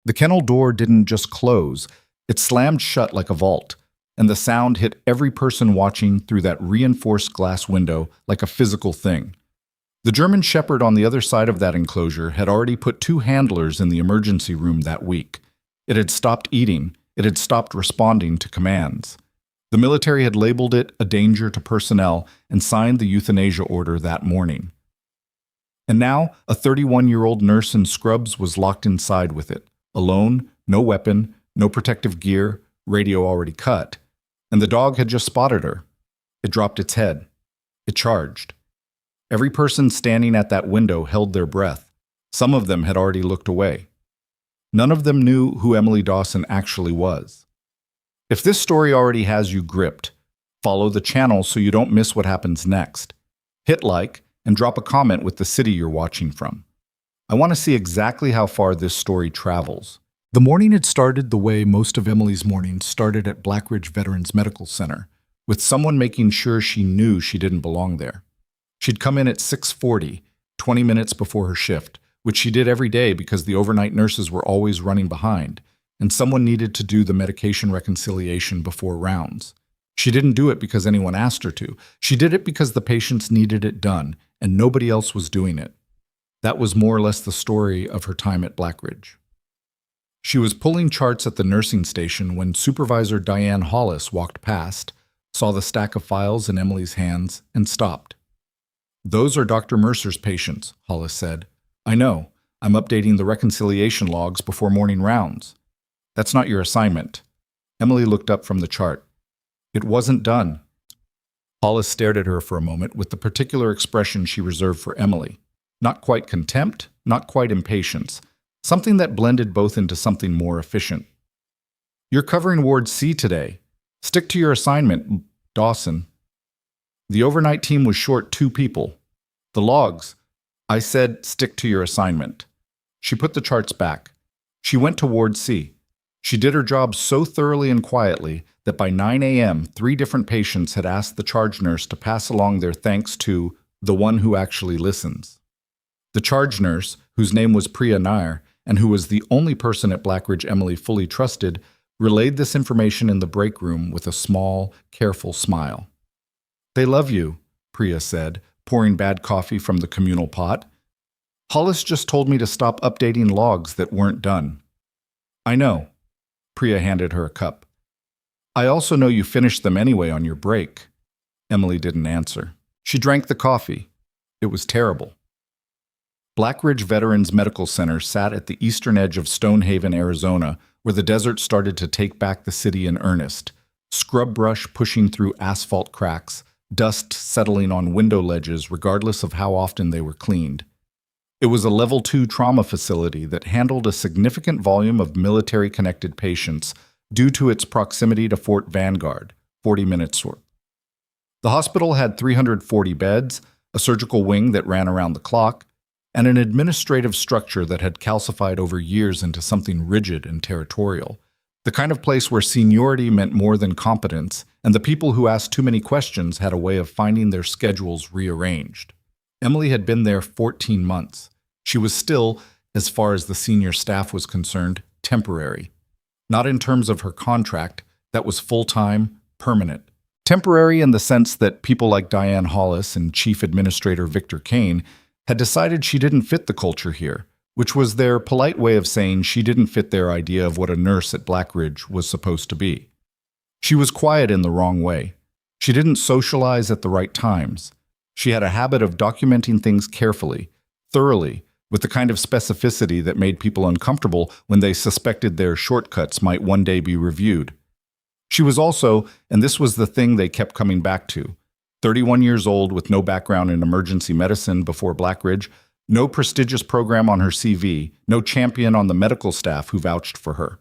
The kennel door didn't just close, it slammed shut like a vault, and the sound hit every person watching through that reinforced glass window like a physical thing. The German Shepherd on the other side of that enclosure had already put 2 handlers in the emergency room that week. It had stopped eating, it had stopped responding to commands. The military had labeled it a danger to personnel and signed the euthanasia order that morning. And now, a 31-year-old nurse in scrubs was locked inside with it, alone, no weapon, no protective gear, radio already cut, and the dog had just spotted her. It dropped its head. It charged. Every person standing at that window held their breath. Some of them had already looked away. None of them knew who Emily Dawson actually was. If this story already has you gripped, follow the channel so you don't miss what happens next. Hit like and drop a comment with the city you're watching from. I want to see exactly how far this story travels. The morning had started the way most of Emily's mornings started at Blackridge Veterans Medical Center, with someone making sure she knew she didn't belong there. She'd come in at 6:40, 20 minutes before her shift, which she did every day because the overnight nurses were always running behind, and someone needed to do the medication reconciliation before rounds. She didn't do it because anyone asked her to. She did it because the patients needed it done, and nobody else was doing it. That was more or less the story of her time at Blackridge. She was pulling charts at the nursing station when Supervisor Diane Hollis walked past, saw the stack of files in Emily's hands, and stopped. "Those are Dr. Mercer's patients," Hollis said. "I know. I'm updating the reconciliation logs before morning rounds." "That's not your assignment." Emily looked up from the chart. "It wasn't done." Hollis stared at her for a moment with the particular expression she reserved for Emily. Not quite contempt, not quite impatience. Something that blended both into something more efficient. "You're covering Ward C today. Stick to your assignment, Dawson." "The overnight team was short 2 people. The logs." "I said stick to your assignment." She put the charts back. She went to Ward C. She did her job so thoroughly and quietly that by 9 a.m., 3 different patients had asked the charge nurse to pass along their thanks to the one who actually listens. The charge nurse, whose name was Priya Nair, and who was the only person at Blackridge Emily fully trusted, relayed this information in the break room with a small, careful smile. "They love you," Priya said, pouring bad coffee from the communal pot. "Hollis just told me to stop updating logs that weren't done." "I know." Priya handed her a cup. "I also know you finished them anyway on your break." Emily didn't answer. She drank the coffee. It was terrible. Blackridge Veterans Medical Center sat at the eastern edge of Stonehaven, Arizona, where the desert started to take back the city in earnest. Scrub brush pushing through asphalt cracks, dust settling on window ledges regardless of how often they were cleaned. It was a Level 2 trauma facility that handled a significant volume of military-connected patients due to its proximity to Fort Vanguard, 40 minutes worth. The hospital had 340 beds, a surgical wing that ran around the clock, and an administrative structure that had calcified over years into something rigid and territorial. The kind of place where seniority meant more than competence, and the people who asked too many questions had a way of finding their schedules rearranged. Emily had been there 14 months. She was still, as far as the senior staff was concerned, temporary. Not in terms of her contract, that was full-time, permanent. Temporary in the sense that people like Diane Hollis and Chief Administrator Victor Kane had decided she didn't fit the culture here, which was their polite way of saying she didn't fit their idea of what a nurse at Blackridge was supposed to be. She was quiet in the wrong way. She didn't socialize at the right times. She had a habit of documenting things carefully, thoroughly, with the kind of specificity that made people uncomfortable when they suspected their shortcuts might one day be reviewed. She was also, and this was the thing they kept coming back to, 31 years old with no background in emergency medicine before Blackridge, no prestigious program on her CV, no champion on the medical staff who vouched for her.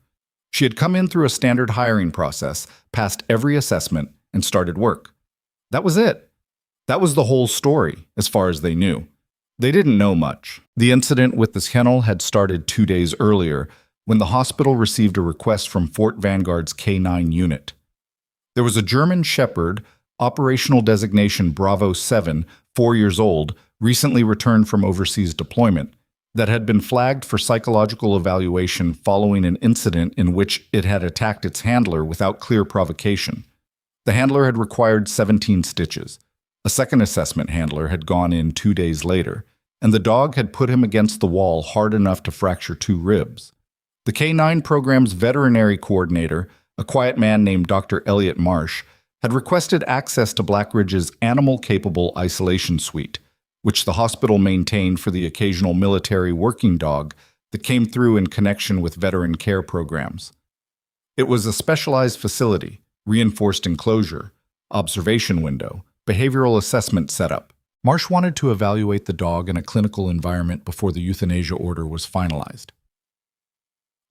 She had come in through a standard hiring process, passed every assessment, and started work. That was it. That was the whole story, as far as they knew. They didn't know much. The incident with the kennel had started 2 days earlier, when the hospital received a request from Fort Vanguard's K9 unit. There was a German Shepherd, operational designation Bravo 7, 4 years old, recently returned from overseas deployment. that had been flagged for psychological evaluation following an incident in which it had attacked its handler without clear provocation. The handler had required 17 stitches. A second assessment handler had gone in 2 days later, and the dog had put him against the wall hard enough to fracture 2 ribs. The K9 program's veterinary coordinator, a quiet man named Dr. Elliot Marsh, had requested access to Blackridge's animal-capable isolation suite, which the hospital maintained for the occasional military working dog that came through in connection with veteran care programs. It was a specialized facility, reinforced enclosure, observation window, behavioral assessment setup. Marsh wanted to evaluate the dog in a clinical environment before the euthanasia order was finalized.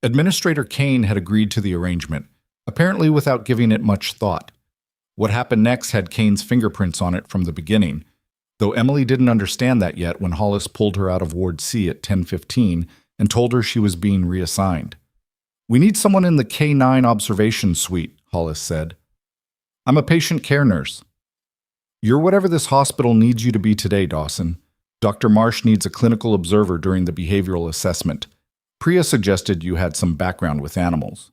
Administrator Kane had agreed to the arrangement, apparently without giving it much thought. What happened next had Kane's fingerprints on it from the beginning, though Emily didn't understand that yet when Hollis pulled her out of Ward C at 10:15 and told her she was being reassigned. "We need someone in the K9 observation suite," Hollis said. "I'm a patient care nurse." "You're whatever this hospital needs you to be today, Dawson. Dr. Marsh needs a clinical observer during the behavioral assessment. Priya suggested you had some background with animals."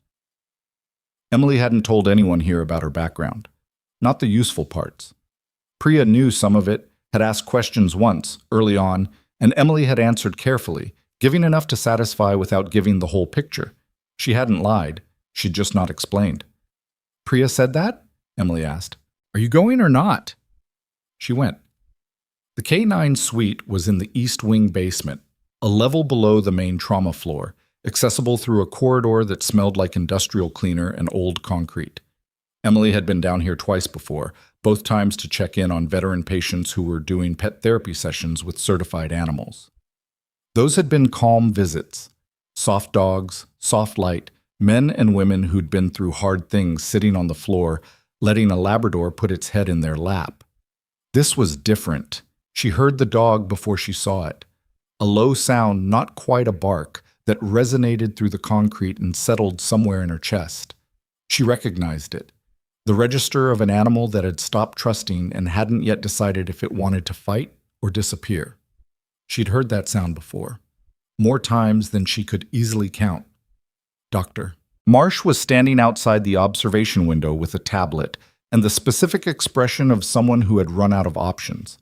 Emily hadn't told anyone here about her background, not the useful parts. Priya knew some of it, had asked questions once, early on, and Emily had answered carefully, giving enough to satisfy without giving the whole picture. She hadn't lied, she'd just not explained. "Priya said that?" Emily asked. "Are you going or not?" She went. The K9 suite was in the East Wing basement, a level below the main trauma floor, accessible through a corridor that smelled like industrial cleaner and old concrete. Emily had been down here twice before, both times to check in on veteran patients who were doing pet therapy sessions with certified animals. Those had been calm visits. Soft dogs, soft light, men and women who'd been through hard things sitting on the floor, letting a Labrador put its head in their lap. This was different. She heard the dog before she saw it. A low sound, not quite a bark, that resonated through the concrete and settled somewhere in her chest. She recognized it. The register of an animal that had stopped trusting and hadn't yet decided if it wanted to fight or disappear. She'd heard that sound before, more times than she could easily count. Doctor. Marsh was standing outside the observation window with a tablet and the specific expression of someone who had run out of options.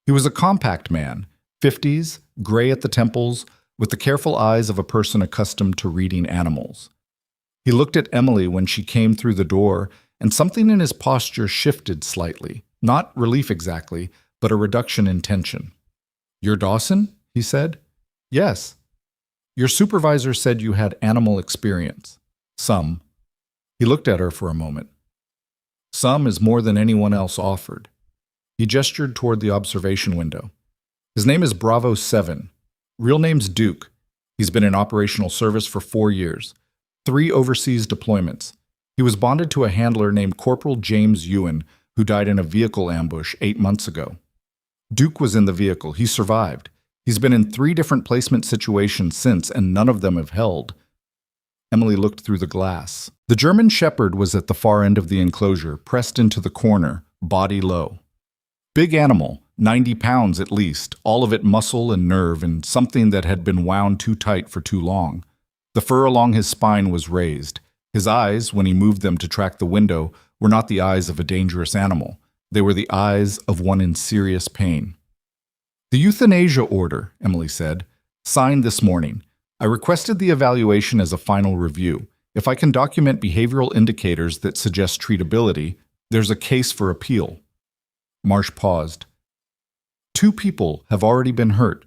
He was a compact man, 50s, gray at the temples, with the careful eyes of a person accustomed to reading animals. He looked at Emily when she came through the door, and something in his posture shifted slightly. Not relief exactly, but a reduction in tension. "You're Dawson?" he said. "Yes." "Your supervisor said you had animal experience." "Some." He looked at her for a moment. "Some is more than anyone else offered." He gestured toward the observation window. "His name is Bravo 7. Real name's Duke. He's been in operational service for 4 years. 3 overseas deployments. He was bonded to a handler named Corporal James Ewan, who died in a vehicle ambush 8 months ago. Duke was in the vehicle. He survived. He's been in 3 different placement situations since, and none of them have held." Emily looked through the glass. The German Shepherd was at the far end of the enclosure, pressed into the corner, body low. Big animal, 90 pounds at least, all of it muscle and nerve, and something that had been wound too tight for too long. The fur along his spine was raised. His eyes, when he moved them to track the window, were not the eyes of a dangerous animal. They were the eyes of one in serious pain. "The euthanasia order," Emily said, "signed this morning. I requested the evaluation as a final review. If I can document behavioral indicators that suggest treatability, there's a case for appeal." Marsh paused. 2 people have already been hurt."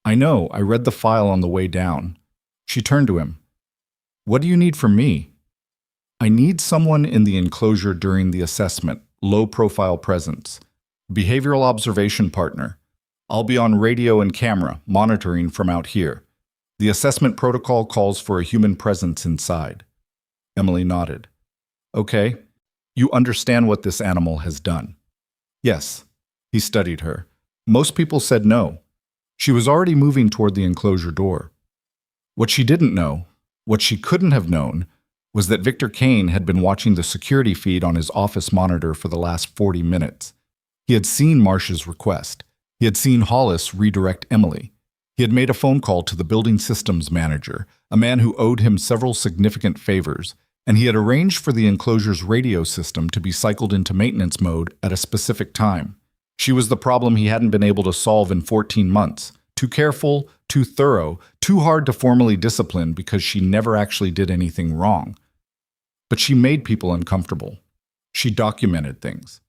"I know, I read the file on the way down." She turned to him. "What do you need from me?" "I need someone in the enclosure during the assessment, low-profile presence. Behavioral observation partner. I'll be on radio and camera, monitoring from out here. The assessment protocol calls for a human presence inside." Emily nodded. "Okay. You understand what this animal has done?" "Yes." He studied her. "Most people said no." She was already moving toward the enclosure door. What she didn't know, what she couldn't have known, was that Victor Kane had been watching the security feed on his office monitor for the last 40 minutes. He had seen Marsh's request. He had seen Hollis redirect Emily. He had made a phone call to the building systems manager, a man who owed him several significant favors, and he had arranged for the enclosure's radio system to be cycled into maintenance mode at a specific time. She was the problem he hadn't been able to solve in 14 months. Too careful, too thorough, too hard to formally discipline because she never actually did anything wrong. But she made people uncomfortable. She documented things.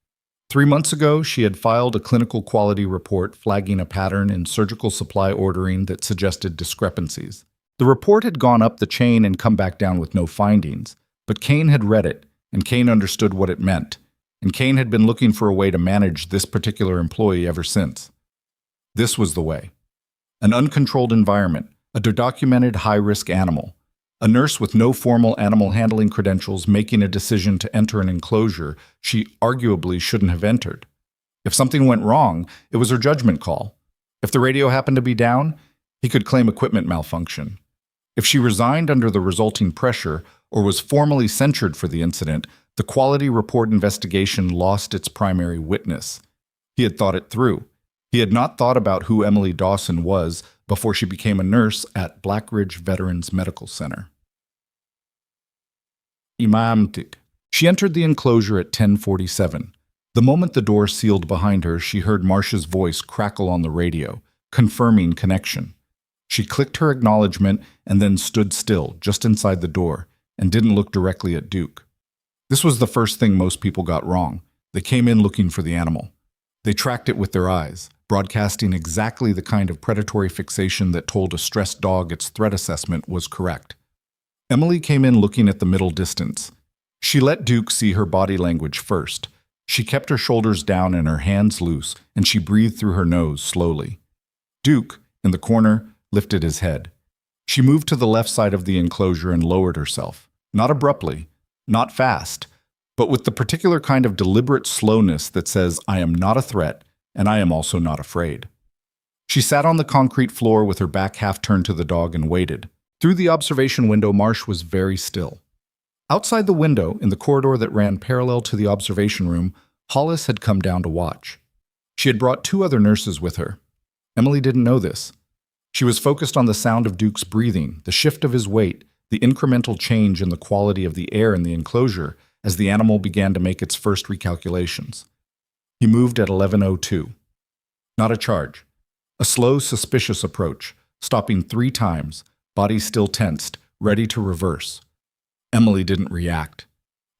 3 months ago, she had filed a clinical quality report flagging a pattern in surgical supply ordering that suggested discrepancies. The report had gone up the chain and come back down with no findings, but Kane had read it, and Kane understood what it meant, and Kane had been looking for a way to manage this particular employee ever since. This was the way. An uncontrolled environment, a documented high-risk animal, a nurse with no formal animal handling credentials making a decision to enter an enclosure she arguably shouldn't have entered. If something went wrong, it was her judgment call. If the radio happened to be down, he could claim equipment malfunction. If she resigned under the resulting pressure or was formally censured for the incident, the quality report investigation lost its primary witness. He had thought it through. He had not thought about who Emily Dawson was before she became a nurse at Blackridge Veterans Medical Center. She entered the enclosure at 10:47. The moment the door sealed behind her, she heard Marcia's voice crackle on the radio, confirming connection. She clicked her acknowledgement and then stood still, just inside the door, and didn't look directly at Duke. This was the first thing most people got wrong. They came in looking for the animal. They tracked it with their eyes, broadcasting exactly the kind of predatory fixation that told a stressed dog its threat assessment was correct. Emily came in looking at the middle distance. She let Duke see her body language first. She kept her shoulders down and her hands loose, and she breathed through her nose slowly. Duke, in the corner, lifted his head. She moved to the left side of the enclosure and lowered herself. Not abruptly, not fast, but with the particular kind of deliberate slowness that says, I am not a threat, and I am also not afraid. She sat on the concrete floor with her back half turned to the dog and waited. Through the observation window, Marsh was very still. Outside the window, in the corridor that ran parallel to the observation room, Hollis had come down to watch. She had brought 2 other nurses with her. Emily didn't know this. She was focused on the sound of Duke's breathing, the shift of his weight, the incremental change in the quality of the air in the enclosure as the animal began to make its first recalculations. He moved at 11:02. Not a charge. A slow, suspicious approach, stopping 3 times, body still tensed, ready to reverse. Emily didn't react.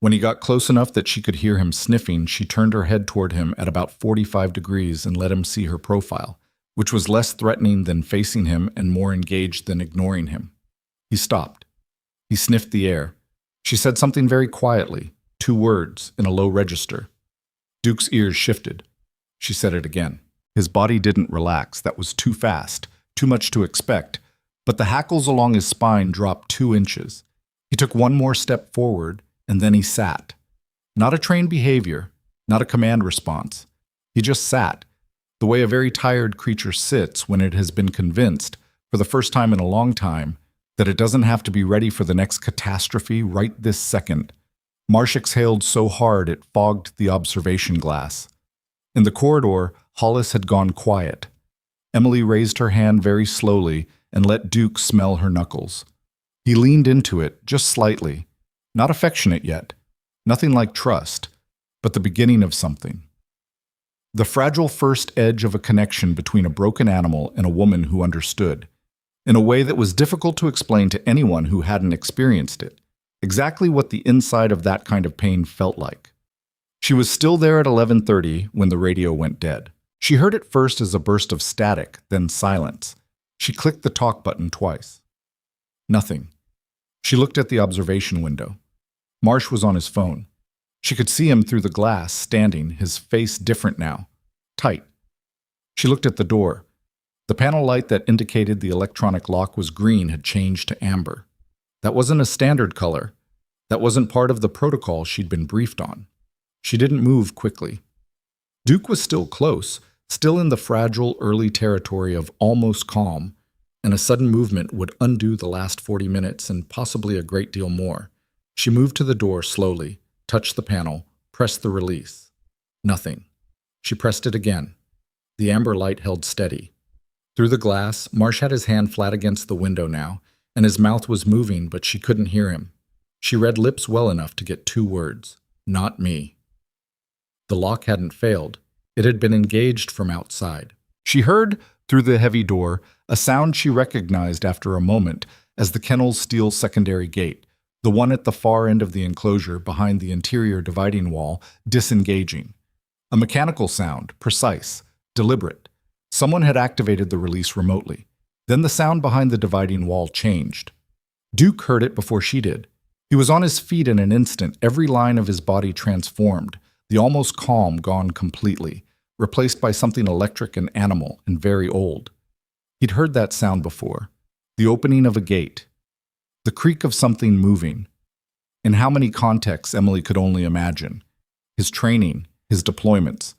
When he got close enough that she could hear him sniffing, she turned her head toward him at about 45 degrees and let him see her profile, which was less threatening than facing him and more engaged than ignoring him. He stopped. He sniffed the air. She said something very quietly, 2 words, in a low register. Duke's ears shifted. She said it again. His body didn't relax. That was too fast, too much to expect, but the hackles along his spine dropped 2 inches. He took 1 more step forward, and then he sat. Not a trained behavior, not a command response. He just sat, the way a very tired creature sits when it has been convinced, for the first time in a long time, that it doesn't have to be ready for the next catastrophe right this second. Marsh exhaled so hard it fogged the observation glass. In the corridor, Hollis had gone quiet. Emily raised her hand very slowly and let Duke smell her knuckles. He leaned into it, just slightly. Not affectionate yet. Nothing like trust, but the beginning of something. The fragile first edge of a connection between a broken animal and a woman who understood, in a way that was difficult to explain to anyone who hadn't experienced it, exactly what the inside of that kind of pain felt like. She was still there at 11:30 when the radio went dead. She heard it first as a burst of static, then silence. She clicked the talk button twice. Nothing. She looked at the observation window. Marsh was on his phone. She could see him through the glass, standing, his face different now, tight. She looked at the door. The panel light that indicated the electronic lock was green had changed to amber. That wasn't a standard color. That wasn't part of the protocol she'd been briefed on. She didn't move quickly. Duke was still close, still in the fragile early territory of almost calm, and a sudden movement would undo the last 40 minutes and possibly a great deal more. She moved to the door slowly, touched the panel, pressed the release. Nothing. She pressed it again. The amber light held steady. Through the glass, Marsh had his hand flat against the window now, and his mouth was moving, but she couldn't hear him. She read lips well enough to get 2 words. Not me. The lock hadn't failed. It had been engaged from outside. She heard, through the heavy door, a sound she recognized after a moment as the kennel's steel secondary gate, the one at the far end of the enclosure behind the interior dividing wall, disengaging. A mechanical sound, precise, deliberate. Someone had activated the release remotely. Then the sound behind the dividing wall changed. Duke heard it before she did. He was on his feet in an instant, every line of his body transformed, the almost calm gone completely, replaced by something electric and animal and very old. He'd heard that sound before. The opening of a gate. The creak of something moving. In how many contexts Emily could only imagine. His training, his deployments.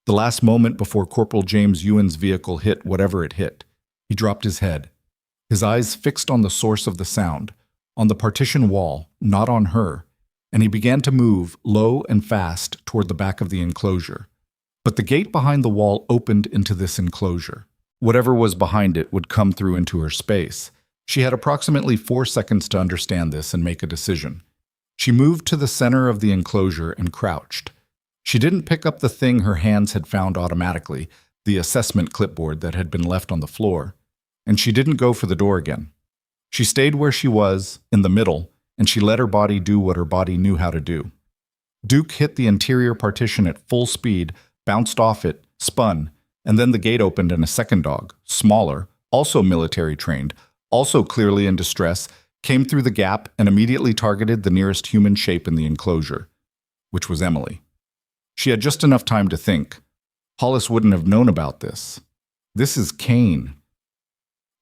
The last moment before Corporal James Ewan's vehicle hit whatever it hit. He dropped his head. His eyes fixed on the source of the sound, on the partition wall, not on her, and he began to move, low and fast, toward the back of the enclosure. But the gate behind the wall opened into this enclosure. Whatever was behind it would come through into her space. She had approximately 4 seconds to understand this and make a decision. She moved to the center of the enclosure and crouched. She didn't pick up the thing her hands had found automatically, the assessment clipboard that had been left on the floor, and she didn't go for the door again. She stayed where she was, in the middle, and she let her body do what her body knew how to do. Duke hit the interior partition at full speed, bounced off it, spun, and then the gate opened and a second dog, smaller, also military-trained, also clearly in distress, came through the gap and immediately targeted the nearest human shape in the enclosure, which was Emily. She had just enough time to think. Hollis wouldn't have known about this. This is Kane.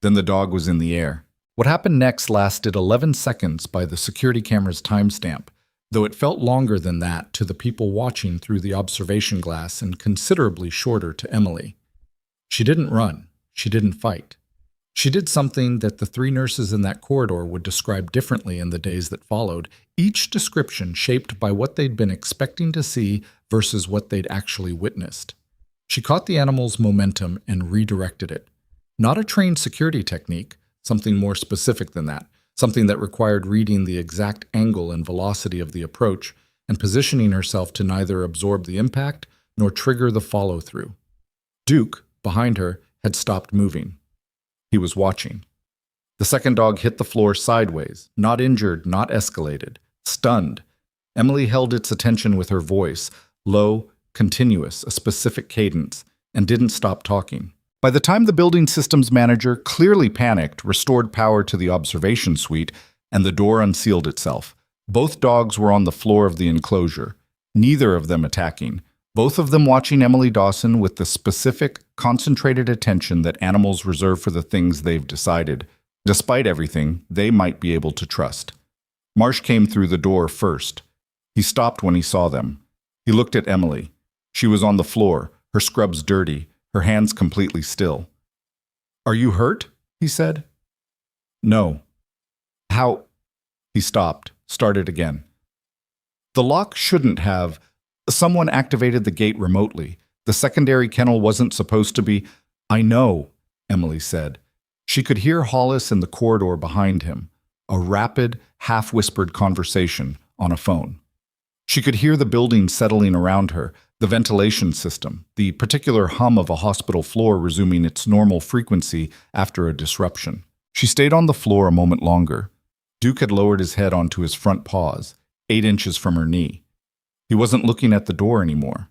Then the dog was in the air. What happened next lasted 11 seconds by the security camera's timestamp, though it felt longer than that to the people watching through the observation glass and considerably shorter to Emily. She didn't run. She didn't fight. She did something that the 3 nurses in that corridor would describe differently in the days that followed, each description shaped by what they'd been expecting to see versus what they'd actually witnessed. She caught the animal's momentum and redirected it. Not a trained security technique, something more specific than that, something that required reading the exact angle and velocity of the approach and positioning herself to neither absorb the impact nor trigger the follow-through. Duke, behind her, had stopped moving. He was watching. The second dog hit the floor sideways, not injured, not escalated, stunned. Emily held its attention with her voice, low, continuous, a specific cadence, and didn't stop talking. By the time the building systems manager, clearly panicked, restored power to the observation suite, and the door unsealed itself, both dogs were on the floor of the enclosure, neither of them attacking, both of them watching Emily Dawson with the specific, concentrated attention that animals reserve for the things they've decided, despite everything, they might be able to trust. Marsh came through the door first. He stopped when he saw them. He looked at Emily. She was on the floor, her scrubs dirty, her hands completely still. "Are you hurt?" he said. "No." "How?" He stopped, started again. The lock shouldn't have. Someone activated the gate remotely. The secondary kennel wasn't supposed to be. "I know," Emily said. She could hear Hollis in the corridor behind him, a rapid, half-whispered conversation on a phone. She could hear the building settling around her, the ventilation system, the particular hum of a hospital floor resuming its normal frequency after a disruption. She stayed on the floor a moment longer. Duke had lowered his head onto his front paws, 8 inches from her knee. He wasn't looking at the door anymore.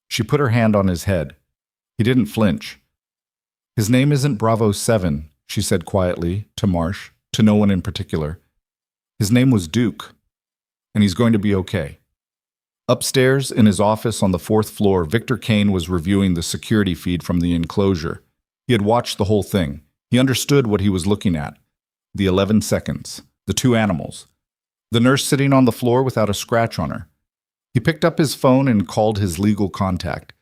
She put her hand on his head. He didn't flinch. "His name isn't Bravo 7, she said quietly, to Marsh, to no one in particular. "His name was Duke, and he's going to be okay." Upstairs, in his office on the 4th floor, Victor Kane was reviewing the security feed from the enclosure. He had watched the whole thing. He understood what he was looking at. The 11 seconds. The 2 animals. The nurse sitting on the floor without a scratch on her. He picked up his phone and called his legal contact.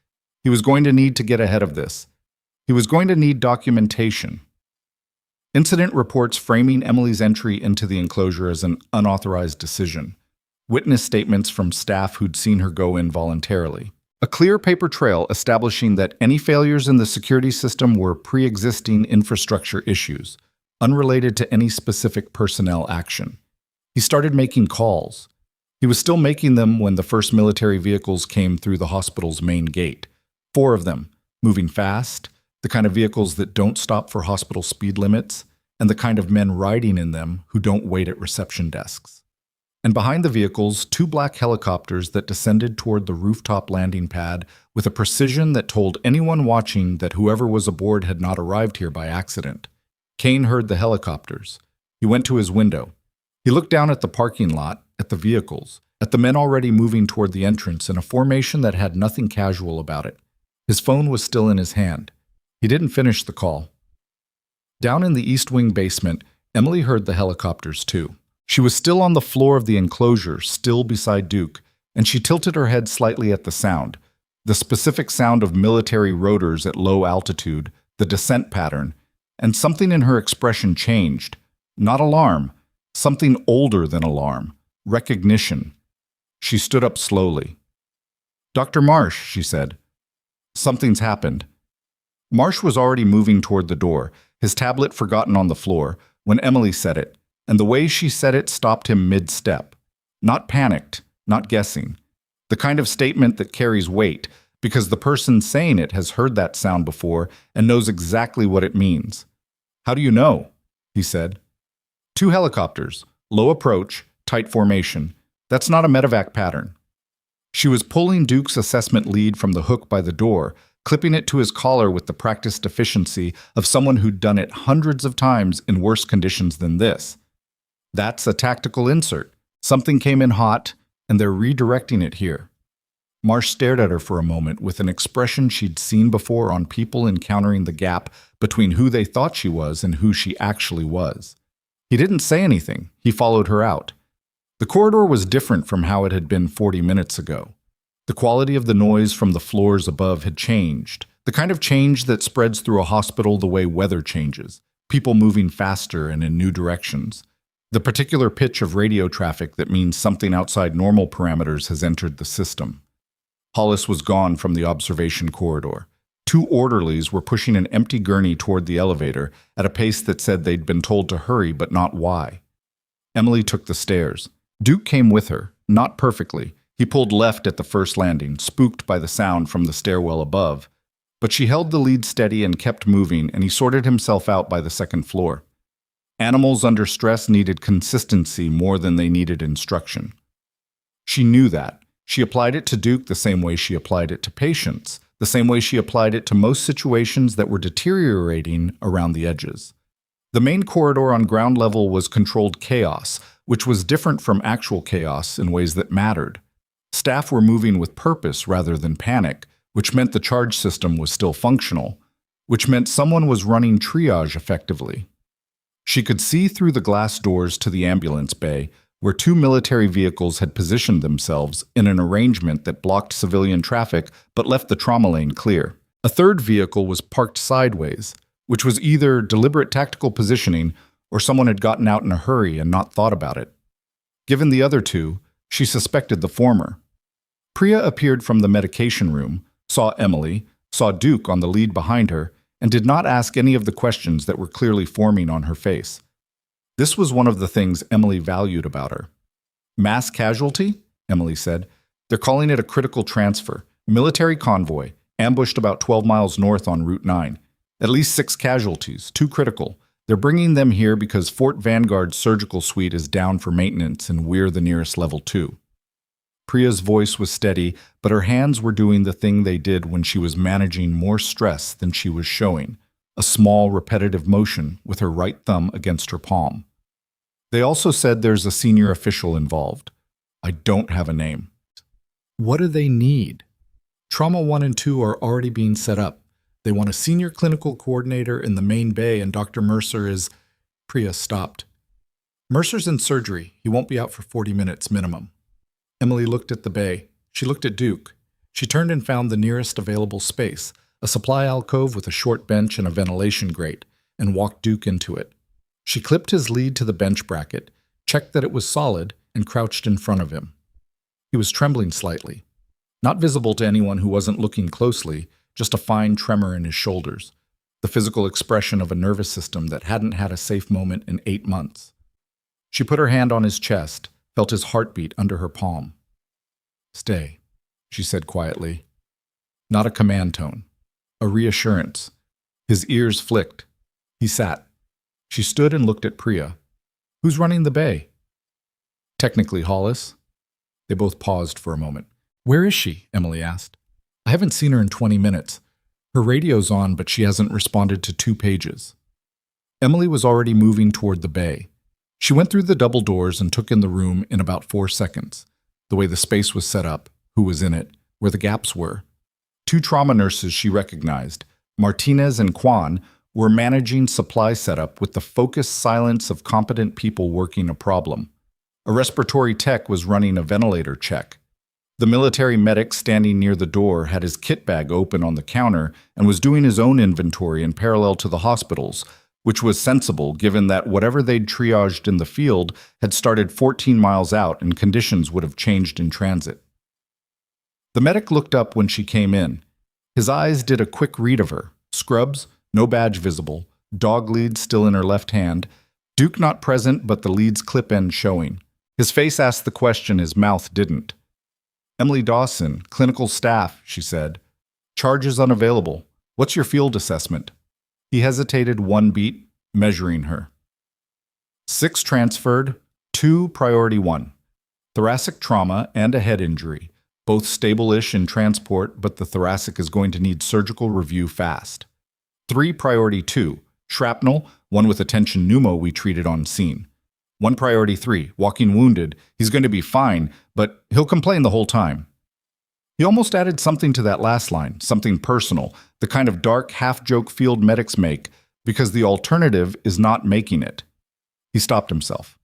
He was going to need to get ahead of this. He was going to need documentation. Incident reports framing Emily's entry into the enclosure as an unauthorized decision. Witness statements from staff who'd seen her go in voluntarily. A clear paper trail establishing that any failures in the security system were pre-existing infrastructure issues, unrelated to any specific personnel action. He started making calls. He was still making them when the first military vehicles came through the hospital's main gate. 4 of them, moving fast, the kind of vehicles that don't stop for hospital speed limits, and the kind of men riding in them who don't wait at reception desks. And behind the vehicles, 2 black helicopters that descended toward the rooftop landing pad with a precision that told anyone watching that whoever was aboard had not arrived here by accident. Kane heard the helicopters. He went to his window. He looked down at the parking lot, at the vehicles, at the men already moving toward the entrance in a formation that had nothing casual about it. His phone was still in his hand. He didn't finish the call. Down in the East Wing basement, Emily heard the helicopters too. She was still on the floor of the enclosure, still beside Duke, and she tilted her head slightly at the sound, the specific sound of military rotors at low altitude, the descent pattern, and something in her expression changed. Not alarm, something older than alarm, recognition. She stood up slowly. "Dr. Marsh," she said. "Something's happened." Marsh was already moving toward the door, his tablet forgotten on the floor, when Emily said it, and the way she said it stopped him mid-step. Not panicked, not guessing. The kind of statement that carries weight, because the person saying it has heard that sound before and knows exactly what it means. "How do you know?" he said. "2 helicopters, low approach, tight formation. That's not a medevac pattern." She was pulling Duke's assessment lead from the hook by the door, clipping it to his collar with the practiced efficiency of someone who'd done it hundreds of times in worse conditions than this. "That's a tactical insert. Something came in hot, and they're redirecting it here." Marsh stared at her for a moment with an expression she'd seen before on people encountering the gap between who they thought she was and who she actually was. He didn't say anything. He followed her out. The corridor was different from how it had been 40 minutes ago. The quality of the noise from the floors above had changed, the kind of change that spreads through a hospital the way weather changes, people moving faster and in new directions. The particular pitch of radio traffic that means something outside normal parameters has entered the system. Hollis was gone from the observation corridor. 2 orderlies were pushing an empty gurney toward the elevator at a pace that said they'd been told to hurry but not why. Emily took the stairs. Duke came with her, not perfectly. He pulled left at the first landing, spooked by the sound from the stairwell above. But she held the lead steady and kept moving, and he sorted himself out by the second floor. Animals under stress needed consistency more than they needed instruction. She knew that. She applied it to Duke the same way she applied it to patients, the same way she applied it to most situations that were deteriorating around the edges. The main corridor on ground level was controlled chaos, which was different from actual chaos in ways that mattered. Staff were moving with purpose rather than panic, which meant the charge system was still functional, which meant someone was running triage effectively. She could see through the glass doors to the ambulance bay, where 2 military vehicles had positioned themselves in an arrangement that blocked civilian traffic but left the trauma lane clear. A third vehicle was parked sideways, which was either deliberate tactical positioning or someone had gotten out in a hurry and not thought about it. Given the other 2, she suspected the former. Priya appeared from the medication room, saw Emily, saw Duke on the lead behind her, and did not ask any of the questions that were clearly forming on her face. This was one of the things Emily valued about her. "Mass casualty?" Emily said. "They're calling it a critical transfer. Military convoy, ambushed about 12 miles north on Route 9. At least 6 casualties, 2 critical. They're bringing them here because Fort Vanguard's surgical suite is down for maintenance and we're the nearest level 2. Priya's voice was steady, but her hands were doing the thing they did when she was managing more stress than she was showing, a small, repetitive motion with her right thumb against her palm. They also said there's a senior official involved. I don't have a name. What do they need? Trauma 1 and 2 are already being set up. They want a senior clinical coordinator in the main bay, and Dr. Mercer is... Priya stopped. Mercer's in surgery. He won't be out for 40 minutes minimum. Emily looked at the bay. She looked at Duke. She turned and found the nearest available space, a supply alcove with a short bench and a ventilation grate, and walked Duke into it. She clipped his lead to the bench bracket, checked that it was solid, and crouched in front of him. He was trembling slightly. Not visible to anyone who wasn't looking closely, just a fine tremor in his shoulders, the physical expression of a nervous system that hadn't had a safe moment in 8 months. She put her hand on his chest, felt his heartbeat under her palm. "Stay," she said quietly. Not a command tone, a reassurance. His ears flicked. He sat. She stood and looked at Priya. "Who's running the bay?" "Technically Hollis." They both paused for a moment. "Where is she?" Emily asked. "I haven't seen her in 20 minutes. Her radio's on, but she hasn't responded to 2 pages." Emily was already moving toward the bay. She went through the double doors and took in the room in about 4 seconds. The way the space was set up, who was in it, where the gaps were. 2 trauma nurses she recognized, Martinez and Kwan, were managing supply setup with the focused silence of competent people working a problem. A respiratory tech was running a ventilator check. The military medic standing near the door had his kit bag open on the counter and was doing his own inventory in parallel to the hospital's, which was sensible given that whatever they'd triaged in the field had started 14 miles out and conditions would have changed in transit. The medic looked up when she came in. His eyes did a quick read of her. Scrubs, no badge visible, dog lead still in her left hand, Duke not present but the lead's clip end showing. His face asked the question, his mouth didn't. "Emily Dawson, clinical staff," she said. "Charges unavailable. What's your field assessment?" He hesitated 1 beat, measuring her. 6 transferred, 2 priority 1. Thoracic trauma and a head injury. Both stable-ish in transport, but the thoracic is going to need surgical review fast. 3 priority 2. Shrapnel, 1 with a tension pneumo we treated on scene. 1 priority 3. Walking wounded. He's going to be fine, but he'll complain the whole time. He almost added something to that last line, something personal, the kind of dark, half-joke field medics make, because the alternative is not making it. He stopped himself.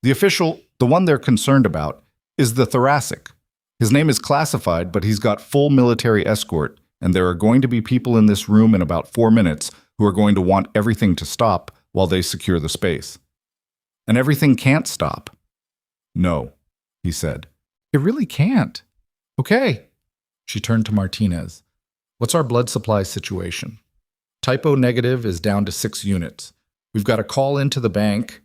The official, the one they're concerned about, is the thoracic. His name is classified, but he's got full military escort, and there are going to be people in this room in about 4 minutes who are going to want everything to stop while they secure the space. And everything can't stop. "No," he said. "It really can't." "Okay." She turned to Martinez. "What's our blood supply situation?" "Typo negative is down to 6 units. We've got a call into the bank.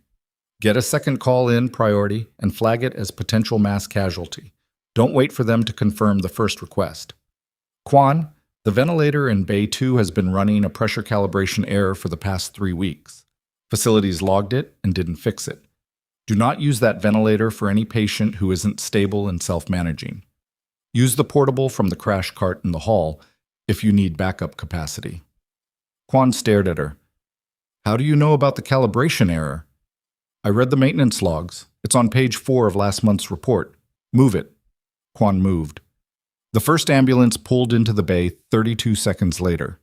Get a second call in priority and flag it as potential mass casualty. Don't wait for them to confirm the first request. Kwan, the ventilator in Bay 2 has been running a pressure calibration error for the past 3 weeks. Facilities logged it and didn't fix it. Do not use that ventilator for any patient who isn't stable and self-managing. Use the portable from the crash cart in the hall if you need backup capacity." Kwan stared at her. "How do you know about the calibration error?" "I read the maintenance logs. It's on page 4 of last month's report. Move it." Kwan moved. The first ambulance pulled into the bay 32 seconds later.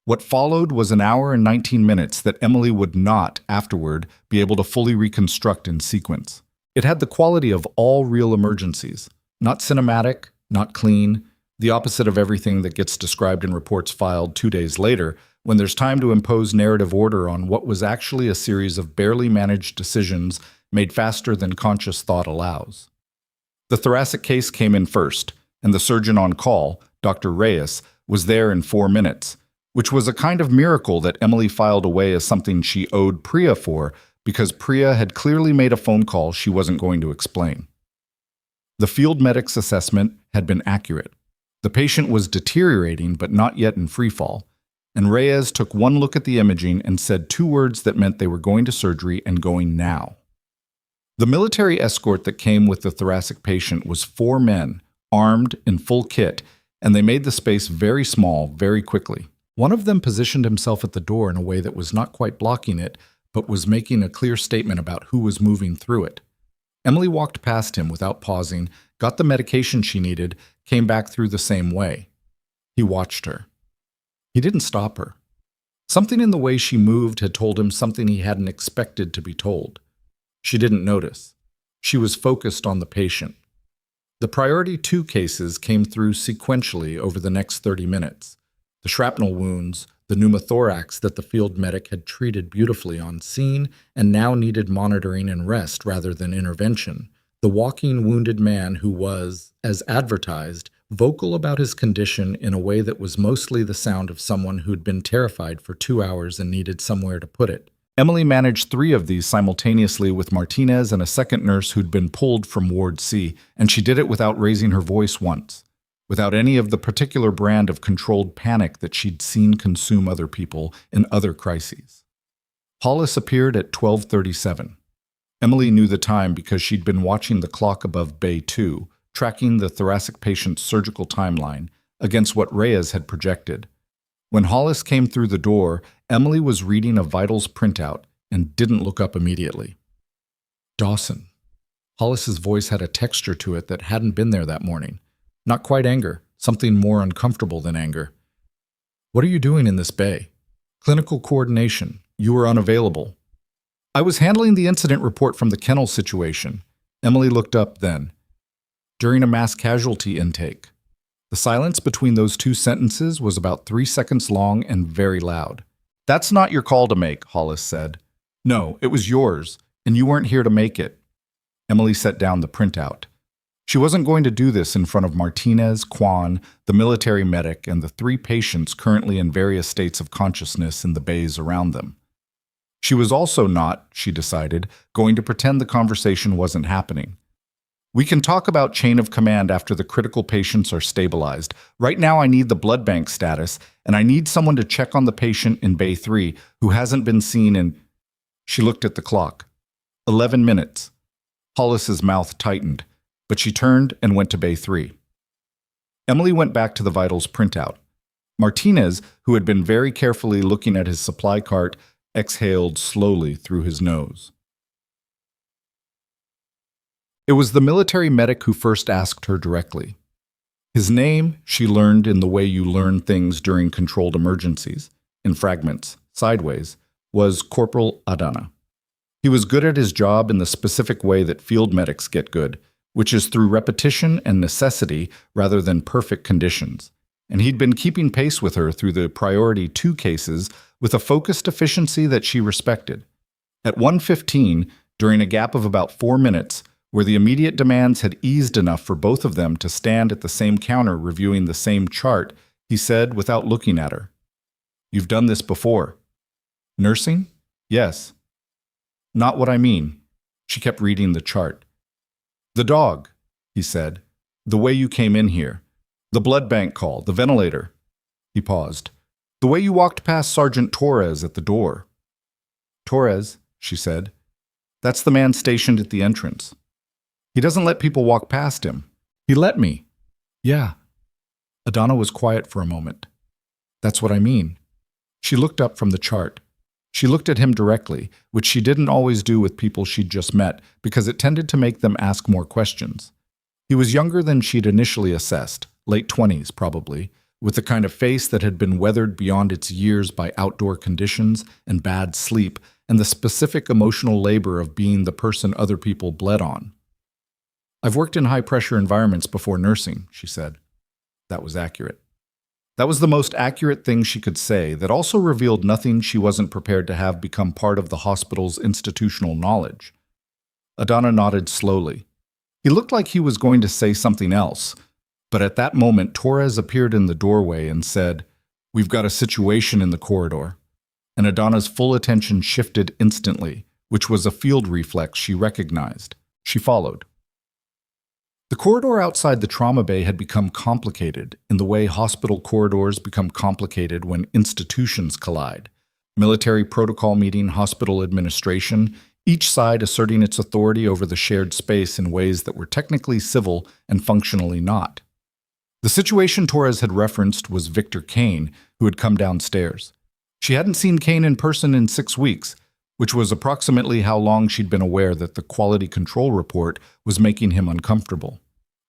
What followed was an hour and 19 minutes that Emily would not, afterward, be able to fully reconstruct in sequence. It had the quality of all real emergencies. Not cinematic, not clean, the opposite of everything that gets described in reports filed 2 days later, when there's time to impose narrative order on what was actually a series of barely managed decisions made faster than conscious thought allows. The thoracic case came in first, and the surgeon on call, Dr. Reyes, was there in 4 minutes, which was a kind of miracle that Emily filed away as something she owed Priya for, because Priya had clearly made a phone call she wasn't going to explain. The field medic's assessment had been accurate. The patient was deteriorating but not yet in freefall, and Reyes took 1 look at the imaging and said 2 words that meant they were going to surgery and going now. The military escort that came with the thoracic patient was 4 men, armed, in full kit, and they made the space very small very quickly. One of them positioned himself at the door in a way that was not quite blocking it, but was making a clear statement about who was moving through it. Emily walked past him without pausing, got the medication she needed, came back through the same way. He watched her. He didn't stop her. Something in the way she moved had told him something he hadn't expected to be told. She didn't notice. She was focused on the patient. The priority 2 cases came through sequentially over the next 30 minutes. The shrapnel wounds, the pneumothorax that the field medic had treated beautifully on scene and now needed monitoring and rest rather than intervention. The walking wounded man who was, as advertised, vocal about his condition in a way that was mostly the sound of someone who'd been terrified for 2 hours and needed somewhere to put it. Emily managed 3 of these simultaneously with Martinez and a second nurse who'd been pulled from Ward C, and she did it without raising her voice once, without any of the particular brand of controlled panic that she'd seen consume other people in other crises. Hollis appeared at 12:37. Emily knew the time because she'd been watching the clock above Bay 2, tracking the thoracic patient's surgical timeline against what Reyes had projected. When Hollis came through the door, Emily was reading a vitals printout and didn't look up immediately. Dawson. Hollis's voice had a texture to it that hadn't been there that morning. Not quite anger, something more uncomfortable than anger. What are you doing in this bay? Clinical coordination. You were unavailable. I was handling the incident report from the kennel situation. Emily looked up then. During a mass casualty intake. The silence between those 2 sentences was about 3 seconds long and very loud. That's not your call to make, Hollis said. No, it was yours, and you weren't here to make it. Emily set down the printout. She wasn't going to do this in front of Martinez, Kwan, the military medic, and the 3 patients currently in various states of consciousness in the bays around them. She was also not, she decided, going to pretend the conversation wasn't happening. We can talk about chain of command after the critical patients are stabilized. Right now I need the blood bank status, and I need someone to check on the patient in Bay 3 who hasn't been seen in... She looked at the clock. 11 minutes. Hollis's mouth tightened, but she turned and went to Bay 3. Emily went back to the vitals printout. Martinez, who had been very carefully looking at his supply cart, exhaled slowly through his nose. It was the military medic who first asked her directly. His name, she learned in the way you learn things during controlled emergencies, in fragments, sideways, was Corporal Adana. He was good at his job in the specific way that field medics get good, which is through repetition and necessity rather than perfect conditions. And he'd been keeping pace with her through the priority 2 cases with a focused efficiency that she respected. At 1:15, during a gap of about 4 minutes, where the immediate demands had eased enough for both of them to stand at the same counter reviewing the same chart, he said without looking at her, "You've done this before." "Nursing?" "Yes." "Not what I mean." She kept reading the chart. "The dog," he said. "The way you came in here. The blood bank call, the ventilator." He paused. "The way you walked past Sergeant Torres at the door." "Torres," she said. "That's the man stationed at the entrance. He doesn't let people walk past him." "He let me." "Yeah." Adana was quiet for a moment. "That's what I mean." She looked up from the chart. She looked at him directly, which she didn't always do with people she'd just met, because it tended to make them ask more questions. He was younger than she'd initially assessed, late 20s probably, with the kind of face that had been weathered beyond its years by outdoor conditions and bad sleep and the specific emotional labor of being the person other people bled on. "I've worked in high-pressure environments before nursing," she said. That was accurate. That was the most accurate thing she could say, that also revealed nothing she wasn't prepared to have become part of the hospital's institutional knowledge. Adana nodded slowly. He looked like he was going to say something else, but at that moment Torres appeared in the doorway and said, "We've got a situation in the corridor." And Adana's full attention shifted instantly, which was a field reflex she recognized. She followed. The corridor outside the trauma bay had become complicated in the way hospital corridors become complicated when institutions collide. Military protocol meeting hospital administration, each side asserting its authority over the shared space in ways that were technically civil and functionally not. The situation Torres had referenced was Victor Kane, who had come downstairs. She hadn't seen Kane in person in 6 weeks, which was approximately how long she'd been aware that the quality control report was making him uncomfortable.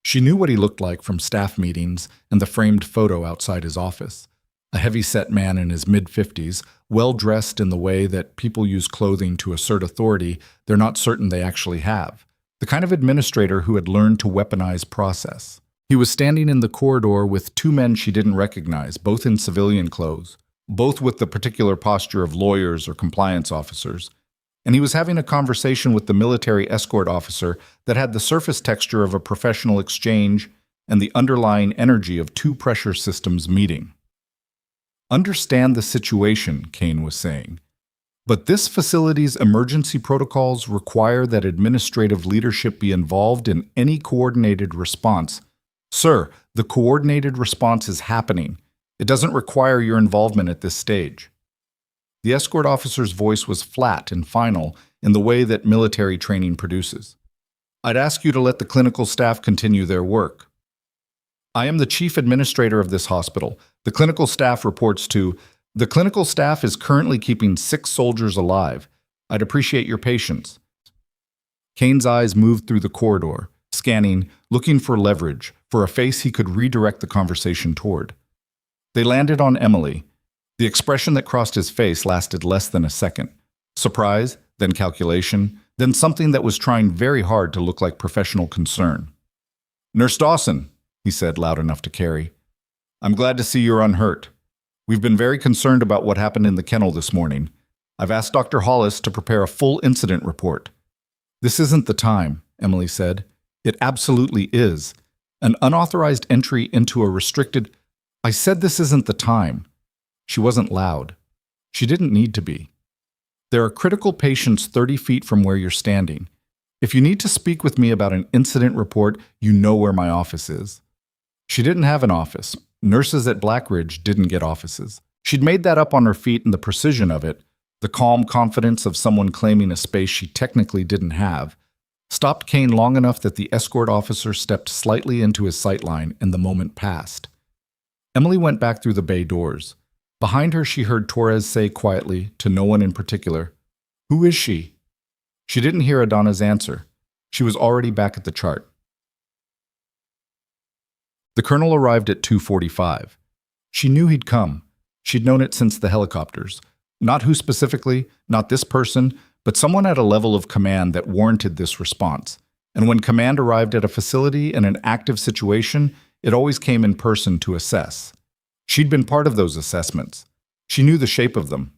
She knew what he looked like from staff meetings and the framed photo outside his office. A heavy-set man in his mid-50s, well-dressed in the way that people use clothing to assert authority they're not certain they actually have. The kind of administrator who had learned to weaponize process. He was standing in the corridor with 2 men she didn't recognize, both in civilian clothes, both with the particular posture of lawyers or compliance officers. And he was having a conversation with the military escort officer that had the surface texture of a professional exchange and the underlying energy of two pressure systems meeting. Understand the situation, Kane was saying. But this facility's emergency protocols require that administrative leadership be involved in any coordinated response. Sir, the coordinated response is happening. It doesn't require your involvement at this stage. The escort officer's voice was flat and final in the way that military training produces. I'd ask you to let the clinical staff continue their work. I am the chief administrator of this hospital. The clinical staff reports to... The clinical staff is currently keeping 6 soldiers alive. I'd appreciate your patience. Kane's eyes moved through the corridor, scanning, looking for leverage, for a face he could redirect the conversation toward. They landed on Emily. The expression that crossed his face lasted less than a second. Surprise, then calculation, then something that was trying very hard to look like professional concern. Nurse Dawson, he said loud enough to carry. I'm glad to see you're unhurt. We've been very concerned about what happened in the kennel this morning. I've asked Dr. Hollis to prepare a full incident report. This isn't the time, Emily said. It absolutely is. An unauthorized entry into a restricted... I said this isn't the time. She wasn't loud. She didn't need to be. There are critical patients 30 feet from where you're standing. If you need to speak with me about an incident report, you know where my office is. She didn't have an office. Nurses at Blackridge didn't get offices. She'd made that up on her feet, and the precision of it, the calm confidence of someone claiming a space she technically didn't have, stopped Kane long enough that the escort officer stepped slightly into his sightline, and the moment passed. Emily went back through the bay doors. Behind her, she heard Torres say quietly, to no one in particular, "Who is she?" She didn't hear Adana's answer. She was already back at the chart. The colonel arrived at 2:45. She knew he'd come. She'd known it since the helicopters. Not who specifically, not this person, but someone at a level of command that warranted this response. And when command arrived at a facility in an active situation, it always came in person to assess. She'd been part of those assessments. She knew the shape of them.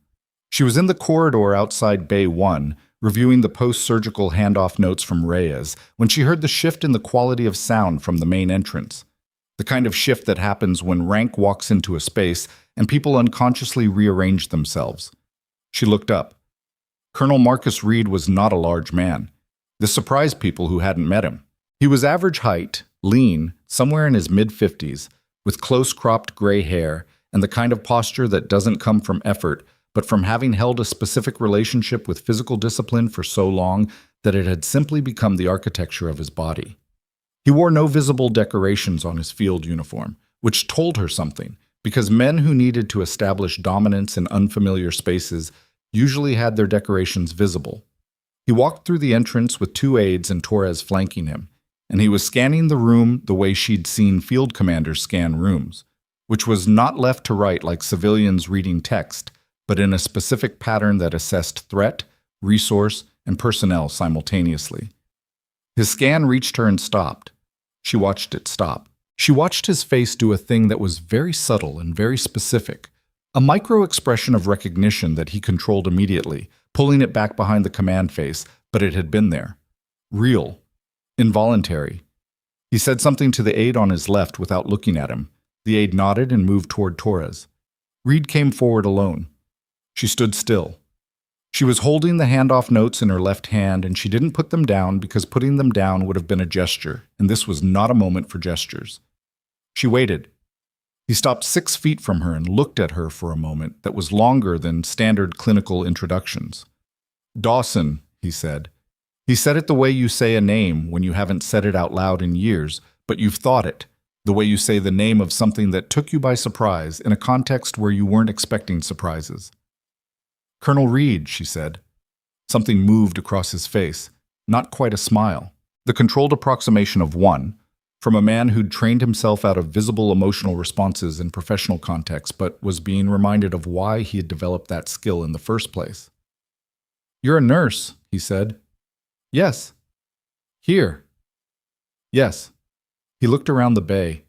She was in the corridor outside Bay 1, reviewing the post-surgical handoff notes from Reyes, when she heard the shift in the quality of sound from the main entrance. The kind of shift that happens when rank walks into a space and people unconsciously rearrange themselves. She looked up. Colonel Marcus Reed was not a large man. This surprised people who hadn't met him. He was average height, lean, somewhere in his mid-50s, with close-cropped gray hair and the kind of posture that doesn't come from effort, but from having held a specific relationship with physical discipline for so long that it had simply become the architecture of his body. He wore no visible decorations on his field uniform, which told her something, because men who needed to establish dominance in unfamiliar spaces usually had their decorations visible. He walked through the entrance with 2 aides and Torres flanking him, and he was scanning the room the way she'd seen field commanders scan rooms, which was not left to right like civilians reading text, but in a specific pattern that assessed threat, resource, and personnel simultaneously. His scan reached her and stopped. She watched it stop. She watched his face do a thing that was very subtle and very specific, a micro-expression of recognition that he controlled immediately, pulling it back behind the command face, but it had been there. Real. Involuntary. He said something to the aide on his left without looking at him. The aide nodded and moved toward Torres. Reed came forward alone. She stood still. She was holding the handoff notes in her left hand, and she didn't put them down because putting them down would have been a gesture, and this was not a moment for gestures. She waited. He stopped 6 feet from her and looked at her for a moment that was longer than standard clinical introductions. "Dawson," he said. He said it the way you say a name when you haven't said it out loud in years, but you've thought it, the way you say the name of something that took you by surprise in a context where you weren't expecting surprises. "Colonel Reed," she said. Something moved across his face, not quite a smile. The controlled approximation of one, from a man who'd trained himself out of visible emotional responses in professional contexts, but was being reminded of why he had developed that skill in the first place. "You're a nurse," he said. "Yes." "Here." "Yes." He looked around the bay.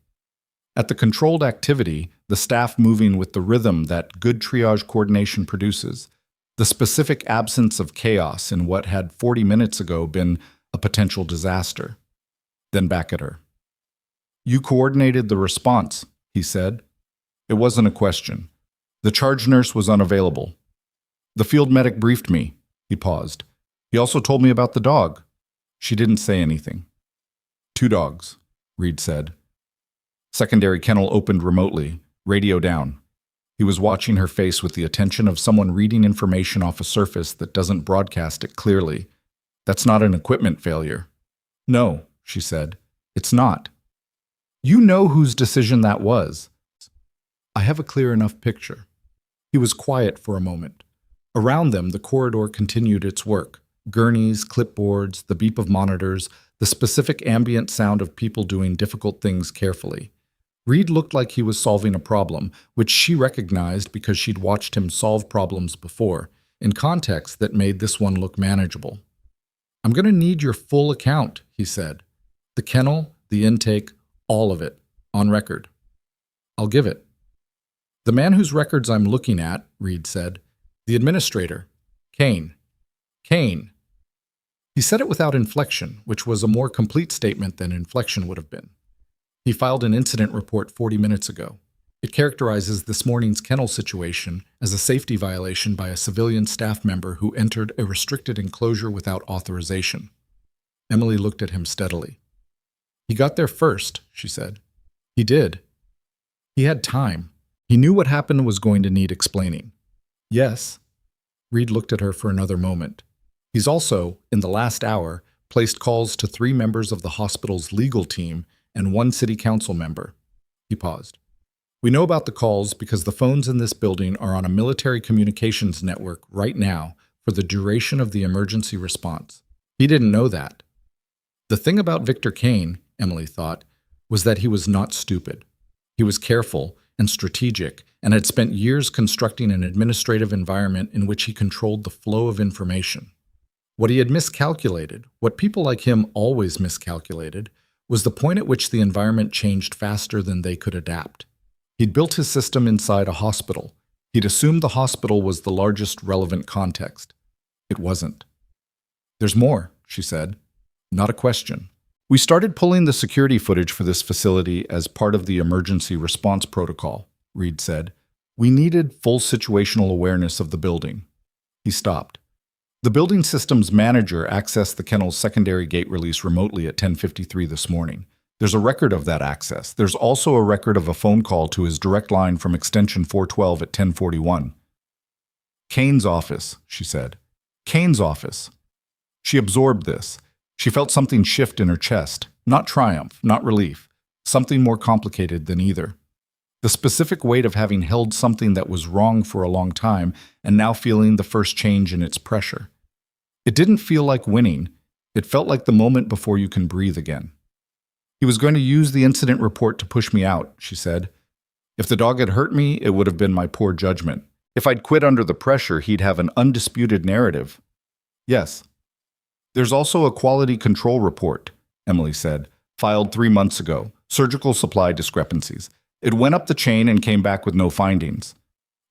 At the controlled activity, the staff moving with the rhythm that good triage coordination produces, the specific absence of chaos in what had 40 minutes ago been a potential disaster. Then back at her. You coordinated the response, he said. It wasn't a question. The charge nurse was unavailable. The field medic briefed me. He paused. He also told me about the dog. She didn't say anything. 2 dogs, Reed said. Secondary kennel opened remotely, radio down. He was watching her face with the attention of someone reading information off a surface that doesn't broadcast it clearly. That's not an equipment failure. No, she said. It's not. You know whose decision that was. I have a clear enough picture. He was quiet for a moment. Around them, the corridor continued its work. Gurneys, clipboards, the beep of monitors, the specific ambient sound of people doing difficult things carefully. Reed looked like he was solving a problem, which she recognized because she'd watched him solve problems before, in context that made this one look manageable. I'm going to need your full account, he said. The kennel, the intake, all of it, on record. I'll give it. The man whose records I'm looking at, Reed said. The administrator. Kane. Kane. He said it without inflection, which was a more complete statement than inflection would have been. He filed an incident report 40 minutes ago. It characterizes this morning's kennel situation as a safety violation by a civilian staff member who entered a restricted enclosure without authorization. Emily looked at him steadily. He got there first, she said. He did. He had time. He knew what happened was going to need explaining. Yes. Reed looked at her for another moment. He's also, in the last hour, placed calls to 3 members of the hospital's legal team and 1 city council member. He paused. We know about the calls because the phones in this building are on a military communications network right now for the duration of the emergency response. He didn't know that. The thing about Victor Kane, Emily thought, was that he was not stupid. He was careful and strategic and had spent years constructing an administrative environment in which he controlled the flow of information. What he had miscalculated, what people like him always miscalculated, was the point at which the environment changed faster than they could adapt. He'd built his system inside a hospital. He'd assumed the hospital was the largest relevant context. It wasn't. There's more, she said. Not a question. We started pulling the security footage for this facility as part of the emergency response protocol, Reed said. We needed full situational awareness of the building. He stopped. The building systems manager accessed the kennel's secondary gate release remotely at 10:53 this morning. There's a record of that access. There's also a record of a phone call to his direct line from extension 412 at 10:41. Kane's office, she said. Kane's office. She absorbed this. She felt something shift in her chest. Not triumph, not relief. Something more complicated than either. The specific weight of having held something that was wrong for a long time and now feeling the first change in its pressure. It didn't feel like winning. It felt like the moment before you can breathe again. He was going to use the incident report to push me out, she said. If the dog had hurt me, it would have been my poor judgment. If I'd quit under the pressure, he'd have an undisputed narrative. Yes. There's also a quality control report, Emily said, filed 3 months ago. Surgical supply discrepancies. It went up the chain and came back with no findings.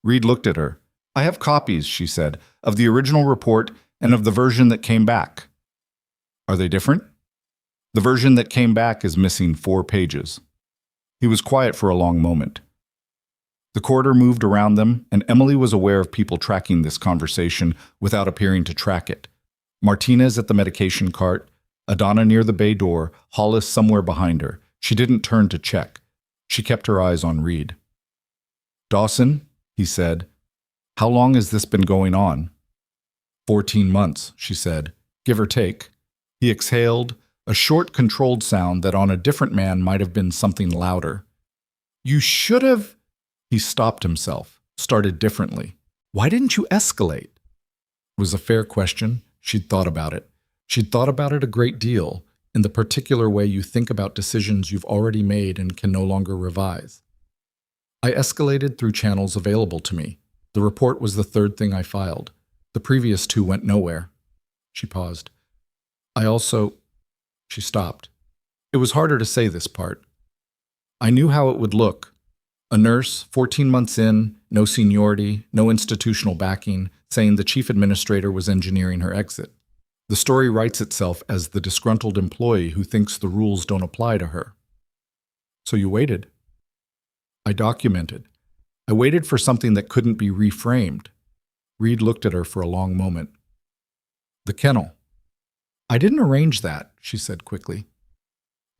Reed looked at her. I have copies, she said, of the original report and of the version that came back. Are they different? The version that came back is missing 4 pages. He was quiet for a long moment. The corridor moved around them, and Emily was aware of people tracking this conversation without appearing to track it. Martinez at the medication cart, Adana near the bay door, Hollis somewhere behind her. She didn't turn to check. She kept her eyes on Reed. Dawson, he said, how long has this been going on? 14 months, she said, give or take. He exhaled, a short, controlled sound that on a different man might have been something louder. You should have... He stopped himself, started differently. Why didn't you escalate? It was a fair question. She'd thought about it. She'd thought about it a great deal, in the particular way you think about decisions you've already made and can no longer revise. I escalated through channels available to me. The report was the 3rd thing I filed. The previous 2 went nowhere. She paused. I also... She stopped. It was harder to say this part. I knew how it would look. A nurse, 14 months in, no seniority, no institutional backing, saying the chief administrator was engineering her exit. The story writes itself as the disgruntled employee who thinks the rules don't apply to her. So you waited. I documented. I waited for something that couldn't be reframed. Reed looked at her for a long moment. The kennel. I didn't arrange that, she said quickly.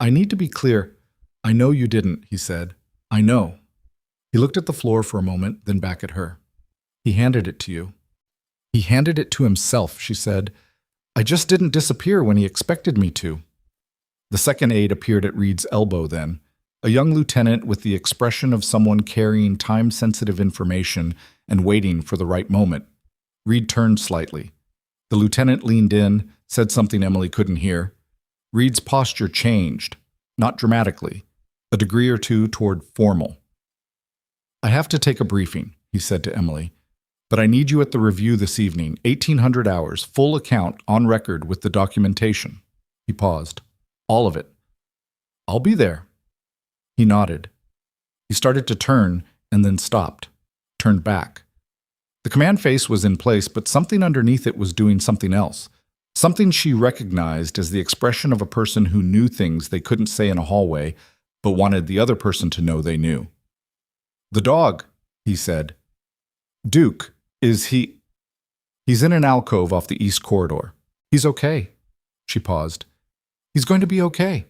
I need to be clear. I know you didn't, he said. I know. He looked at the floor for a moment, then back at her. He handed it to you. He handed it to himself, she said. I just didn't disappear when he expected me to. The second aide appeared at Reed's elbow then, a young lieutenant with the expression of someone carrying time-sensitive information and waiting for the right moment. Reed turned slightly. The lieutenant leaned in, said something Emily couldn't hear. Reed's posture changed, not dramatically, a degree or two toward formal. I have to take a briefing, he said to Emily, but I need you at the review this evening, 1800 hours, full account, on record with the documentation. He paused. All of it. I'll be there. He nodded. He started to turn and then stopped, turned back. The command face was in place, but something underneath it was doing something else. Something she recognized as the expression of a person who knew things they couldn't say in a hallway, but wanted the other person to know they knew. The dog, he said. Duke, is he? He's in an alcove off the east corridor. He's okay. She paused. He's going to be okay.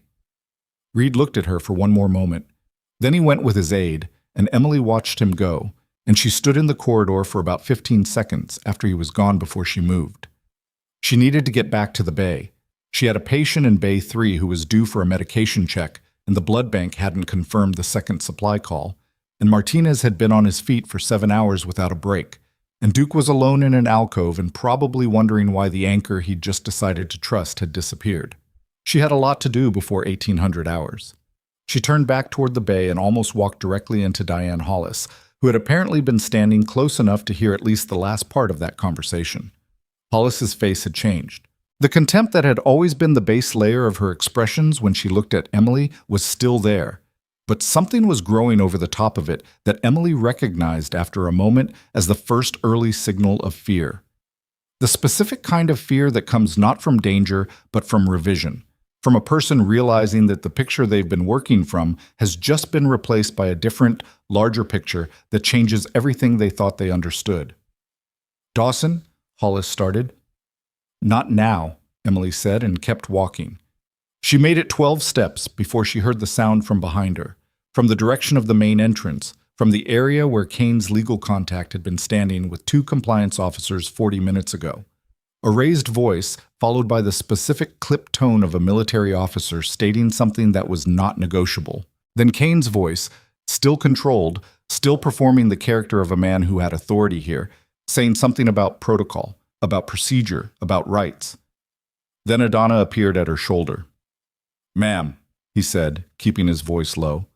Reed looked at her for one more moment. Then he went with his aide, and Emily watched him go, and she stood in the corridor for about 15 seconds after he was gone before she moved. She needed to get back to the bay. She had a patient in Bay 3 who was due for a medication check, and the blood bank hadn't confirmed the second supply call, and Martinez had been on his feet for 7 hours without a break, and Duke was alone in an alcove and probably wondering why the anchor he'd just decided to trust had disappeared. She had a lot to do before 1800 hours. She turned back toward the bay and almost walked directly into Diane Hollis, who had apparently been standing close enough to hear at least the last part of that conversation. Hollis's face had changed. The contempt that had always been the base layer of her expressions when she looked at Emily was still there, but something was growing over the top of it that Emily recognized after a moment as the first early signal of fear. The specific kind of fear that comes not from danger, but from revision, from a person realizing that the picture they've been working from has just been replaced by a different, larger picture that changes everything they thought they understood. Dawson, Hollis started. Not now, Emily said, and kept walking. She made it 12 steps before she heard the sound from behind her, from the direction of the main entrance, from the area where Kane's legal contact had been standing with 2 compliance officers 40 minutes ago. A raised voice, followed by the specific clipped tone of a military officer stating something that was not negotiable. Then Kane's voice, still controlled, still performing the character of a man who had authority here, saying something about protocol, about procedure, about rights. Then Adana appeared at her shoulder. Ma'am, he said, keeping his voice low.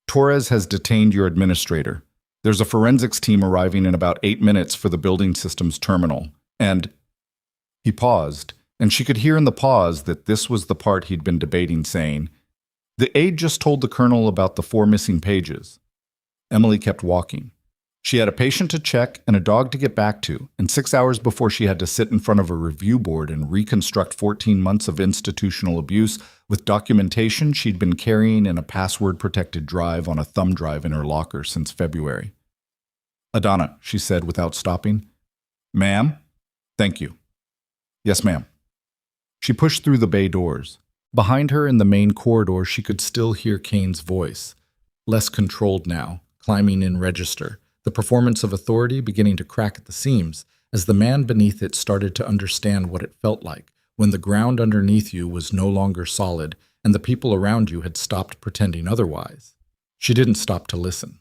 Torres has detained your administrator. There's a forensics team arriving in about 8 minutes for the building systems terminal, and... He paused, and she could hear in the pause that this was the part he'd been debating, saying, The aide just told the colonel about the 4 missing pages. Emily kept walking. She had a patient to check and a dog to get back to, and 6 hours before she had to sit in front of a review board and reconstruct 14 months of institutional abuse with documentation she'd been carrying in a password-protected drive on a thumb drive in her locker since February. Adana, she said without stopping. Ma'am? Thank you. Yes, ma'am. She pushed through the bay doors. Behind her in the main corridor, she could still hear Kane's voice, less controlled now, climbing in register, the performance of authority beginning to crack at the seams as the man beneath it started to understand what it felt like when the ground underneath you was no longer solid and the people around you had stopped pretending otherwise. She didn't stop to listen.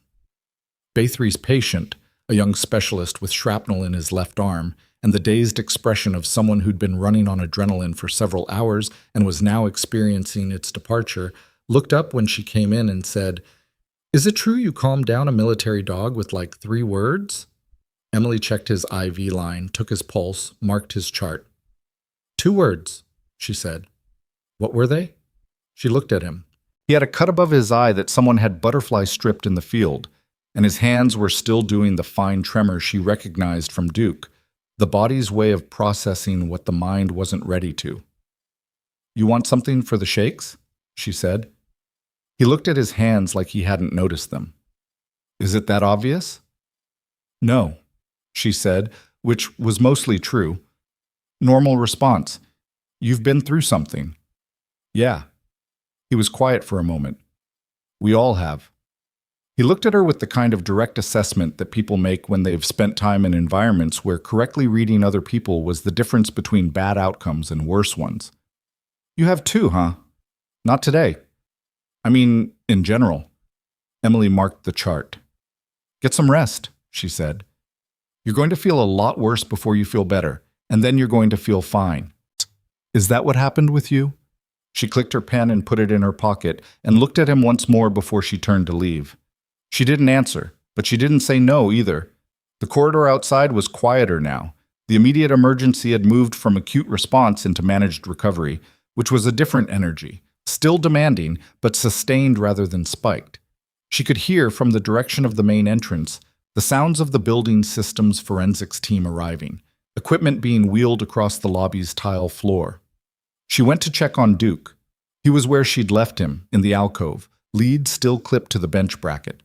Bay 3's patient, a young specialist with shrapnel in his left arm, and the dazed expression of someone who'd been running on adrenaline for several hours and was now experiencing its departure, looked up when she came in and said, Is it true you calmed down a military dog with like 3 words? Emily checked his IV line, took his pulse, marked his chart. 2 words, she said. What were they? She looked at him. He had a cut above his eye that someone had butterfly stripped in the field, and his hands were still doing the fine tremor she recognized from Duke, the body's way of processing what the mind wasn't ready to. You want something for the shakes? She said. He looked at his hands like he hadn't noticed them. Is it that obvious? No, she said, which was mostly true. Normal response. You've been through something. Yeah. He was quiet for a moment. We all have. He looked at her with the kind of direct assessment that people make when they've spent time in environments where correctly reading other people was the difference between bad outcomes and worse ones. You have too, huh? Not today. I mean, in general. Emily marked the chart. Get some rest, she said. You're going to feel a lot worse before you feel better, and then you're going to feel fine. Is that what happened with you? She clicked her pen and put it in her pocket and looked at him once more before she turned to leave. She didn't answer, but she didn't say no either. The corridor outside was quieter now. The immediate emergency had moved from acute response into managed recovery, which was a different energy, still demanding, but sustained rather than spiked. She could hear from the direction of the main entrance the sounds of the building systems forensics team arriving, equipment being wheeled across the lobby's tile floor. She went to check on Duke. He was where she'd left him, in the alcove, lead still clipped to the bench bracket.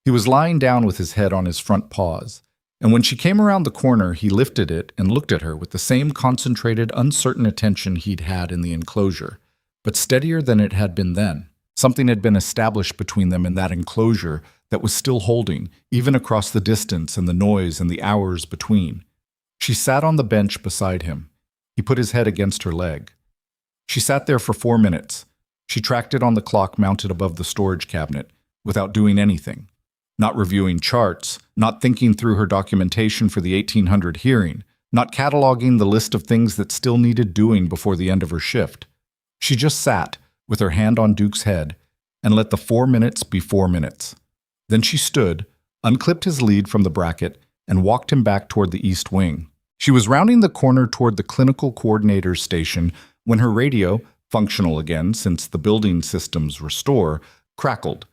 He was lying down with his head on his front paws, and when she came around the corner, he lifted it and looked at her with the same concentrated, uncertain attention he'd had in the enclosure, but steadier than it had been then. Something had been established between them in that enclosure that was still holding, even across the distance and the noise and the hours between. She sat on the bench beside him. He put his head against her leg. She sat there for 4 minutes. She tracked it on the clock mounted above the storage cabinet, without doing anything. Not reviewing charts, not thinking through her documentation for the 1800 hearing, not cataloging the list of things that still needed doing before the end of her shift. She just sat, with her hand on Duke's head, and let the 4 minutes be 4 minutes. Then she stood, unclipped his lead from the bracket, and walked him back toward the east wing. She was rounding the corner toward the clinical coordinator's station when her radio, functional again since the building system's restore, crackled,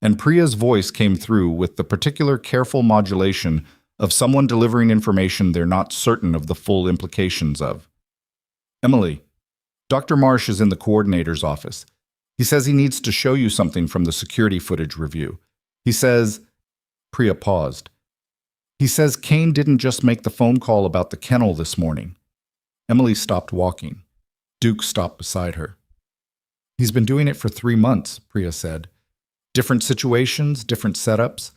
and Priya's voice came through with the particular careful modulation of someone delivering information they're not certain of the full implications of. Emily, Dr. Marsh is in the coordinator's office. He says he needs to show you something from the security footage review. He says, Priya paused. He says Kane didn't just make the phone call about the kennel this morning. Emily stopped walking. Duke stopped beside her. He's been doing it for 3 months, Priya said. Different situations, different setups.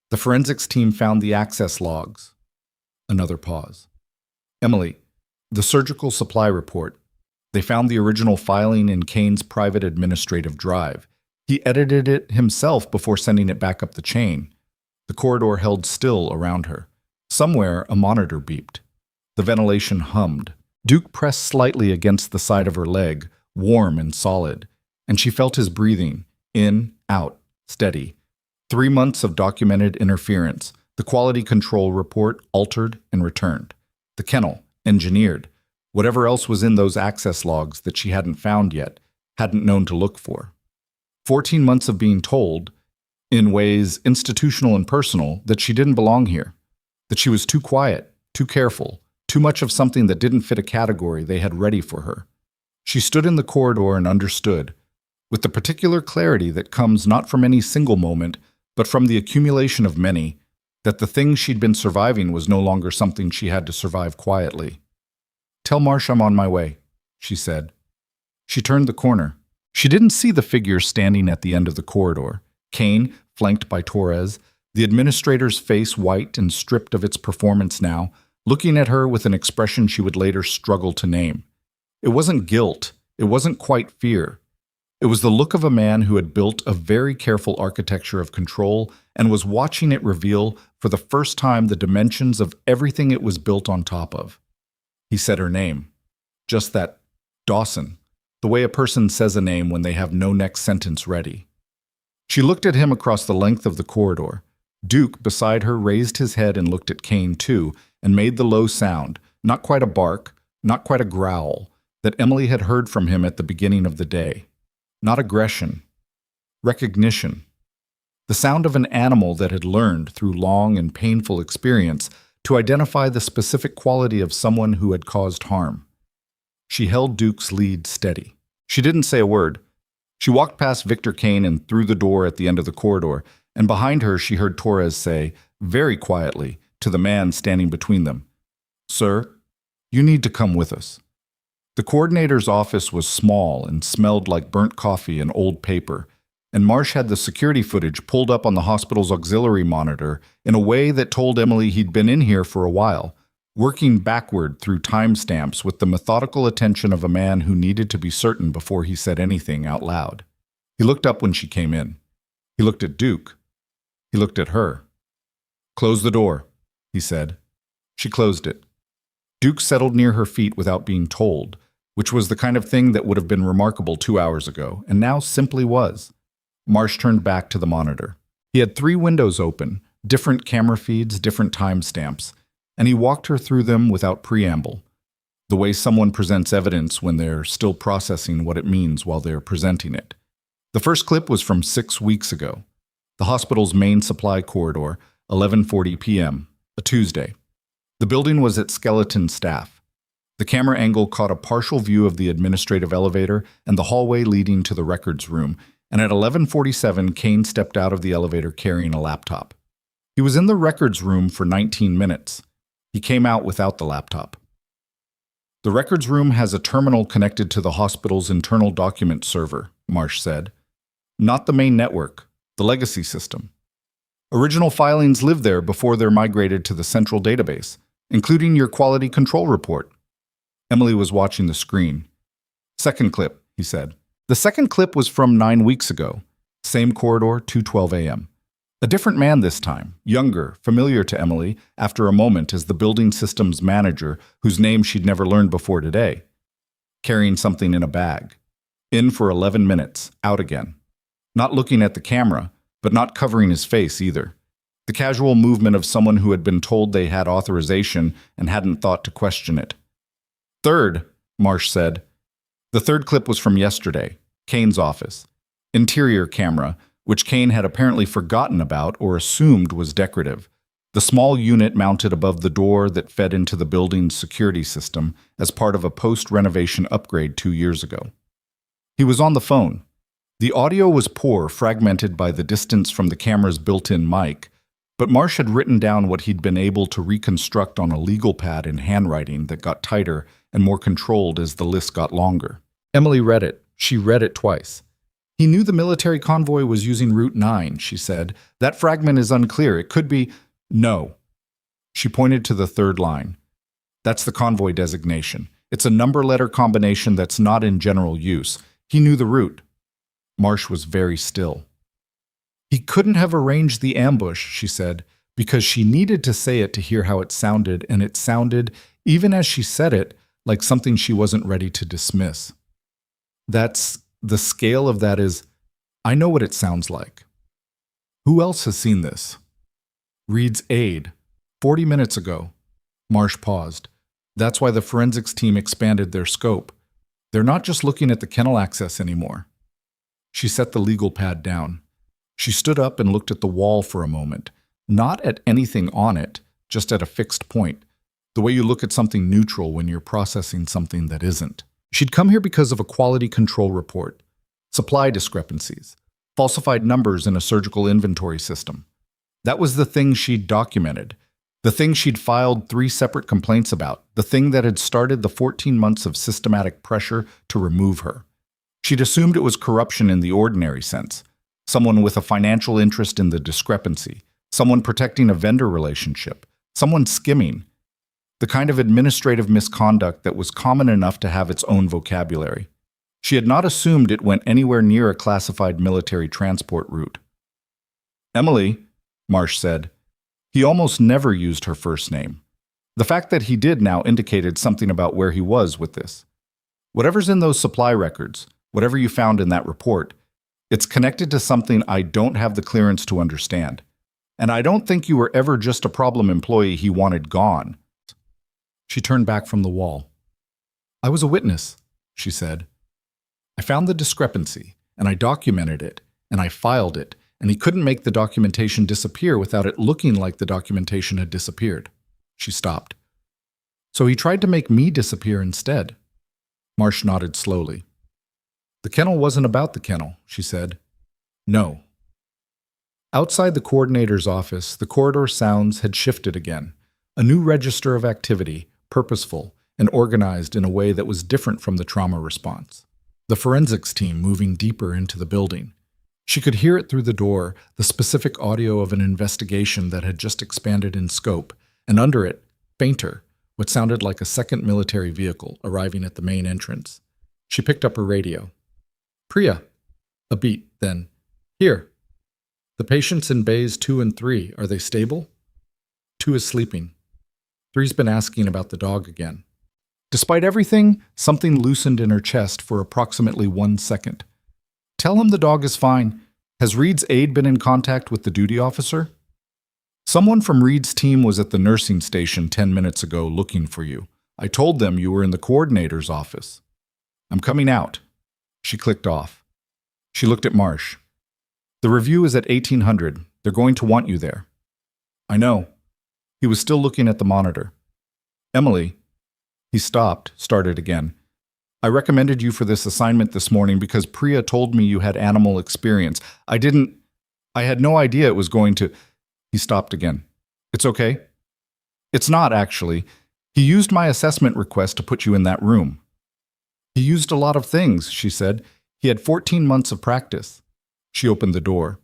The forensics team found the access logs. Another pause. Emily, the surgical supply report. They found the original filing in Kane's private administrative drive. He edited it himself before sending it back up the chain. The corridor held still around her. Somewhere, a monitor beeped. The ventilation hummed. Duke pressed slightly against the side of her leg, warm and solid, and she felt his breathing, in, out, steady. 3 months of documented interference. The quality control report altered and returned. The kennel, engineered. Whatever else was in those access logs that she hadn't found yet, hadn't known to look for. 14 months of being told, in ways institutional and personal, that she didn't belong here. That she was too quiet, too careful, too much of something that didn't fit a category they had ready for her. She stood in the corridor and understood, with the particular clarity that comes not from any single moment, but from the accumulation of many, that the thing she'd been surviving was no longer something she had to survive quietly. Tell Marsh I'm on my way, she said. She turned the corner. She didn't see the figure standing at the end of the corridor. Kane, flanked by Torres, the administrator's face white and stripped of its performance now, looking at her with an expression she would later struggle to name. It wasn't guilt. It wasn't quite fear. It was the look of a man who had built a very careful architecture of control and was watching it reveal for the first time the dimensions of everything it was built on top of. He said her name. Just that, Dawson, the way a person says a name when they have no next sentence ready. She looked at him across the length of the corridor. Duke, beside her, raised his head and looked at Kane, too, and made the low sound, not quite a bark, not quite a growl, that Emily had heard from him at the beginning of the day. Not aggression. Recognition. The sound of an animal that had learned, through long and painful experience, to identify the specific quality of someone who had caused harm. She held Duke's lead steady. She didn't say a word. She walked past Victor Kane and through the door at the end of the corridor, and behind her she heard Torres say, very quietly, to the man standing between them, "Sir, you need to come with us." The coordinator's office was small and smelled like burnt coffee and old paper, and Marsh had the security footage pulled up on the hospital's auxiliary monitor in a way that told Emily he'd been in here for a while, working backward through timestamps with the methodical attention of a man who needed to be certain before he said anything out loud. He looked up when she came in. He looked at Duke. He looked at her. "Close the door," he said. She closed it. Duke settled near her feet without being told, which was the kind of thing that would have been remarkable 2 hours ago, and now simply was. Marsh turned back to the monitor. He had 3 windows open, different camera feeds, different timestamps, and he walked her through them without preamble, the way someone presents evidence when they're still processing what it means while they're presenting it. The first clip was from 6 weeks ago. The hospital's main supply corridor, 11:40 p.m., a Tuesday. The building was at skeleton staff. The camera angle caught a partial view of the administrative elevator and the hallway leading to the records room, and at 11:47, Kane stepped out of the elevator carrying a laptop. He was in the records room for 19 minutes. He came out without the laptop. "The records room has a terminal connected to the hospital's internal document server," Marsh said. "Not the main network, the legacy system. Original filings live there before they're migrated to the central database, including your quality control report." Emily was watching the screen. "Second clip," he said. The second clip was from 9 weeks ago. Same corridor, 2:12 a.m. A different man this time, younger, familiar to Emily, after a moment as the building systems manager, whose name she'd never learned before today. Carrying something in a bag. In for 11 minutes, out again. Not looking at the camera, but not covering his face either. The casual movement of someone who had been told they had authorization and hadn't thought to question it. "Third," Marsh said. The third clip was from yesterday, Kane's office. Interior camera, which Kane had apparently forgotten about or assumed was decorative. The small unit mounted above the door that fed into the building's security system as part of a post-renovation upgrade 2 years ago. He was on the phone. The audio was poor, fragmented by the distance from the camera's built-in mic, but Marsh had written down what he'd been able to reconstruct on a legal pad in handwriting that got tighter and more controlled as the list got longer. Emily read it. She read it twice. "He knew the military convoy was using Route 9, she said. "That fragment is unclear. It could be—" "No." She pointed to the third line. "That's the convoy designation. It's a number-letter combination that's not in general use. He knew the route." Marsh was very still. "He couldn't have arranged the ambush," she said, because she needed to say it to hear how it sounded, and it sounded, even as she said it, like something she wasn't ready to dismiss. The scale of that is, I know what it sounds like. Who else has seen this? Reed's aide, 40 minutes ago. Marsh paused. That's why the forensics team expanded their scope. They're not just looking at the kennel access anymore. She set the legal pad down. She stood up and looked at the wall for a moment, not at anything on it, just at a fixed point, the way you look at something neutral when you're processing something that isn't. She'd come here because of a quality control report, supply discrepancies, falsified numbers in a surgical inventory system. That was the thing she'd documented, the thing she'd filed 3 separate complaints about, the thing that had started the 14 months of systematic pressure to remove her. She'd assumed it was corruption in the ordinary sense, someone with a financial interest in the discrepancy, someone protecting a vendor relationship, someone skimming, the kind of administrative misconduct that was common enough to have its own vocabulary. She had not assumed it went anywhere near a classified military transport route. "Emily," Marsh said. He almost never used her first name. The fact that he did now indicated something about where he was with this. "Whatever's in those supply records, whatever you found in that report, it's connected to something I don't have the clearance to understand. And I don't think you were ever just a problem employee he wanted gone." She turned back from the wall. "I was a witness," she said. "I found the discrepancy, and I documented it, and I filed it, and he couldn't make the documentation disappear without it looking like the documentation had disappeared." She stopped. "So he tried to make me disappear instead." Marsh nodded slowly. The kennel wasn't about the kennel, she said. No. Outside the coordinator's office, the corridor sounds had shifted again. A new register of activity, purposeful, and organized in a way that was different from the trauma response. The forensics team moving deeper into the building. She could hear it through the door, the specific audio of an investigation that had just expanded in scope, and under it, fainter, what sounded like a second military vehicle arriving at the main entrance. She picked up her radio. Priya. A beat, then. Here. The patients in bays 2 and 3, are they stable? 2 is sleeping. 3's been asking about the dog again. Despite everything, something loosened in her chest for approximately 1 second. Tell him the dog is fine. Has Reed's aide been in contact with the duty officer? Someone from Reed's team was at the nursing station 10 minutes ago looking for you. I told them you were in the coordinator's office. I'm coming out. She clicked off. She looked at Marsh. The review is at 1800. They're going to want you there. I know. He was still looking at the monitor. Emily. He stopped, started again. I recommended you for this assignment this morning because Priya told me you had animal experience. I had no idea it was going to... He stopped again. It's okay? It's not, actually. He used my assessment request to put you in that room. He used a lot of things, she said. He had 14 months of practice. She opened the door.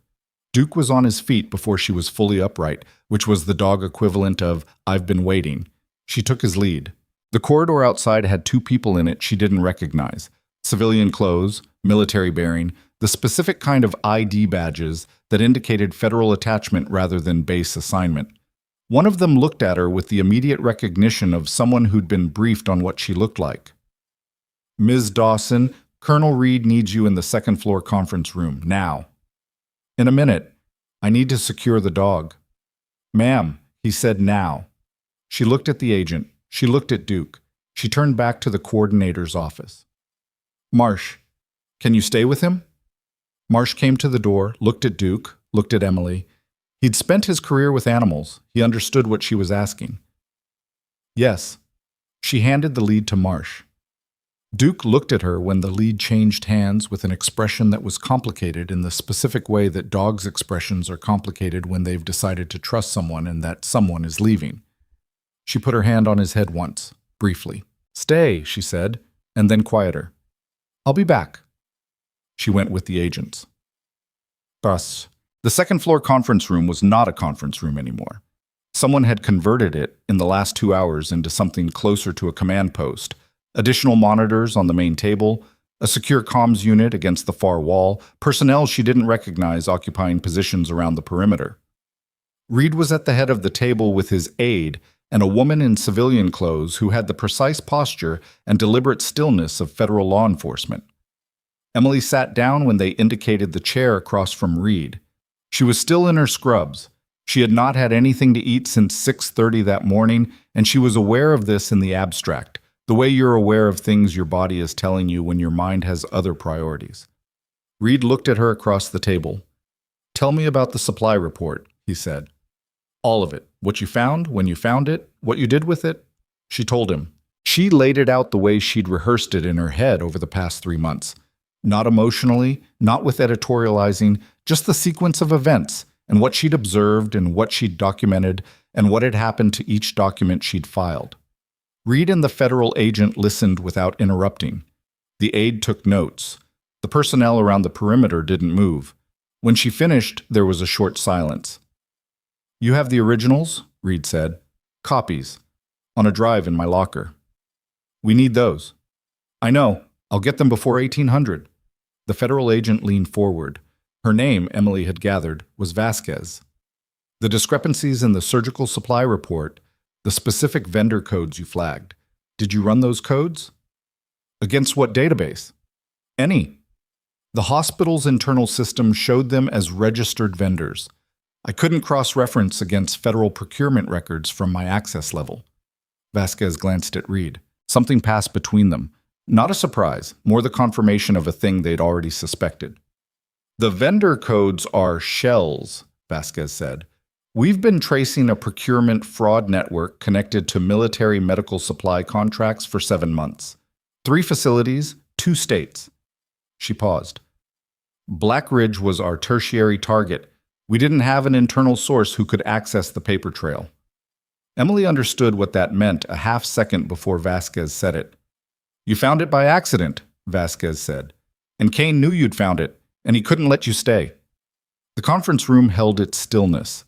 Duke was on his feet before she was fully upright, which was the dog equivalent of, I've been waiting. She took his lead. The corridor outside had 2 people in it she didn't recognize. Civilian clothes, military bearing, the specific kind of ID badges that indicated federal attachment rather than base assignment. One of them looked at her with the immediate recognition of someone who'd been briefed on what she looked like. Ms. Dawson, Colonel Reed needs you in the second-floor conference room, now. In a minute. I need to secure the dog. Ma'am, he said now. She looked at the agent. She looked at Duke. She turned back to the coordinator's office. Marsh, can you stay with him? Marsh came to the door, looked at Duke, looked at Emily. He'd spent his career with animals. He understood what she was asking. Yes. She handed the lead to Marsh. Duke looked at her when the lead changed hands with an expression that was complicated in the specific way that dogs' expressions are complicated when they've decided to trust someone and that someone is leaving. She put her hand on his head once, briefly. Stay, she said, and then quieter. I'll be back. She went with the agents. Thus, the second-floor conference room was not a conference room anymore. Someone had converted it in the last 2 hours into something closer to a command post. Additional monitors on the main table, a secure comms unit against the far wall, personnel she didn't recognize occupying positions around the perimeter. Reed was at the head of the table with his aide and a woman in civilian clothes who had the precise posture and deliberate stillness of federal law enforcement. Emily sat down when they indicated the chair across from Reed. She was still in her scrubs. She had not had anything to eat since 6:30 that morning, and she was aware of this in the abstract, the way you're aware of things your body is telling you when your mind has other priorities. Reed looked at her across the table. Tell me about the supply report, he said. All of it. What you found, when you found it, what you did with it. She told him. She laid it out the way she'd rehearsed it in her head over the past 3 months. Not emotionally, not with editorializing, just the sequence of events and what she'd observed and what she'd documented and what had happened to each document she'd filed. Reed and the federal agent listened without interrupting. The aide took notes. The personnel around the perimeter didn't move. When she finished, there was a short silence. You have the originals, Reed said. Copies. On a drive in my locker. We need those. I know. I'll get them before 1800. The federal agent leaned forward. Her name, Emily had gathered, was Vasquez. The discrepancies in the surgical supply report, the specific vendor codes you flagged. Did you run those codes? Against what database? Any. The hospital's internal system showed them as registered vendors. I couldn't cross-reference against federal procurement records from my access level. Vasquez glanced at Reed. Something passed between them. Not a surprise, more the confirmation of a thing they'd already suspected. The vendor codes are shells, Vasquez said. We've been tracing a procurement fraud network connected to military medical supply contracts for 7 months. 3 facilities, 2 states. She paused. Black Ridge was our tertiary target. We didn't have an internal source who could access the paper trail. Emily understood what that meant a half second before Vasquez said it. You found it by accident, Vasquez said. And Kane knew you'd found it, and he couldn't let you stay. The conference room held its stillness.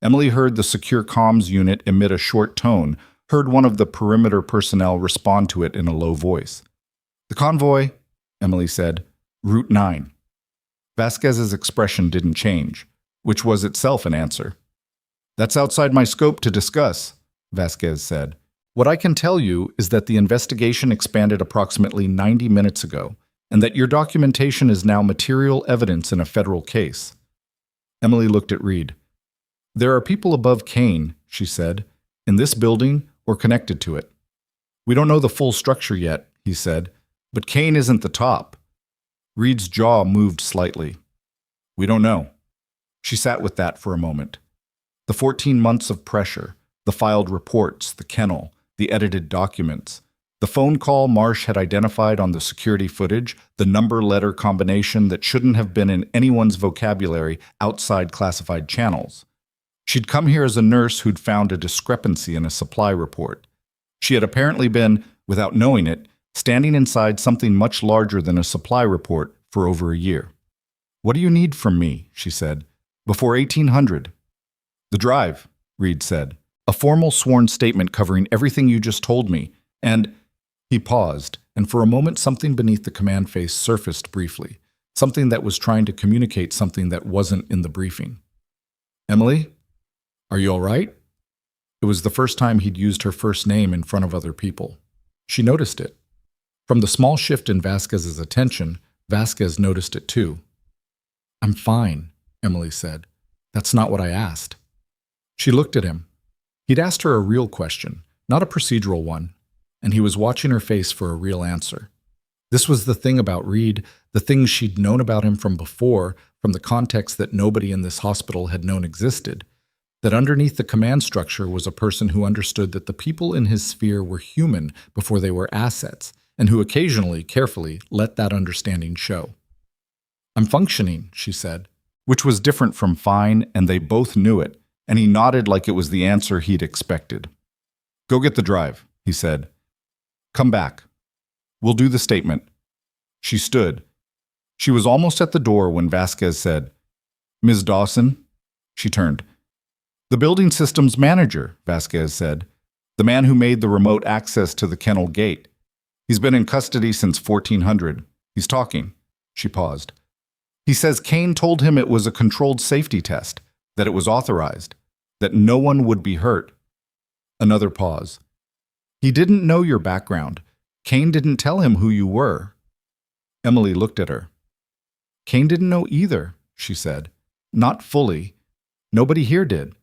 Emily heard the secure comms unit emit a short tone, heard one of the perimeter personnel respond to it in a low voice. The convoy, Emily said, Route 9. Vasquez's expression didn't change, which was itself an answer. That's outside my scope to discuss, Vasquez said. What I can tell you is that the investigation expanded approximately 90 minutes ago, and that your documentation is now material evidence in a federal case. Emily looked at Reed. There are people above Kane, she said, in this building or connected to it. We don't know the full structure yet, he said, but Kane isn't the top. Reed's jaw moved slightly. We don't know. She sat with that for a moment. The 14 months of pressure, the filed reports, the kennel, the edited documents, the phone call Marsh had identified on the security footage, the number-letter combination that shouldn't have been in anyone's vocabulary outside classified channels. She'd come here as a nurse who'd found a discrepancy in a supply report. She had apparently been, without knowing it, standing inside something much larger than a supply report for over a year. What do you need from me, she said, before 1800? The drive, Reed said, a formal sworn statement covering everything you just told me, and he paused, and for a moment something beneath the command face surfaced briefly, something that was trying to communicate something that wasn't in the briefing. Emily? Are you all right? It was the first time he'd used her first name in front of other people. She noticed it. From the small shift in Vasquez's attention, Vasquez noticed it too. I'm fine, Emily said. That's not what I asked. She looked at him. He'd asked her a real question, not a procedural one, and he was watching her face for a real answer. This was the thing about Reed, the things she'd known about him from before, from the context that nobody in this hospital had known existed. That underneath the command structure was a person who understood that the people in his sphere were human before they were assets, and who occasionally, carefully, let that understanding show. I'm functioning, she said, which was different from fine, and they both knew it, and he nodded like it was the answer he'd expected. Go get the drive, he said. Come back. We'll do the statement. She stood. She was almost at the door when Vasquez said, Ms. Dawson? She turned. The building systems manager, Vasquez said. The man who made the remote access to the kennel gate. He's been in custody since 1400. He's talking. She paused. He says Kane told him it was a controlled safety test, that it was authorized, that no one would be hurt. Another pause. He didn't know your background. Kane didn't tell him who you were. Emily looked at her. Kane didn't know either, she said. Not fully. Nobody here did.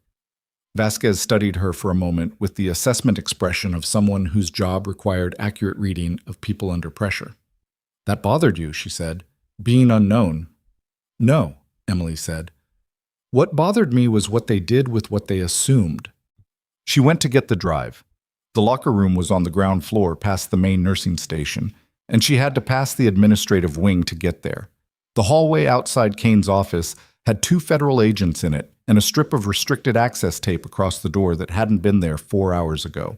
Vasquez studied her for a moment with the assessment expression of someone whose job required accurate reading of people under pressure. That bothered you, she said, being unknown. No, Emily said. What bothered me was what they did with what they assumed. She went to get the drive. The locker room was on the ground floor past the main nursing station, and she had to pass the administrative wing to get there. The hallway outside Kane's office had 2 federal agents in it and a strip of restricted access tape across the door that hadn't been there 4 hours ago.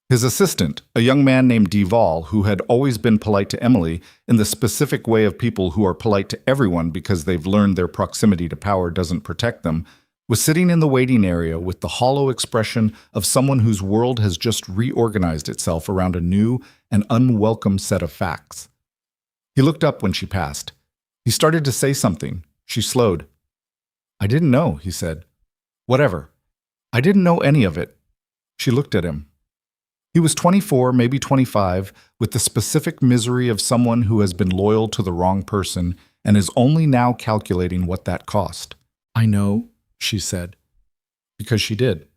His assistant, a young man named Duval, who had always been polite to Emily in the specific way of people who are polite to everyone because they've learned their proximity to power doesn't protect them, was sitting in the waiting area with the hollow expression of someone whose world has just reorganized itself around a new and unwelcome set of facts. He looked up when she passed. He started to say something. She slowed. I didn't know, he said. Whatever. I didn't know any of it. She looked at him. He was 24, maybe 25, with the specific misery of someone who has been loyal to the wrong person and is only now calculating what that cost. I know, she said. Because she did.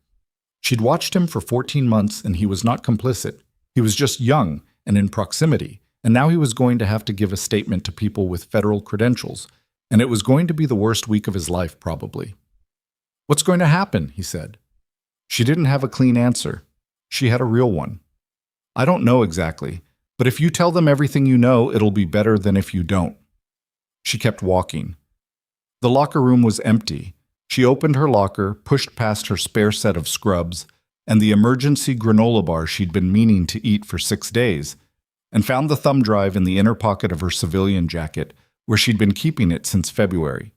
She'd watched him for 14 months and he was not complicit. He was just young and in proximity, and now he was going to have to give a statement to people with federal credentials, and it was going to be the worst week of his life, probably. What's going to happen? He said. She didn't have a clean answer. She had a real one. I don't know exactly, but if you tell them everything you know, it'll be better than if you don't. She kept walking. The locker room was empty. She opened her locker, pushed past her spare set of scrubs and the emergency granola bar she'd been meaning to eat for 6 days, and found the thumb drive in the inner pocket of her civilian jacket, where she'd been keeping it since February,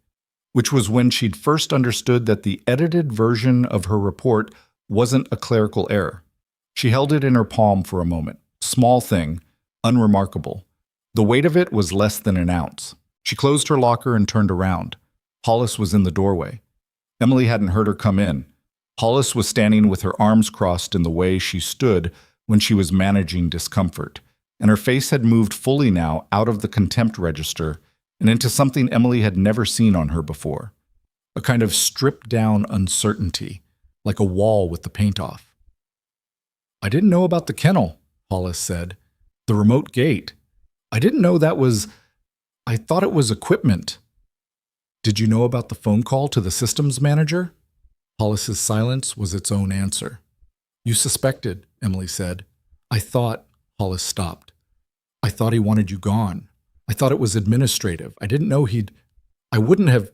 which was when she'd first understood that the edited version of her report wasn't a clerical error. She held it in her palm for a moment. Small thing, unremarkable. The weight of it was less than an ounce. She closed her locker and turned around. Hollis was in the doorway. Emily hadn't heard her come in. Hollis was standing with her arms crossed in the way she stood when she was managing discomfort, and her face had moved fully now out of the contempt register and into something Emily had never seen on her before. A kind of stripped-down uncertainty, like a wall with the paint off. "I didn't know about the kennel," Hollis said. "The remote gate. I didn't know that was... I thought it was equipment." "Did you know about the phone call to the systems manager?" Hollis's silence was its own answer. "You suspected," Emily said. "I thought..." Hollis stopped. "I thought he wanted you gone. I thought it was administrative. I didn't know he'd... I wouldn't have..."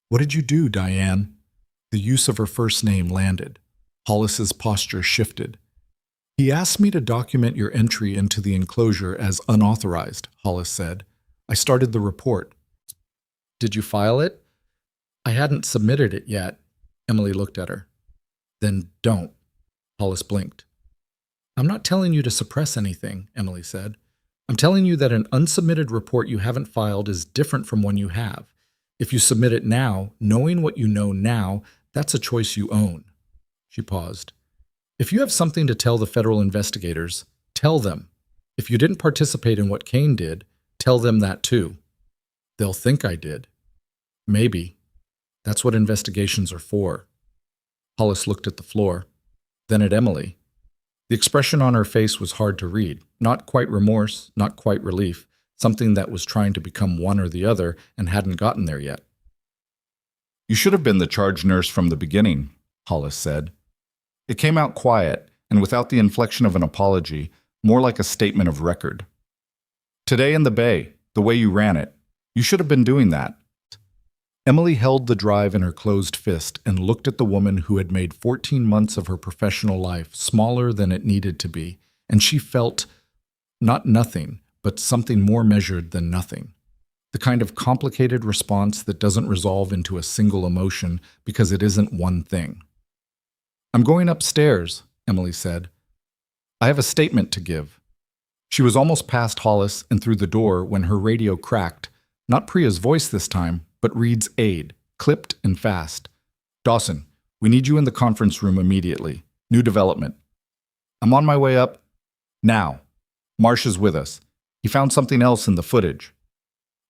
"What did you do, Diane?" The use of her first name landed. Hollis's posture shifted. "He asked me to document your entry into the enclosure as unauthorized," Hollis said. "I started the report." "Did you file it?" "I hadn't submitted it yet." Emily looked at her. "Then don't." Hollis blinked. "I'm not telling you to suppress anything," Emily said. "I'm telling you that an unsubmitted report you haven't filed is different from one you have. If you submit it now, knowing what you know now, that's a choice you own." She paused. "If you have something to tell the federal investigators, tell them. If you didn't participate in what Kane did, tell them that too." "They'll think I did." "Maybe. That's what investigations are for." Hollis looked at the floor, then at Emily. The expression on her face was hard to read. Not quite remorse, not quite relief, something that was trying to become one or the other and hadn't gotten there yet. "You should have been the charge nurse from the beginning," Hollis said. It came out quiet and without the inflection of an apology, more like a statement of record. "Today in the Bay, the way you ran it, you should have been doing that." Emily held the drive in her closed fist and looked at the woman who had made 14 months of her professional life smaller than it needed to be, and she felt not nothing, but something more measured than nothing. The kind of complicated response that doesn't resolve into a single emotion because it isn't one thing. "I'm going upstairs," Emily said. "I have a statement to give." She was almost past Hollis and through the door when her radio cracked, not Priya's voice this time, but Reed's aide, clipped and fast. "Dawson, we need you in the conference room immediately. New development." "I'm on my way up." "Now. Marsh is with us. He found something else in the footage."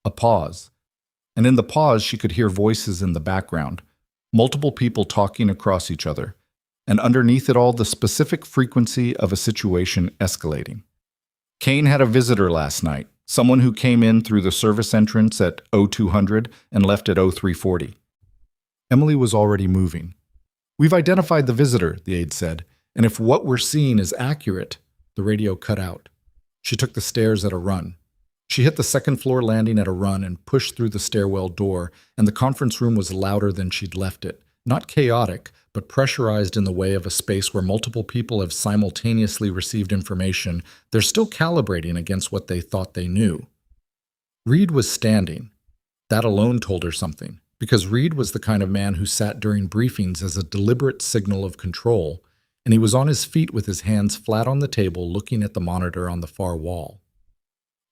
A pause. And in the pause she could hear voices in the background, multiple people talking across each other, and underneath it all the specific frequency of a situation escalating. Kane had a visitor last night. Someone who came in through the service entrance at 0200 and left at 0340. Emily was already moving. "We've identified the visitor," the aide said, "and if what we're seeing is accurate..." The radio cut out. She took the stairs at a run. She hit the second-floor landing at a run and pushed through the stairwell door, and the conference room was louder than she'd left it. Not chaotic, but pressurized in the way of a space where multiple people have simultaneously received information. They're still calibrating against what they thought they knew. Reed was standing. That alone told her something, because Reed was the kind of man who sat during briefings as a deliberate signal of control, and he was on his feet with his hands flat on the table looking at the monitor on the far wall.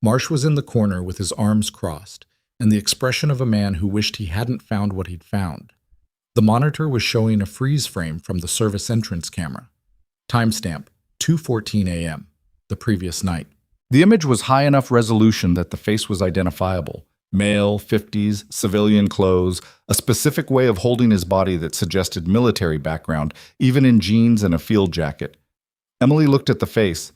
Marsh was in the corner with his arms crossed, and the expression of a man who wished he hadn't found what he'd found. The monitor was showing a freeze frame from the service entrance camera. Timestamp, 2:14 a.m., the previous night. The image was high enough resolution that the face was identifiable. Male, 50s, civilian clothes, a specific way of holding his body that suggested military background, even in jeans and a field jacket. Emily looked at the face.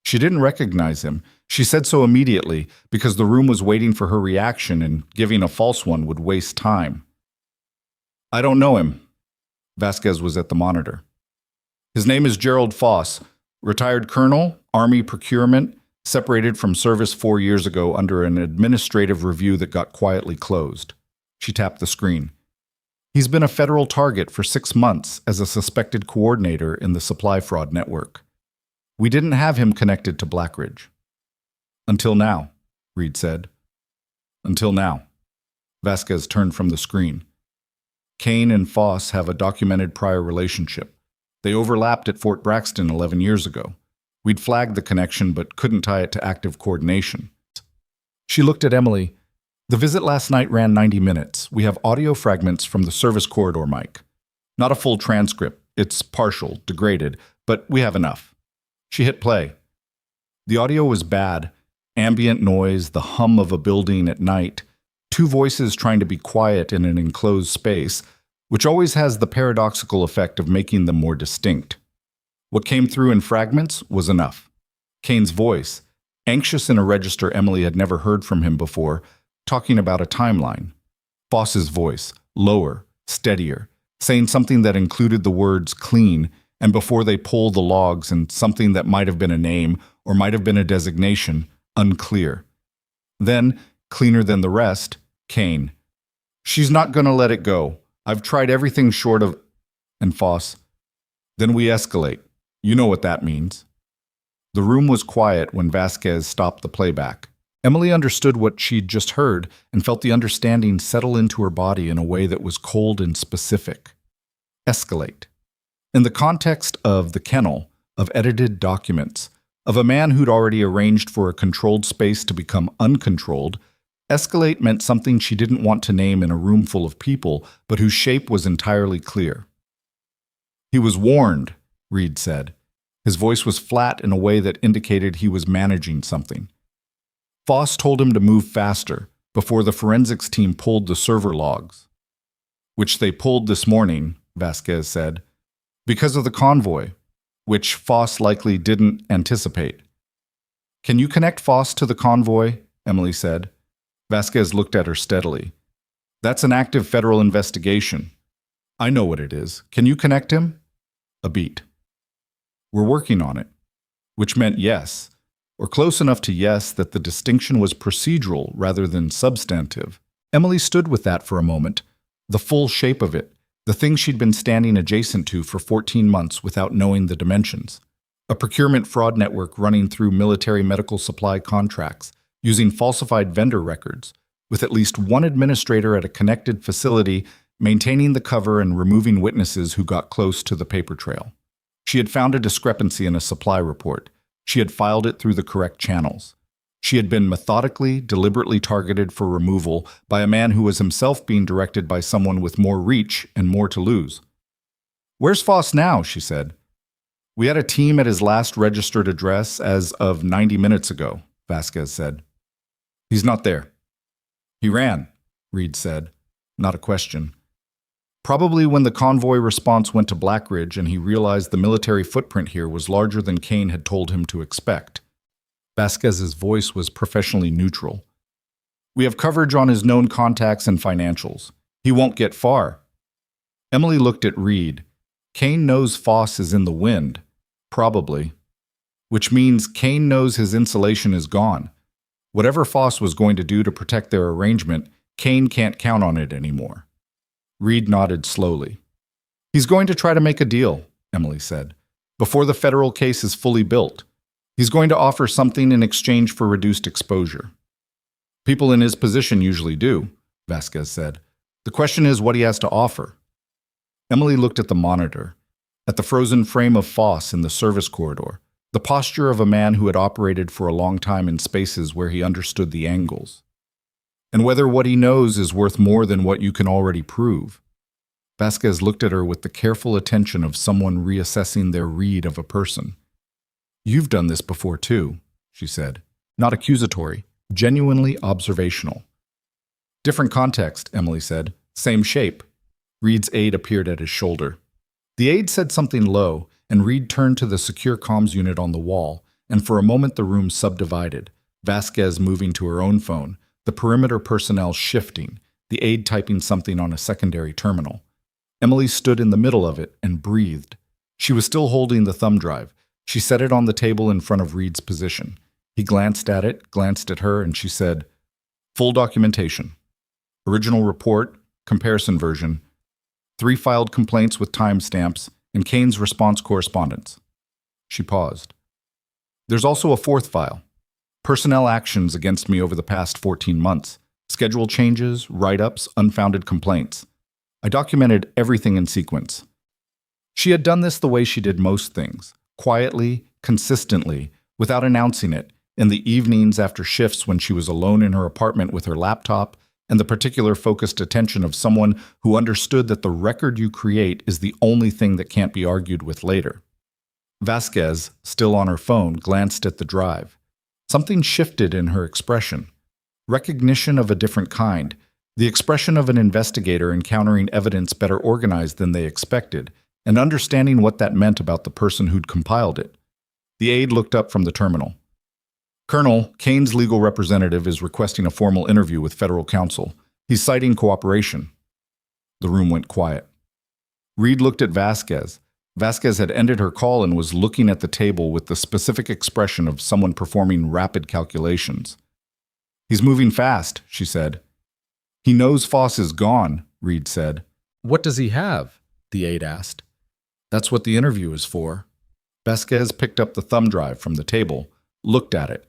She didn't recognize him. She said so immediately because the room was waiting for her reaction and giving a false one would waste time. "I don't know him." Vasquez was at the monitor. "His name is Gerald Foss, retired colonel, Army procurement, Separated from service 4 years ago under an administrative review that got quietly closed. She tapped the screen. He's been a federal target for 6 months as a suspected coordinator in the supply fraud network. We didn't have him connected to Blackridge. Until now, Reed said. Until now. Vasquez turned from the screen. Kane and Foss have a documented prior relationship. They overlapped at Fort Braxton 11 years ago. We'd flagged the connection but couldn't tie it to active coordination. She looked at Emily. The visit last night ran 90 minutes. We have audio fragments from the service corridor mic. Not a full transcript. It's partial, degraded, but we have enough. She hit play. The audio was bad. Ambient noise, the hum of a building at night, two voices trying to be quiet in an enclosed space, which always has the paradoxical effect of making them more distinct. What came through in fragments was enough. Kane's voice, anxious in a register Emily had never heard from him before, talking about a timeline. Foss's voice, lower, steadier, saying something that included the words clean, and before they pull the logs, and something that might have been a name or might have been a designation, unclear. Then, cleaner than the rest, Kane. She's not gonna let it go. I've tried everything short of... And Foss. Then we escalate. You know what that means. The room was quiet when Vasquez stopped the playback. Emily understood what she'd just heard and felt the understanding settle into her body in a way that was cold and specific. Escalate. In the context of the kennel, of edited documents, of a man who'd already arranged for a controlled space to become uncontrolled, escalate meant something she didn't want to name in a room full of people, but whose shape was entirely clear. He was warned, Reed said. His voice was flat in a way that indicated he was managing something. Foss told him to move faster before the forensics team pulled the server logs. Which they pulled this morning, Vasquez said, because of the convoy, which Foss likely didn't anticipate. Can you connect Foss to the convoy? Emily said. Vasquez looked at her steadily. That's an active federal investigation. I know what it is. Can you connect him? A beat. We're working on it. Which meant yes, or close enough to yes that the distinction was procedural rather than substantive. Emily stood with that for a moment, the full shape of it, the thing she'd been standing adjacent to for 14 months without knowing the dimensions. A procurement fraud network running through military medical supply contracts, using falsified vendor records, with at least one administrator at a connected facility maintaining the cover and removing witnesses who got close to the paper trail. She had found a discrepancy in a supply report. She had filed it through the correct channels. She had been methodically, deliberately targeted for removal by a man who was himself being directed by someone with more reach and more to lose. Where's Foss now? She said. We had a team at his last registered address as of 90 minutes ago, Vasquez said. He's not there. He ran, Reed said. Not a question. Probably when the convoy response went to Blackridge and he realized the military footprint here was larger than Kane had told him to expect. Vasquez's voice was professionally neutral. We have coverage on his known contacts and financials. He won't get far. Emily looked at Reed. Kane knows Foss is in the wind. Probably. Which means Kane knows his insulation is gone. Whatever Foss was going to do to protect their arrangement, Kane can't count on it anymore. Reed nodded slowly. He's going to try to make a deal, Emily said, before the federal case is fully built. He's going to offer something in exchange for reduced exposure. People in his position usually do, Vasquez said. The question is what he has to offer. Emily looked at the monitor, at the frozen frame of Foss in the service corridor, the posture of a man who had operated for a long time in spaces where he understood the angles. And whether what he knows is worth more than what you can already prove. Vasquez looked at her with the careful attention of someone reassessing their read of a person. You've done this before too, she said. Not accusatory, genuinely observational. Different context, Emily said. Same shape. Reed's aide appeared at his shoulder. The aide said something low, and Reed turned to the secure comms unit on the wall, and for a moment the room subdivided, Vasquez moving to her own phone, the perimeter personnel shifting, the aide typing something on a secondary terminal. Emily stood in the middle of it and breathed. She was still holding the thumb drive. She set it on the table in front of Reed's position. He glanced at it, glanced at her, and she said, "Full documentation. Original report, comparison version, 3 filed complaints with timestamps, and Kane's response correspondence." She paused. "There's also a 4th file. Personnel actions against me over the past 14 months. Schedule changes, write-ups, unfounded complaints. I documented everything in sequence." She had done this the way she did most things, quietly, consistently, without announcing it, in the evenings after shifts when she was alone in her apartment with her laptop and the particular focused attention of someone who understood that the record you create is the only thing that can't be argued with later. Vasquez, still on her phone, glanced at the drive. Something shifted in her expression. Recognition of a different kind, the expression of an investigator encountering evidence better organized than they expected, and understanding what that meant about the person who'd compiled it. The aide looked up from the terminal. "Colonel, Kane's legal representative is requesting a formal interview with federal counsel. He's citing cooperation." The room went quiet. Reed looked at Vasquez. Vasquez had ended her call and was looking at the table with the specific expression of someone performing rapid calculations. "He's moving fast," she said. "He knows Foss is gone," Reed said. "What does he have?" the aide asked. "That's what the interview is for." Vasquez picked up the thumb drive from the table, looked at it.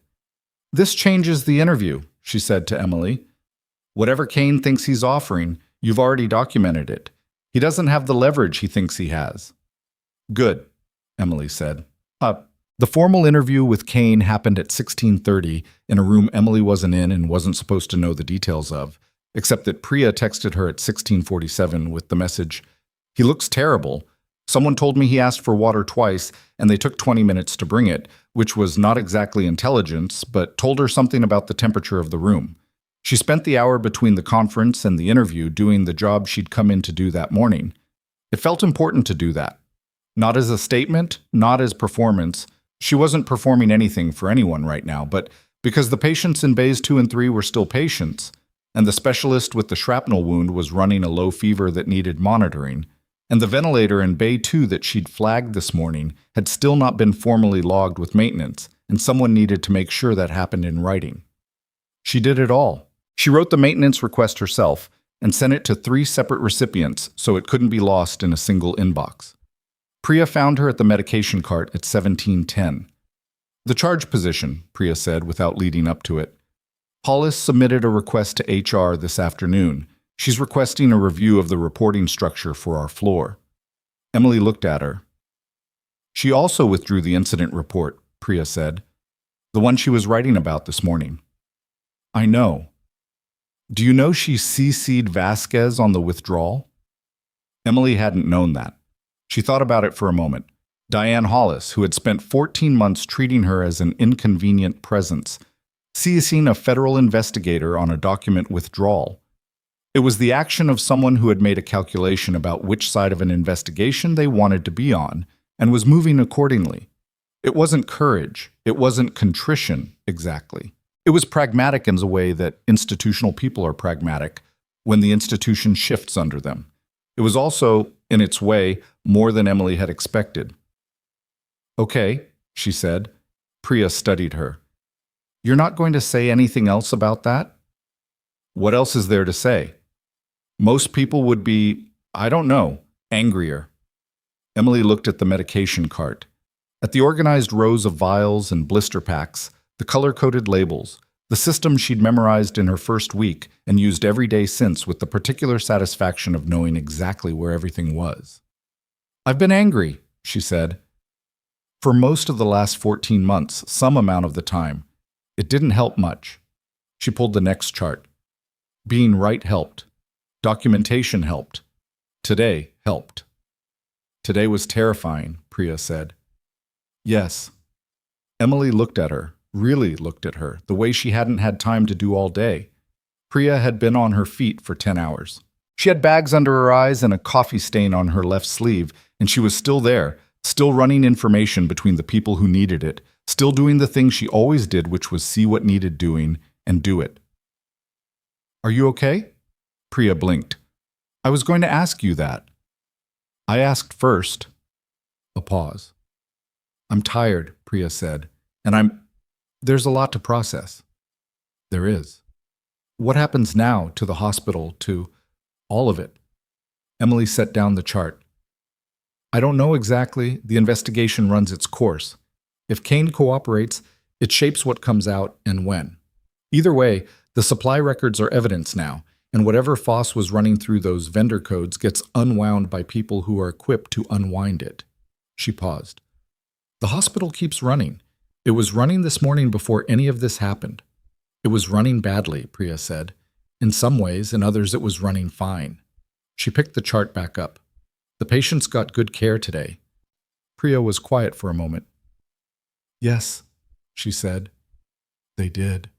"This changes the interview," she said to Emily. "Whatever Kane thinks he's offering, you've already documented it. He doesn't have the leverage he thinks he has." "Good," Emily said. The formal interview with Kane happened at 16:30 in a room Emily wasn't in and wasn't supposed to know the details of, except that Priya texted her at 16:47 with the message, "He looks terrible. Someone told me he asked for water twice, and they took 20 minutes to bring it," which was not exactly intelligence, but told her something about the temperature of the room. She spent the hour between the conference and the interview doing the job she'd come in to do that morning. It felt important to do that. Not as a statement, not as performance. She wasn't performing anything for anyone right now, but because the patients in bays 2 and 3 were still patients, and the specialist with the shrapnel wound was running a low fever that needed monitoring, and the ventilator in Bay 2 that she'd flagged this morning had still not been formally logged with maintenance, and someone needed to make sure that happened in writing. She did it all. She wrote the maintenance request herself and sent it to 3 separate recipients so it couldn't be lost in a single inbox. Priya found her at the medication cart at 17:10. "The charge position," Priya said without leading up to it. "Hollis submitted a request to HR this afternoon. She's requesting a review of the reporting structure for our floor." Emily looked at her. "She also withdrew the incident report," Priya said. "The one she was writing about this morning." "I know. Do you know she CC'd Vasquez on the withdrawal?" Emily hadn't known that. She thought about it for a moment. Diane Hollis, who had spent 14 months treating her as an inconvenient presence, CC'ing a federal investigator on a document withdrawal. It was the action of someone who had made a calculation about which side of an investigation they wanted to be on and was moving accordingly. It wasn't courage. It wasn't contrition, exactly. It was pragmatic in the way that institutional people are pragmatic when the institution shifts under them. It was also, in its way, more than Emily had expected. "Okay," she said. Priya studied her. "You're not going to say anything else about that?" "What else is there to say? Most people would be, I don't know, angrier." Emily looked at the medication cart. At the organized rows of vials and blister packs, the color-coded labels, the system she'd memorized in her first week and used every day since with the particular satisfaction of knowing exactly where everything was. "I've been angry," she said. "For most of the last 14 months, some amount of the time. It didn't help much." She pulled the next chart. Being right helped. Documentation helped. Today helped. "Today was terrifying," Priya said. "Yes." Emily looked at her, really looked at her, the way she hadn't had time to do all day. Priya had been on her feet for 10 hours. She had bags under her eyes and a coffee stain on her left sleeve, and she was still there, still running information between the people who needed it, still doing the thing she always did, which was see what needed doing and do it. "Are you okay?" Priya blinked. "I was going to ask you that." "I asked first." A pause. "I'm tired," Priya said, "and I'm There's a lot to process. There is. What happens now to the hospital, to all of it? Emily set down the chart. I don't know exactly. The investigation runs its course. If Kane cooperates, it shapes what comes out and when. Either way, the supply records are evidence now, and whatever Foss was running through those vendor codes gets unwound by people who are equipped to unwind it. She paused. The hospital keeps running. It was running this morning before any of this happened. It was running badly, Priya said. In some ways, in others it was running fine. She picked the chart back up. The patients got good care today. Priya was quiet for a moment. Yes, she said. They did.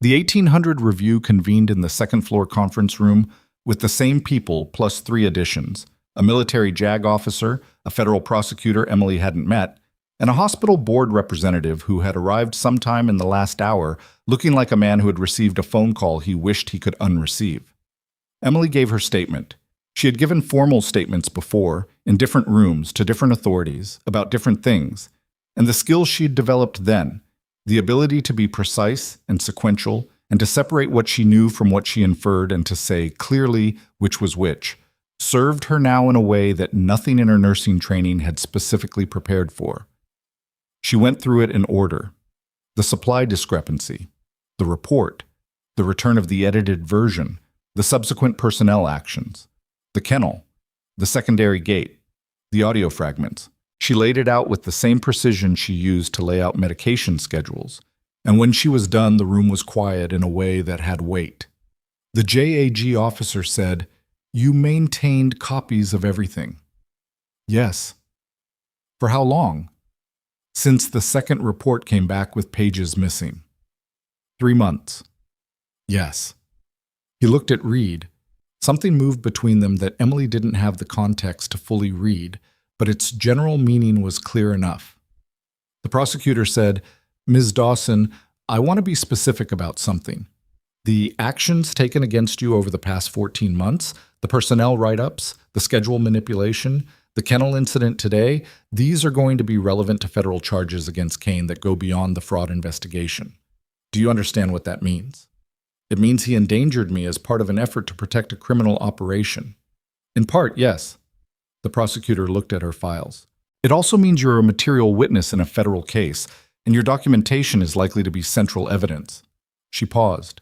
The 1800 review convened in the second-floor conference room with the same people plus 3 additions, a military JAG officer, a federal prosecutor Emily hadn't met, and a hospital board representative who had arrived sometime in the last hour looking like a man who had received a phone call he wished he could unreceive. Emily gave her statement. She had given formal statements before, in different rooms, to different authorities, about different things, and the skills she'd developed then, the ability to be precise and sequential, and to separate what she knew from what she inferred and to say clearly which was which, served her now in a way that nothing in her nursing training had specifically prepared for. She went through it in order. The supply discrepancy, the report, the return of the edited version, the subsequent personnel actions, the kennel, the secondary gate, the audio fragments. She laid it out with the same precision she used to lay out medication schedules, and when she was done, the room was quiet in a way that had weight. The JAG officer said, "You maintained copies of everything." Yes. For how long? Since the second report came back with pages missing. 3 months. Yes. He looked at Reed. Something moved between them that Emily didn't have the context to fully read, but its general meaning was clear enough. The prosecutor said, "Ms. Dawson, I want to be specific about something. The actions taken against you over the past 14 months, the personnel write-ups, the schedule manipulation, the kennel incident today, these are going to be relevant to federal charges against Kane that go beyond the fraud investigation. Do you understand what that means? It means he endangered me as part of an effort to protect a criminal operation. In part, yes." The prosecutor looked at her files. "It also means you're a material witness in a federal case, and your documentation is likely to be central evidence." She paused.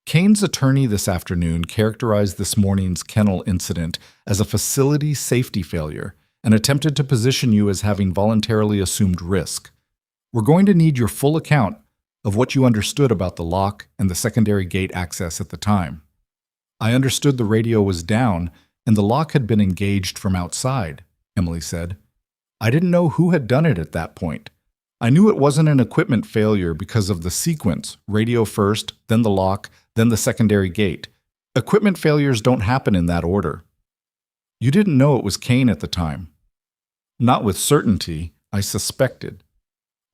Kane's attorney this afternoon characterized this morning's kennel incident as a facility safety failure and attempted to position you as having voluntarily assumed risk. We're going to need your full account of what you understood about the lock and the secondary gate access at the time. I understood the radio was down and the lock had been engaged from outside, Emily said. I didn't know who had done it at that point. I knew it wasn't an equipment failure because of the sequence, radio first, then the lock, then the secondary gate. Equipment failures don't happen in that order. You didn't know it was Kane at the time. Not with certainty, I suspected.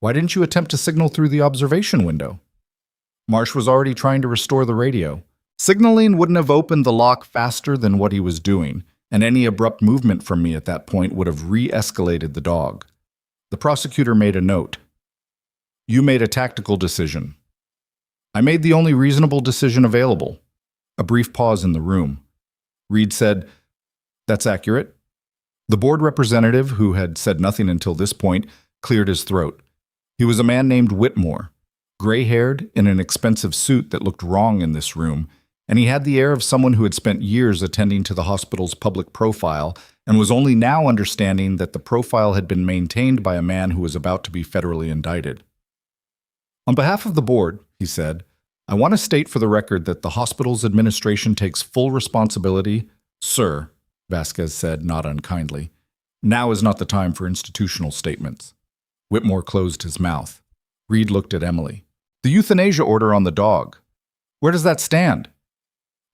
Why didn't you attempt to signal through the observation window? Marsh was already trying to restore the radio. Signaling wouldn't have opened the lock faster than what he was doing, and any abrupt movement from me at that point would have re-escalated the dog. The prosecutor made a note. You made a tactical decision. I made the only reasonable decision available. A brief pause in the room. Reed said, That's accurate. The board representative, who had said nothing until this point, cleared his throat. He was a man named Whitmore, gray-haired, in an expensive suit that looked wrong in this room, and he had the air of someone who had spent years attending to the hospital's public profile and was only now understanding that the profile had been maintained by a man who was about to be federally indicted. On behalf of the board, he said, I want to state for the record that the hospital's administration takes full responsibility. Sir, Vasquez said, not unkindly. Now is not the time for institutional statements. Whitmore closed his mouth. Reed looked at Emily. The euthanasia order on the dog. Where does that stand?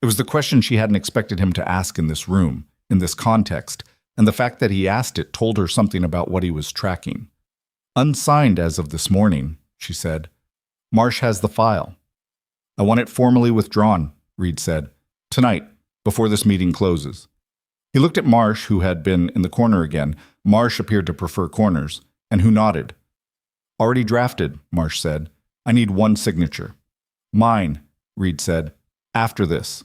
It was the question she hadn't expected him to ask in this room, in this context, and the fact that he asked it told her something about what he was tracking. Unsigned as of this morning, she said. Marsh has the file. I want it formally withdrawn, Reed said. Tonight, before this meeting closes. He looked at Marsh, who had been in the corner again. Marsh appeared to prefer corners, and who nodded. Already drafted, Marsh said. I need one signature. Mine, Reed said. After this.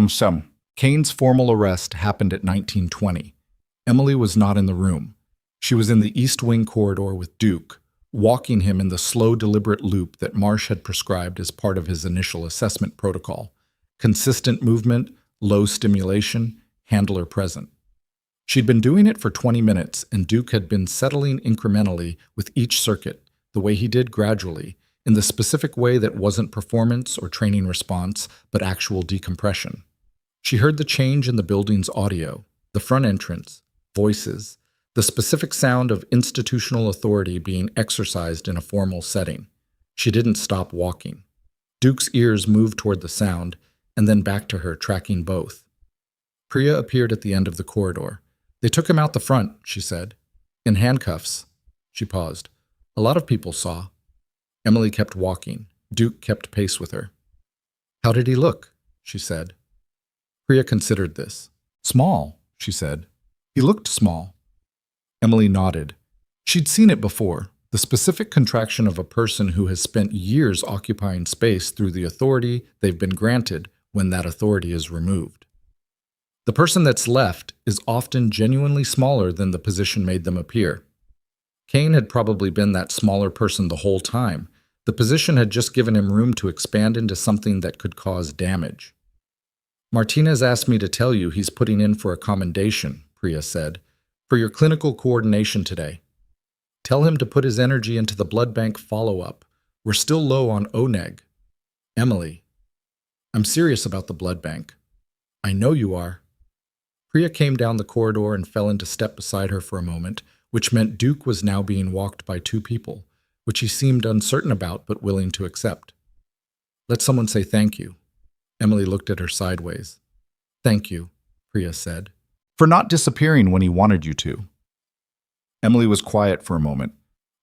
Some. Kane's formal arrest happened at 1920. Emily was not in the room. She was in the East Wing corridor with Duke, walking him in the slow, deliberate loop that Marsh had prescribed as part of his initial assessment protocol. Consistent movement, low stimulation, handler present. She'd been doing it for 20 minutes, and Duke had been settling incrementally with each circuit, the way he did gradually, in the specific way that wasn't performance or training response, but actual decompression. She heard the change in the building's audio, the front entrance, voices, the specific sound of institutional authority being exercised in a formal setting. She didn't stop walking. Duke's ears moved toward the sound, and then back to her, tracking both. Priya appeared at the end of the corridor. They took him out the front, she said. In handcuffs. She paused. A lot of people saw. Emily kept walking. Duke kept pace with her. How did he look? She said. Priya considered this. Small, she said. He looked small. Emily nodded. She'd seen it before, the specific contraction of a person who has spent years occupying space through the authority they've been granted when that authority is removed. The person that's left is often genuinely smaller than the position made them appear. Kane had probably been that smaller person the whole time. The position had just given him room to expand into something that could cause damage. Martinez asked me to tell you he's putting in for a commendation, Priya said, for your clinical coordination today. Tell him to put his energy into the blood bank follow-up. We're still low on ONEG. Emily. I'm serious about the blood bank. I know you are. Priya came down the corridor and fell into step beside her for a moment, which meant Duke was now being walked by two people, which he seemed uncertain about but willing to accept. Let someone say thank you. Emily looked at her sideways. Thank you, Priya said. For not disappearing when he wanted you to. Emily was quiet for a moment.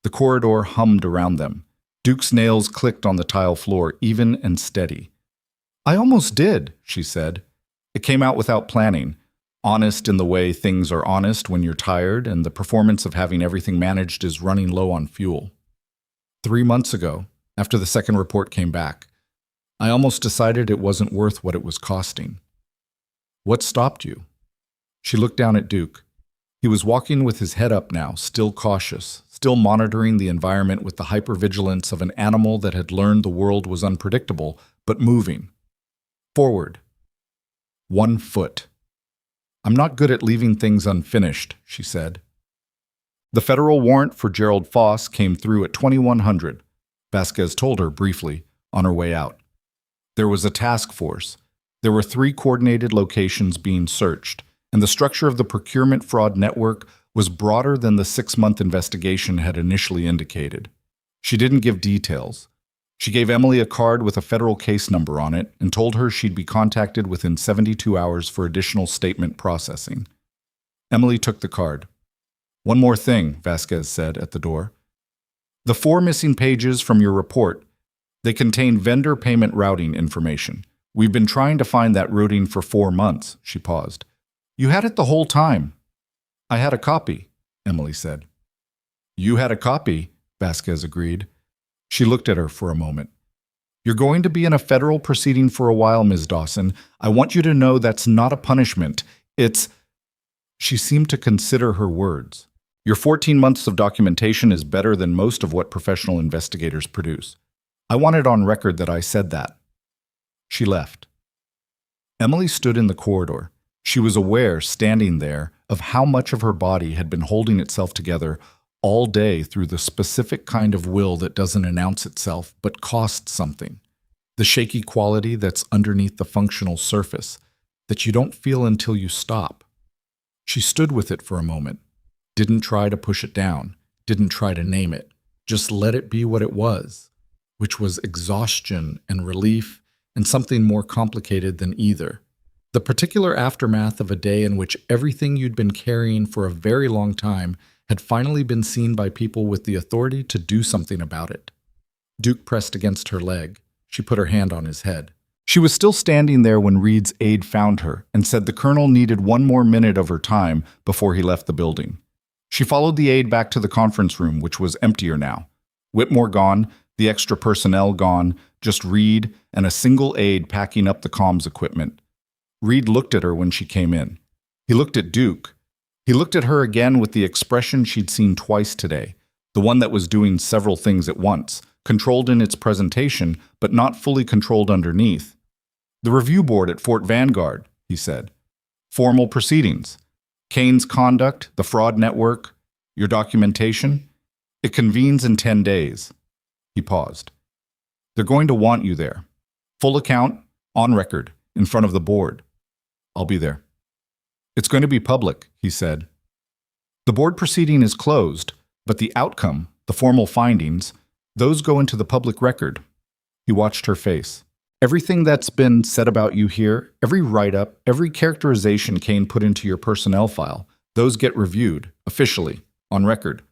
The corridor hummed around them. Duke's nails clicked on the tile floor, even and steady. I almost did, she said. It came out without planning. Honest in the way things are honest when you're tired and the performance of having everything managed is running low on fuel. 3 months ago, after the second report came back, I almost decided it wasn't worth what it was costing. What stopped you? She looked down at Duke. He was walking with his head up now, still cautious, still monitoring the environment with the hypervigilance of an animal that had learned the world was unpredictable, but moving. Forward. 1 foot. I'm not good at leaving things unfinished, she said. The federal warrant for Gerald Foss came through at 2100, Vasquez told her briefly, on her way out. There was a task force. There were 3 coordinated locations being searched, and the structure of the procurement fraud network was broader than the 6-month investigation had initially indicated. She didn't give details. She gave Emily a card with a federal case number on it and told her she'd be contacted within 72 hours for additional statement processing. Emily took the card. One more thing, Vasquez said at the door. The 4 missing pages from your report, they contain vendor payment routing information. We've been trying to find that routing for 4 months, she paused. You had it the whole time. I had a copy, Emily said. You had a copy, Vasquez agreed. She looked at her for a moment. You're going to be in a federal proceeding for a while, Ms. Dawson. I want you to know that's not a punishment. It's... She seemed to consider her words. Your 14 months of documentation is better than most of what professional investigators produce. I want it on record that I said that. She left. Emily stood in the corridor. She was aware, standing there, of how much of her body had been holding itself together all day through the specific kind of will that doesn't announce itself but costs something. The shaky quality that's underneath the functional surface, that you don't feel until you stop. She stood with it for a moment, didn't try to push it down, didn't try to name it, just let it be what it was, which was exhaustion and relief and something more complicated than either. The particular aftermath of a day in which everything you'd been carrying for a very long time had finally been seen by people with the authority to do something about it. Duke pressed against her leg. She put her hand on his head. She was still standing there when Reed's aide found her and said the colonel needed 1 more minute of her time before he left the building. She followed the aide back to the conference room, which was emptier now. Whitmore gone, the extra personnel gone, just Reed and a single aide packing up the comms equipment. Reed looked at her when she came in. He looked at Duke. He looked at her again with the expression she'd seen twice today, the one that was doing several things at once, controlled in its presentation, but not fully controlled underneath. "The review board at Fort Vanguard," he said. "Formal proceedings. Kane's conduct, the fraud network, your documentation. It convenes in 10 days. He paused. "They're going to want you there. Full account, on record, in front of the board. I'll be there." "It's going to be public," he said. "The board proceeding is closed, but the outcome, the formal findings, those go into the public record." He watched her face. "Everything that's been said about you here, every write-up, every characterization Kane put into your personnel file, those get reviewed, officially, on record."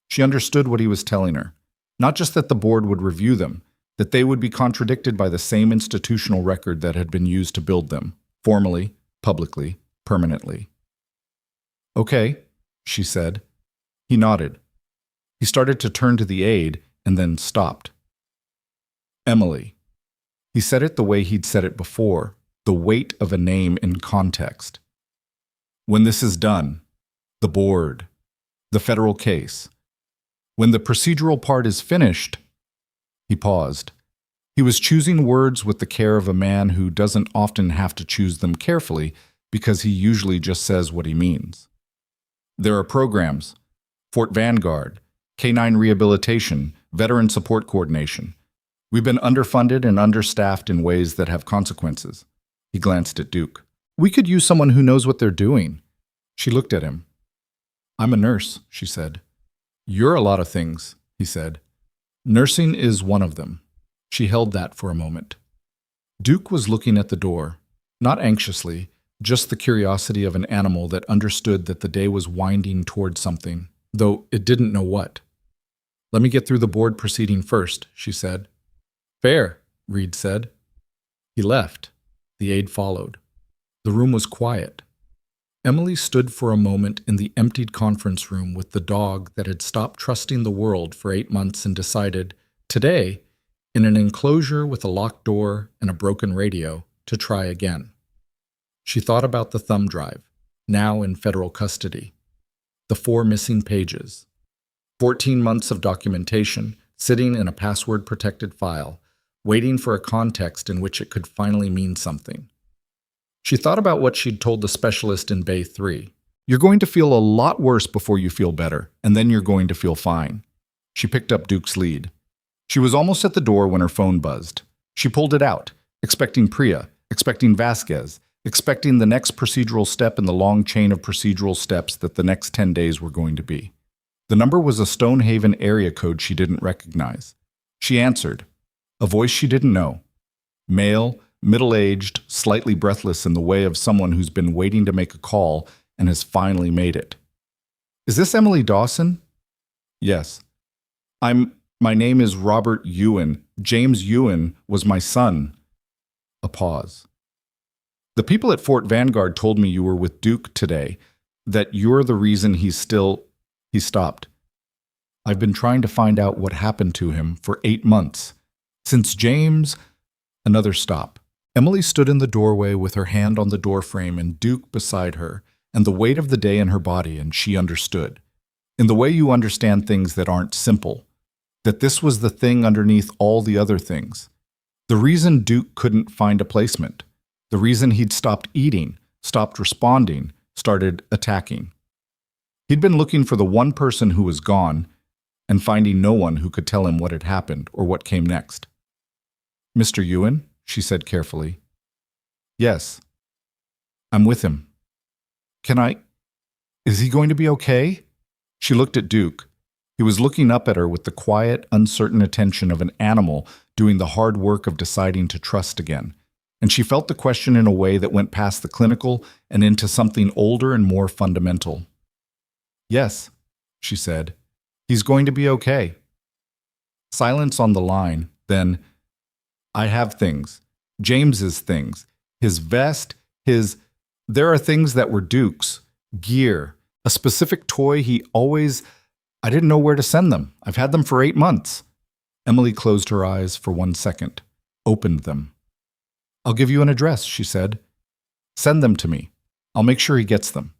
She understood what he was telling her. Not just that the board would review them, that they would be contradicted by the same institutional record that had been used to build them, formally, publicly, permanently. "Okay," she said. He nodded. He started to turn to the aide and then stopped. "Emily." He said it the way he'd said it before, the weight of a name in context. "When this is done, the board, the federal case, when the procedural part is finished," he paused. He was choosing words with the care of a man who doesn't often have to choose them carefully because he usually just says what he means. "There are programs, Fort Vanguard, K9 rehabilitation, veteran support coordination. We've been underfunded and understaffed in ways that have consequences." He glanced at Duke. "We could use someone who knows what they're doing." She looked at him. "I'm a nurse," she said. "You're a lot of things," he said. "Nursing is one of them." She held that for a moment. Duke was looking at the door, not anxiously, just the curiosity of an animal that understood that the day was winding toward something, though it didn't know what. "Let me get through the board proceeding first," she said. "Fair," Reed said. He left. The aide followed. The room was quiet. Emily stood for a moment in the emptied conference room with the dog that had stopped trusting the world for 8 months and decided, today, in an enclosure with a locked door and a broken radio, to try again. She thought about the thumb drive, now in federal custody. The 4 missing pages. 14 months of documentation, sitting in a password-protected file, waiting for a context in which it could finally mean something. She thought about what she'd told the specialist in Bay 3. "You're going to feel a lot worse before you feel better, and then you're going to feel fine." She picked up Duke's lead. She was almost at the door when her phone buzzed. She pulled it out, expecting Priya, expecting Vasquez, expecting the next procedural step in the long chain of procedural steps that the next 10 days were going to be. The number was a Stonehaven area code she didn't recognize. She answered. A voice she didn't know. Male, middle-aged, slightly breathless in the way of someone who's been waiting to make a call and has finally made it. "Is this Emily Dawson?" "Yes." My name is Robert Ewan. James Ewan was my son." A pause. "The people at Fort Vanguard told me you were with Duke today, that you're the reason he's still—" He stopped. "I've been trying to find out what happened to him for 8 months. Since James—" Another stop. Emily stood in the doorway with her hand on the doorframe and Duke beside her, and the weight of the day in her body, and she understood. In the way you understand things that aren't simple. That this was the thing underneath all the other things. The reason Duke couldn't find a placement. The reason he'd stopped eating, stopped responding, started attacking. He'd been looking for the one person who was gone, and finding no one who could tell him what had happened or what came next. "Mr. Ewan?" she said carefully. "Yes. I'm with him. Is he going to be okay?" She looked at Duke. He was looking up at her with the quiet, uncertain attention of an animal doing the hard work of deciding to trust again. And she felt the question in a way that went past the clinical and into something older and more fundamental. "Yes," she said. "He's going to be okay." Silence on the line, then, "I have things. James's things. His vest, There are things that were Duke's. Gear. A specific toy I didn't know where to send them. I've had them for 8 months. Emily closed her eyes for 1 second, opened them. I'll give you an address, she said. Send them to me. I'll make sure he gets them.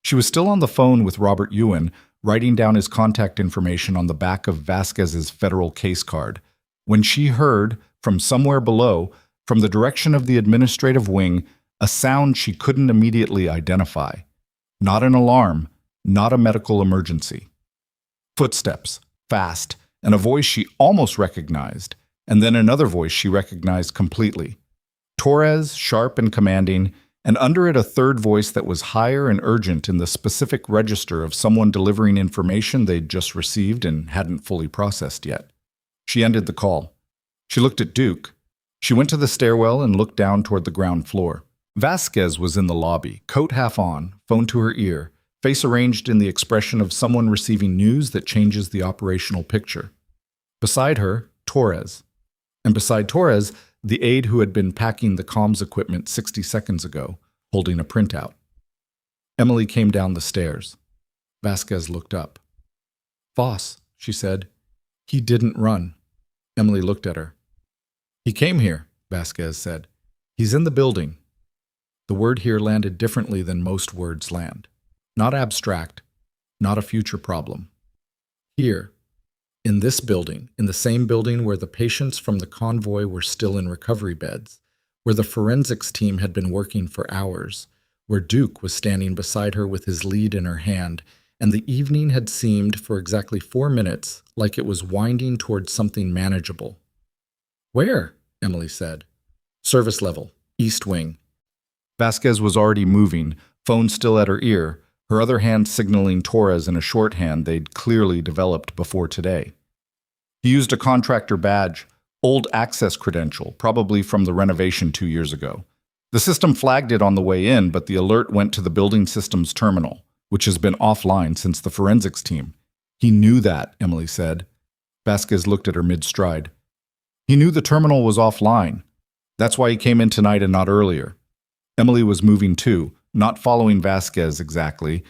She was still on the phone with Robert Ewan, writing down his contact information on the back of Vasquez's federal case card, when she heard, from somewhere below, from the direction of the administrative wing, a sound she couldn't immediately identify. Not an alarm, not a medical emergency. Footsteps, fast, and a voice she almost recognized, and then another voice she recognized completely. Torres, sharp and commanding, and under it a third voice that was higher and urgent in the specific register of someone delivering information they'd just received and hadn't fully processed yet. She ended the call. She looked at Duke. She went to the stairwell and looked down toward the ground floor. Vasquez was in the lobby, coat half on, phone to her ear, face arranged in the expression of someone receiving news that changes the operational picture. Beside her, Torres. And beside Torres, the aide who had been packing the comms equipment 60 seconds ago, holding a printout. Emily came down the stairs. Vasquez looked up. Voss, she said. He didn't run. Emily looked at her. He came here, Vasquez said. He's in the building. The word here landed differently than most words land. Not abstract, not a future problem. Here, in this building, in the same building where the patients from the convoy were still in recovery beds, where the forensics team had been working for hours, where Duke was standing beside her with his lead in her hand, and the evening had seemed, for exactly 4 minutes, like it was winding towards something manageable. Where? Emily said. Service level, East Wing. Vasquez was already moving, phone still at her ear, her other hand signaling Torres in a shorthand they'd clearly developed before today. He used a contractor badge, old access credential, probably from the renovation 2 years ago. The system flagged it on the way in, but the alert went to the building systems terminal, which has been offline since the forensics team. He knew that, Emily said. Vasquez looked at her mid-stride. He knew the terminal was offline. That's why he came in tonight and not earlier. Emily was moving too, not following Vasquez exactly,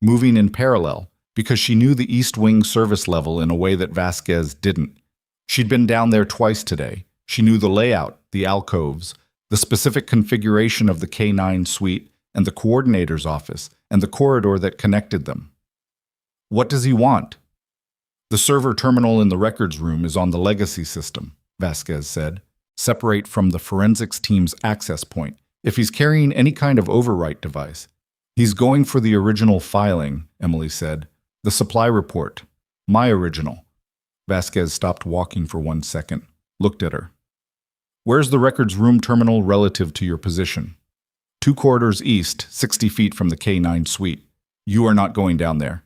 moving in parallel, because she knew the East Wing service level in a way that Vasquez didn't. She'd been down there twice today. She knew the layout, the alcoves, the specific configuration of the K9 suite, and the coordinator's office, and the corridor that connected them. What does he want? The server terminal in the records room is on the legacy system, Vasquez said. Separate from the forensics team's access point. If he's carrying any kind of overwrite device. He's going for the original filing, Emily said. The supply report. My original. Vasquez stopped walking for 1 second, looked at her. Where's the records room terminal relative to your position? 2 corridors east, 60 feet from the K9 suite. You are not going down there.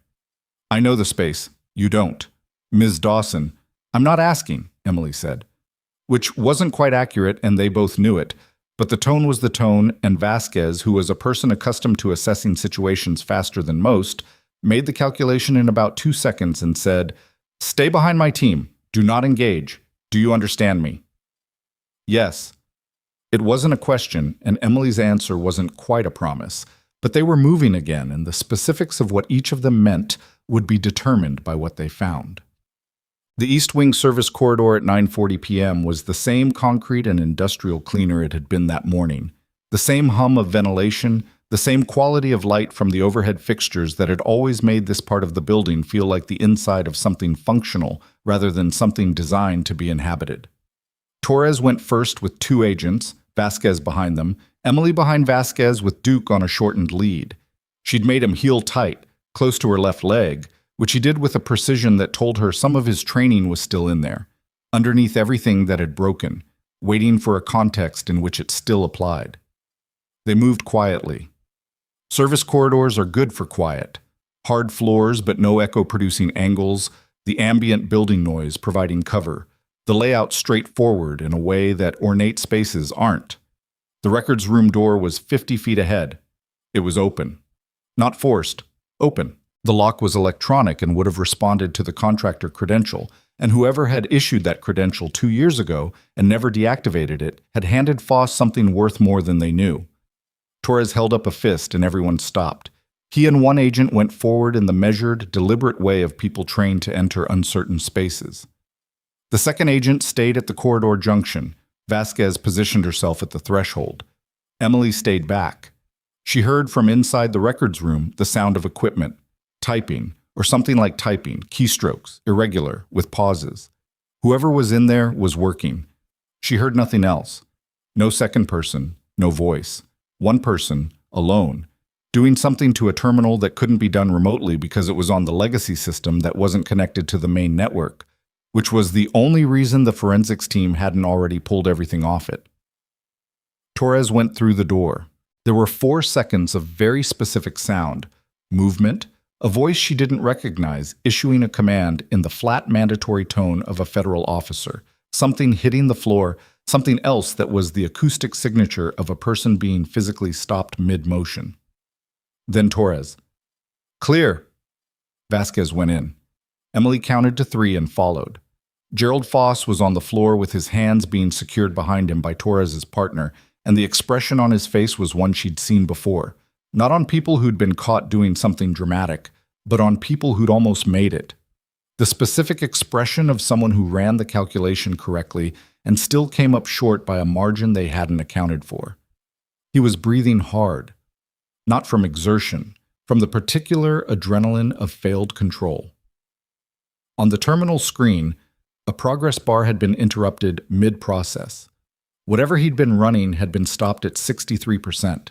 I know the space. You don't. Ms. Dawson. I'm not asking, Emily said. Which wasn't quite accurate, and they both knew it. But the tone was the tone, and Vasquez, who was a person accustomed to assessing situations faster than most, made the calculation in about 2 seconds and said, Stay behind my team. Do not engage. Do you understand me? Yes. It wasn't a question, and Emily's answer wasn't quite a promise, but they were moving again, and the specifics of what each of them meant would be determined by what they found. The East Wing service corridor at 9:40 p.m. was the same concrete and industrial cleaner it had been that morning, the same hum of ventilation, the same quality of light from the overhead fixtures that had always made this part of the building feel like the inside of something functional rather than something designed to be inhabited. Torres went first with 2 agents, Vasquez behind them, Emily behind Vasquez with Duke on a shortened lead. She'd made him heel tight, close to her left leg, which he did with a precision that told her some of his training was still in there, underneath everything that had broken, waiting for a context in which it still applied. They moved quietly. Service corridors are good for quiet. Hard floors but no echo-producing angles, the ambient building noise providing cover, the layout straightforward in a way that ornate spaces aren't. The records room door was 50 feet ahead. It was open. Not forced, open. The lock was electronic and would have responded to the contractor credential, and whoever had issued that credential 2 years ago and never deactivated it had handed Foss something worth more than they knew. Torres held up a fist and everyone stopped. He and one agent went forward in the measured, deliberate way of people trained to enter uncertain spaces. The second agent stayed at the corridor junction. Vasquez positioned herself at the threshold. Emily stayed back. She heard from inside the records room the sound of equipment, typing, or something like typing, keystrokes, irregular, with pauses. Whoever was in there was working. She heard nothing else. No second person, no voice. One person, alone, doing something to a terminal that couldn't be done remotely because it was on the legacy system that wasn't connected to the main network, which was the only reason the forensics team hadn't already pulled everything off it. Torres went through the door. There were 4 seconds of very specific sound, movement, a voice she didn't recognize issuing a command in the flat mandatory tone of a federal officer, something hitting the floor, something else that was the acoustic signature of a person being physically stopped mid-motion. Then Torres. Clear. Vasquez went in. Emily counted to 3 and followed. Gerald Foss was on the floor with his hands being secured behind him by Torres's partner, and the expression on his face was one she'd seen before. Not on people who'd been caught doing something dramatic, but on people who'd almost made it. The specific expression of someone who ran the calculation correctly and still came up short by a margin they hadn't accounted for. He was breathing hard, not from exertion, from the particular adrenaline of failed control. On the terminal screen, a progress bar had been interrupted mid-process. Whatever he'd been running had been stopped at 63%.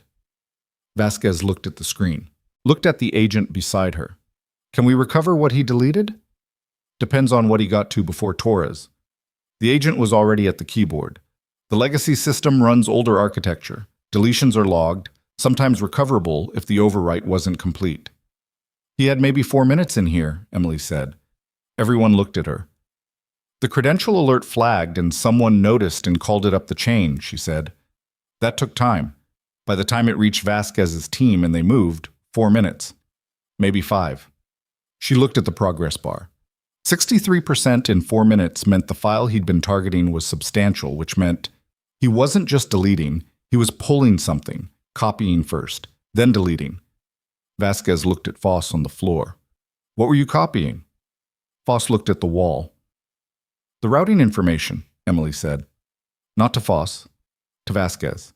Vasquez looked at the screen, looked at the agent beside her. Can we recover what he deleted? Depends on what he got to before Torres. The agent was already at the keyboard. The legacy system runs older architecture. Deletions are logged, sometimes recoverable if the overwrite wasn't complete. He had maybe 4 minutes in here, Emily said. Everyone looked at her. The credential alert flagged and someone noticed and called it up the chain, she said. That took time. By the time it reached Vasquez's team and they moved, 4 minutes. Maybe 5. She looked at the progress bar. 63% in 4 minutes meant the file he'd been targeting was substantial, which meant he wasn't just deleting, he was pulling something, copying first, then deleting. Vasquez looked at Foss on the floor. What were you copying? Foss looked at the wall. The routing information, Emily said. Not to Foss, to Vasquez.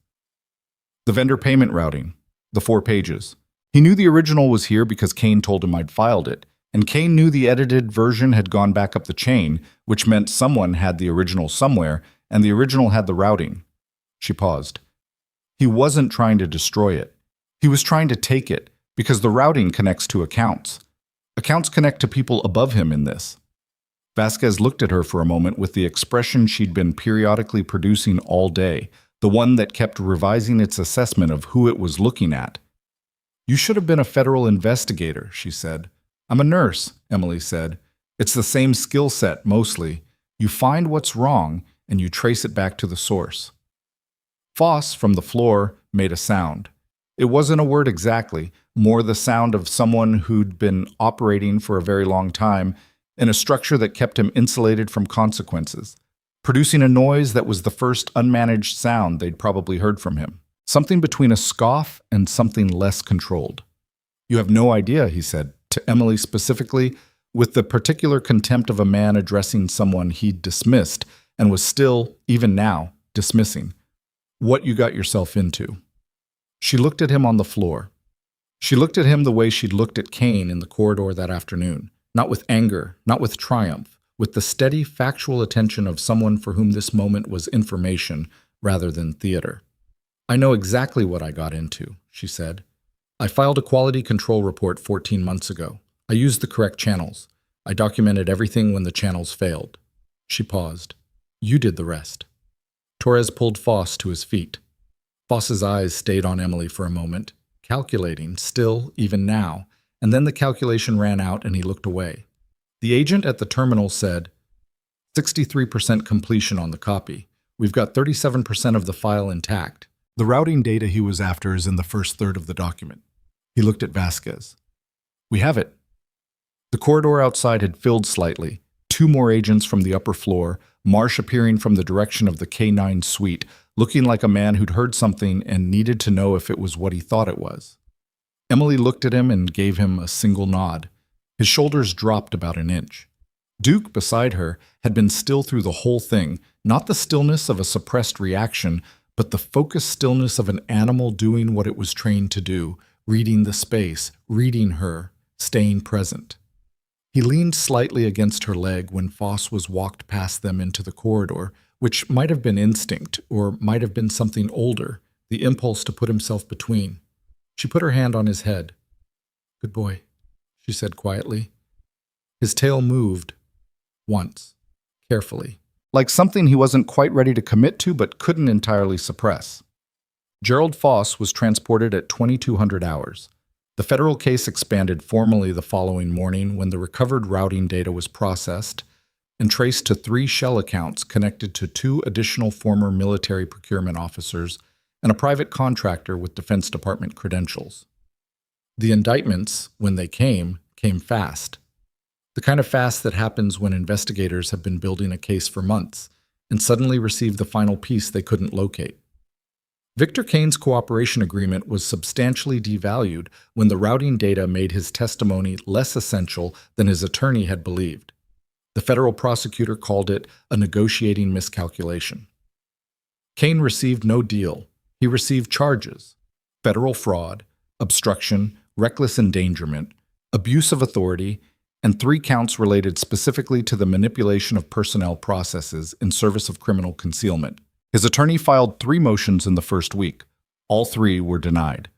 The vendor payment routing, the 4 pages. He knew the original was here because Kane told him I'd filed it, and Kane knew the edited version had gone back up the chain, which meant someone had the original somewhere, and the original had the routing. She paused. He wasn't trying to destroy it. He was trying to take it, because the routing connects to accounts. Accounts connect to people above him in this. Vasquez looked at her for a moment with the expression she'd been periodically producing all day, the one that kept revising its assessment of who it was looking at. You should have been a federal investigator, she said. I'm a nurse, Emily said. It's the same skill set, mostly. You find what's wrong, and you trace it back to the source. Foss, from the floor, made a sound. It wasn't a word exactly, more the sound of someone who'd been operating for a very long time in a structure that kept him insulated from consequences, producing a noise that was the first unmanaged sound they'd probably heard from him. Something between a scoff and something less controlled. You have no idea, he said, to Emily specifically, with the particular contempt of a man addressing someone he'd dismissed and was still, even now, dismissing. What you got yourself into. She looked at him on the floor. She looked at him the way she'd looked at Kane in the corridor that afternoon, not with anger, not with triumph, with the steady, factual attention of someone for whom this moment was information rather than theater. I know exactly what I got into, she said. I filed a quality control report 14 months ago. I used the correct channels. I documented everything when the channels failed. She paused. You did the rest. Torres pulled Foss to his feet. Foss's eyes stayed on Emily for a moment, calculating, still, even now, and then the calculation ran out and he looked away. The agent at the terminal said, 63% completion on the copy. We've got 37% of the file intact. The routing data he was after is in the first third of the document. He looked at Vasquez. We have it. The corridor outside had filled slightly. 2 more agents from the upper floor, Marsh appearing from the direction of the K9 suite, looking like a man who'd heard something and needed to know if it was what he thought it was. Emily looked at him and gave him a single nod. His shoulders dropped about an inch. Duke, beside her, had been still through the whole thing, not the stillness of a suppressed reaction, but the focused stillness of an animal doing what it was trained to do, reading the space, reading her, staying present. He leaned slightly against her leg when Foss was walked past them into the corridor, which might have been instinct or might have been something older, the impulse to put himself between. She put her hand on his head. "Good boy," she said quietly. His tail moved, once, carefully, like something he wasn't quite ready to commit to but couldn't entirely suppress. Gerald Foss was transported at 2200 hours. The federal case expanded formally the following morning when the recovered routing data was processed and traced to 3 shell accounts connected to 2 additional former military procurement officers and a private contractor with Defense Department credentials. The indictments, when they came fast. The kind of fast that happens when investigators have been building a case for months and suddenly receive the final piece they couldn't locate. Victor Kane's cooperation agreement was substantially devalued when the routing data made his testimony less essential than his attorney had believed. The federal prosecutor called it a negotiating miscalculation. Kane received no deal. He received charges: federal fraud, obstruction, reckless endangerment, abuse of authority, and 3 counts related specifically to the manipulation of personnel processes in service of criminal concealment. His attorney filed 3 motions in the first week. All 3 were denied.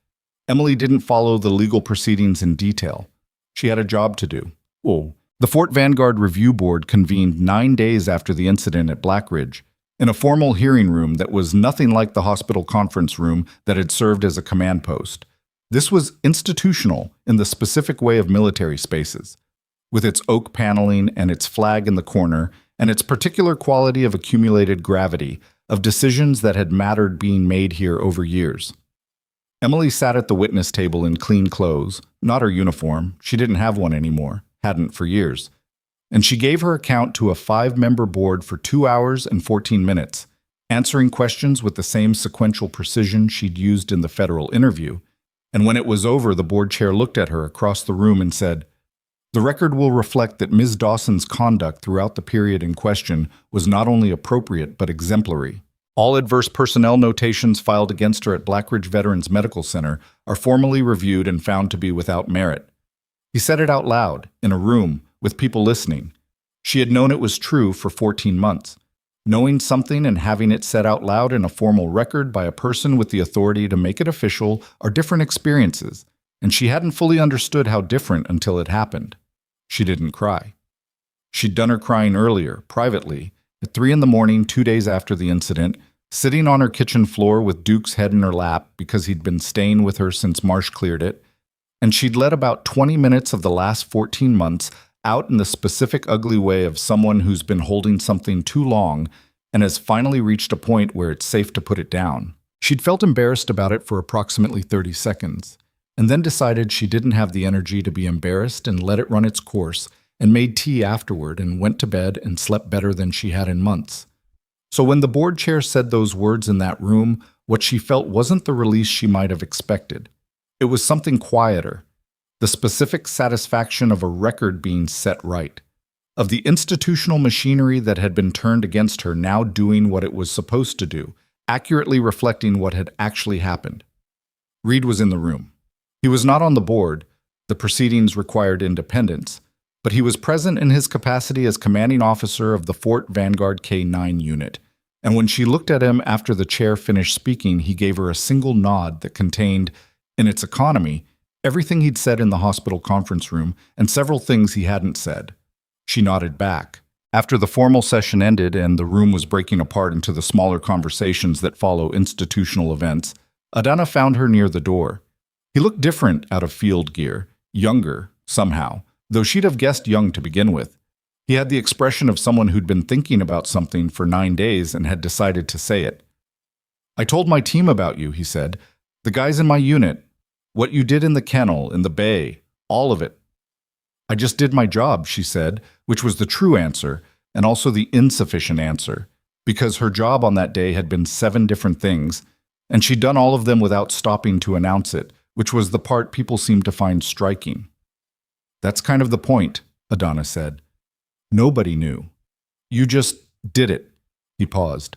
Emily didn't follow the legal proceedings in detail. She had a job to do. The Fort Vanguard Review Board convened 9 days after the incident at Black Ridge, in a formal hearing room that was nothing like the hospital conference room that had served as a command post. This was institutional in the specific way of military spaces, with its oak paneling and its flag in the corner, and its particular quality of accumulated gravity, of decisions that had mattered being made here over years. Emily sat at the witness table in clean clothes, not her uniform. She didn't have one anymore, hadn't for years. And she gave her account to a 5-member board for 2 hours and 14 minutes, answering questions with the same sequential precision she'd used in the federal interview. And when it was over, the board chair looked at her across the room and said, "The record will reflect that Ms. Dawson's conduct throughout the period in question was not only appropriate but exemplary. All adverse personnel notations filed against her at Black Ridge Veterans Medical Center are formally reviewed and found to be without merit." He said it out loud, in a room, with people listening. She had known it was true for 14 months. Knowing something and having it said out loud in a formal record by a person with the authority to make it official are different experiences, and she hadn't fully understood how different until it happened. She didn't cry. She'd done her crying earlier, privately, at 3 in the morning 2 days after the incident, sitting on her kitchen floor with Duke's head in her lap because he'd been staying with her since Marsh cleared it, and she'd let about 20 minutes of the last 14 months out in the specific ugly way of someone who's been holding something too long and has finally reached a point where it's safe to put it down. She'd felt embarrassed about it for approximately 30 seconds, and then decided she didn't have the energy to be embarrassed and let it run its course, and made tea afterward and went to bed and slept better than she had in months. So when the board chair said those words in that room, what she felt wasn't the release she might have expected. It was something quieter, the specific satisfaction of a record being set right, of the institutional machinery that had been turned against her now doing what it was supposed to do, accurately reflecting what had actually happened. Reed was in the room. He was not on the board. The proceedings required independence, but he was present in his capacity as commanding officer of the Fort Vanguard K9 unit, and when she looked at him after the chair finished speaking, he gave her a single nod that contained, in its economy, everything he'd said in the hospital conference room and several things he hadn't said. She nodded back. After the formal session ended and the room was breaking apart into the smaller conversations that follow institutional events, Adana found her near the door. He looked different out of field gear, younger, somehow, though she'd have guessed young to begin with. He had the expression of someone who'd been thinking about something for 9 days and had decided to say it. "I told my team about you," he said. "The guys in my unit. What you did in the kennel, in the bay, all of it." "I just did my job," she said, which was the true answer, and also the insufficient answer, because her job on that day had been 7 different things, and she'd done all of them without stopping to announce it, which was the part people seemed to find striking. That's kind of the point, Adana said. Nobody knew. You just did it. He paused.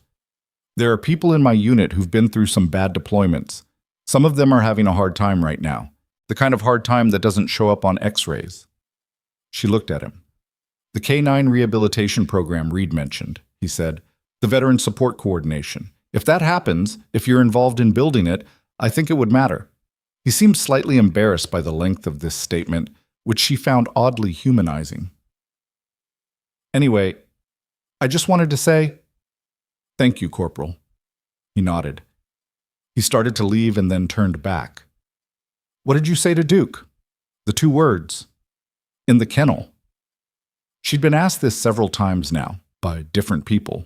There are people in my unit who've been through some bad deployments. Some of them are having a hard time right now. The kind of hard time that doesn't show up on X-rays. She looked at him. The K9 rehabilitation program Reed mentioned, he said. The Veteran Support Coordination. If that happens, if you're involved in building it, I think it would matter. He seemed slightly embarrassed by the length of this statement, which she found oddly humanizing. Anyway, I just wanted to say, thank you, Corporal. He nodded. He started to leave and then turned back. What did you say to Duke? The 2 words. In the kennel. She'd been asked this several times now, by different people.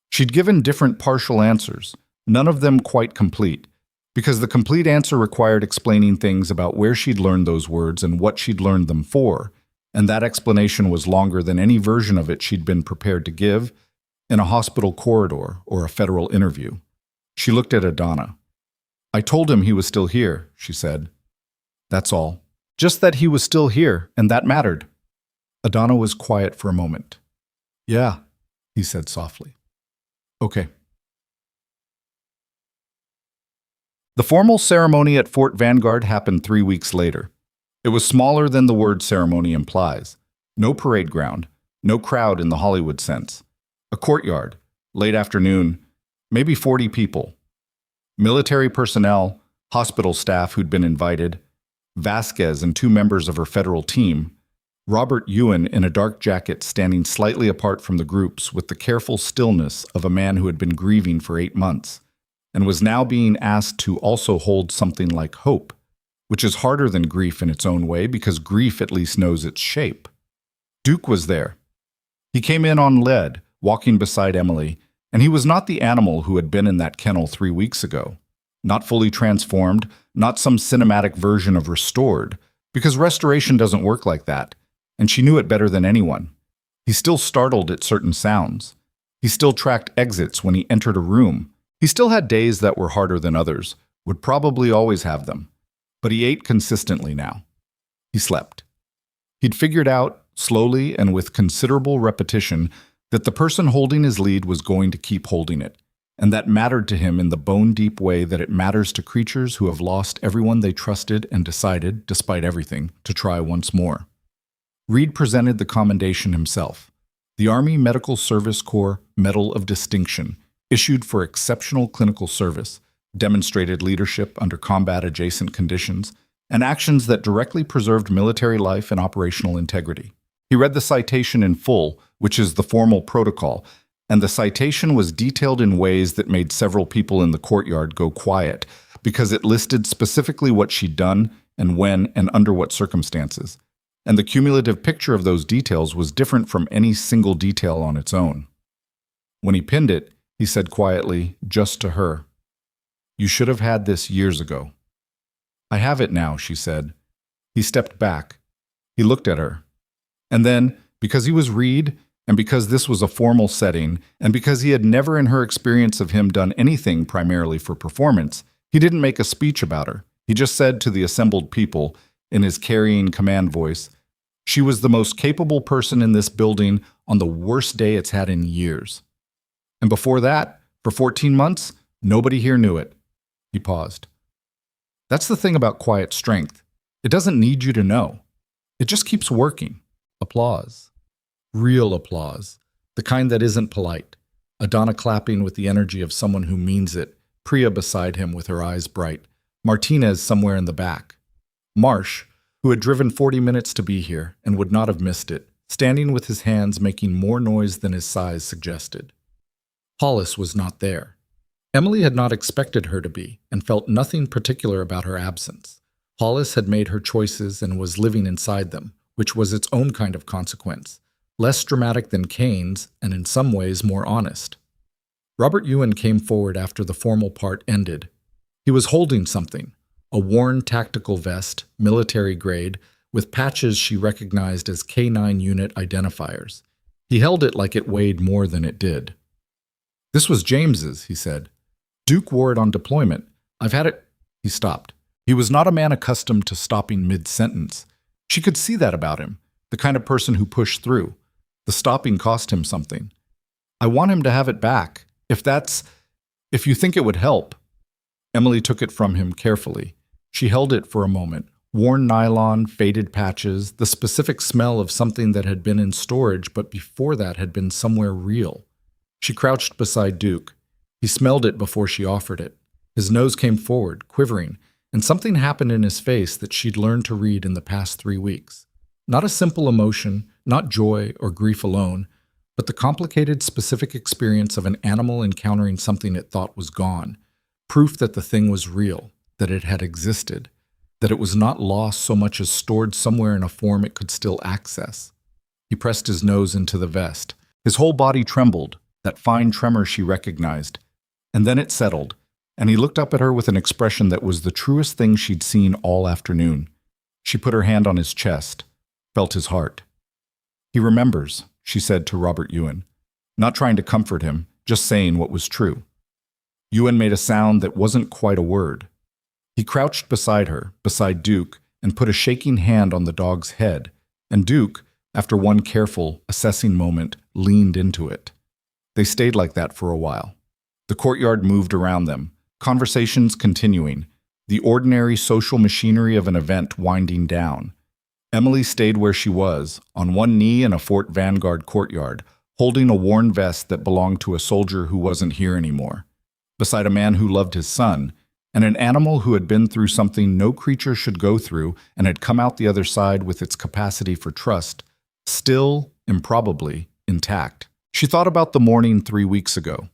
She'd given different partial answers, none of them quite complete, because the complete answer required explaining things about where she'd learned those words and what she'd learned them for, and that explanation was longer than any version of it she'd been prepared to give in a hospital corridor or a federal interview. She looked at Adana. I told him he was still here, she said. That's all. Just that he was still here, and that mattered. Adana was quiet for a moment. Yeah, he said softly. Okay. The formal ceremony at Fort Vanguard happened 3 weeks later. It was smaller than the word ceremony implies. No parade ground, no crowd in the Hollywood sense. A courtyard, late afternoon, maybe 40 people. Military personnel, hospital staff who'd been invited, Vasquez and 2 members of her federal team, Robert Ewan in a dark jacket standing slightly apart from the groups with the careful stillness of a man who had been grieving for 8 months and was now being asked to also hold something like hope, which is harder than grief in its own way because grief at least knows its shape. Duke was there. He came in on lead, walking beside Emily, and he was not the animal who had been in that kennel 3 weeks ago. Not fully transformed, not some cinematic version of restored, because restoration doesn't work like that, and she knew it better than anyone. He still startled at certain sounds. He still tracked exits when he entered a room. He still had days that were harder than others, would probably always have them. But he ate consistently now. He slept. He'd figured out, slowly and with considerable repetition, that the person holding his lead was going to keep holding it, and that mattered to him in the bone-deep way that it matters to creatures who have lost everyone they trusted and decided, despite everything, to try once more. Reed presented the commendation himself, the Army Medical Service Corps Medal of Distinction, issued for exceptional clinical service, demonstrated leadership under combat-adjacent conditions, and actions that directly preserved military life and operational integrity. He read the citation in full, which is the formal protocol, and the citation was detailed in ways that made several people in the courtyard go quiet, because it listed specifically what she'd done and when and under what circumstances. And the cumulative picture of those details was different from any single detail on its own. When he pinned it, he said quietly, just to her, "You should have had this years ago." "I have it now," she said. He stepped back. He looked at her. And then, because he was Reed, and because this was a formal setting, and because he had never in her experience of him done anything primarily for performance, he didn't make a speech about her. He just said to the assembled people, in his carrying command voice, "She was the most capable person in this building on the worst day it's had in years. And before that, for 14 months, nobody here knew it." He paused. That's the thing about quiet strength. It doesn't need you to know. It just keeps working. Applause. Real applause. The kind that isn't polite. Adana clapping with the energy of someone who means it. Priya beside him with her eyes bright. Martinez somewhere in the back. Marsh, who had driven 40 minutes to be here and would not have missed it, standing with his hands making more noise than his size suggested. Hollis was not there. Emily had not expected her to be and felt nothing particular about her absence. Hollis had made her choices and was living inside them, which was its own kind of consequence, less dramatic than K9s and in some ways more honest. Robert Ewan came forward after the formal part ended. He was holding something, a worn tactical vest, military grade, with patches she recognized as K9 unit identifiers. He held it like it weighed more than it did. "This was James's," he said. "Duke wore it on deployment. I've had it—" He stopped. He was not a man accustomed to stopping mid-sentence. She could see that about him, the kind of person who pushed through. The stopping cost him something. I want him to have it back, if you think it would help. Emily took it from him carefully. She held it for a moment. Worn nylon, faded patches, the specific smell of something that had been in storage but before that had been somewhere real. She crouched beside Duke. He smelled it before she offered it. His nose came forward, quivering, and something happened in his face that she'd learned to read in the past 3 weeks. Not a simple emotion, not joy or grief alone, but the complicated, specific experience of an animal encountering something it thought was gone. Proof that the thing was real, that it had existed, that it was not lost so much as stored somewhere in a form it could still access. He pressed his nose into the vest. His whole body trembled, that fine tremor she recognized. And then it settled, and he looked up at her with an expression that was the truest thing she'd seen all afternoon. She put her hand on his chest, felt his heart. "He remembers," she said to Robert Ewan, not trying to comfort him, just saying what was true. Ewan made a sound that wasn't quite a word. He crouched beside her, beside Duke, and put a shaking hand on the dog's head, and Duke, after one careful, assessing moment, leaned into it. They stayed like that for a while. The courtyard moved around them, conversations continuing, the ordinary social machinery of an event winding down. Emily stayed where she was, on one knee in a Fort Vanguard courtyard, holding a worn vest that belonged to a soldier who wasn't here anymore, beside a man who loved his son, and an animal who had been through something no creature should go through and had come out the other side with its capacity for trust, still, improbably, intact. She thought about the morning 3 weeks ago,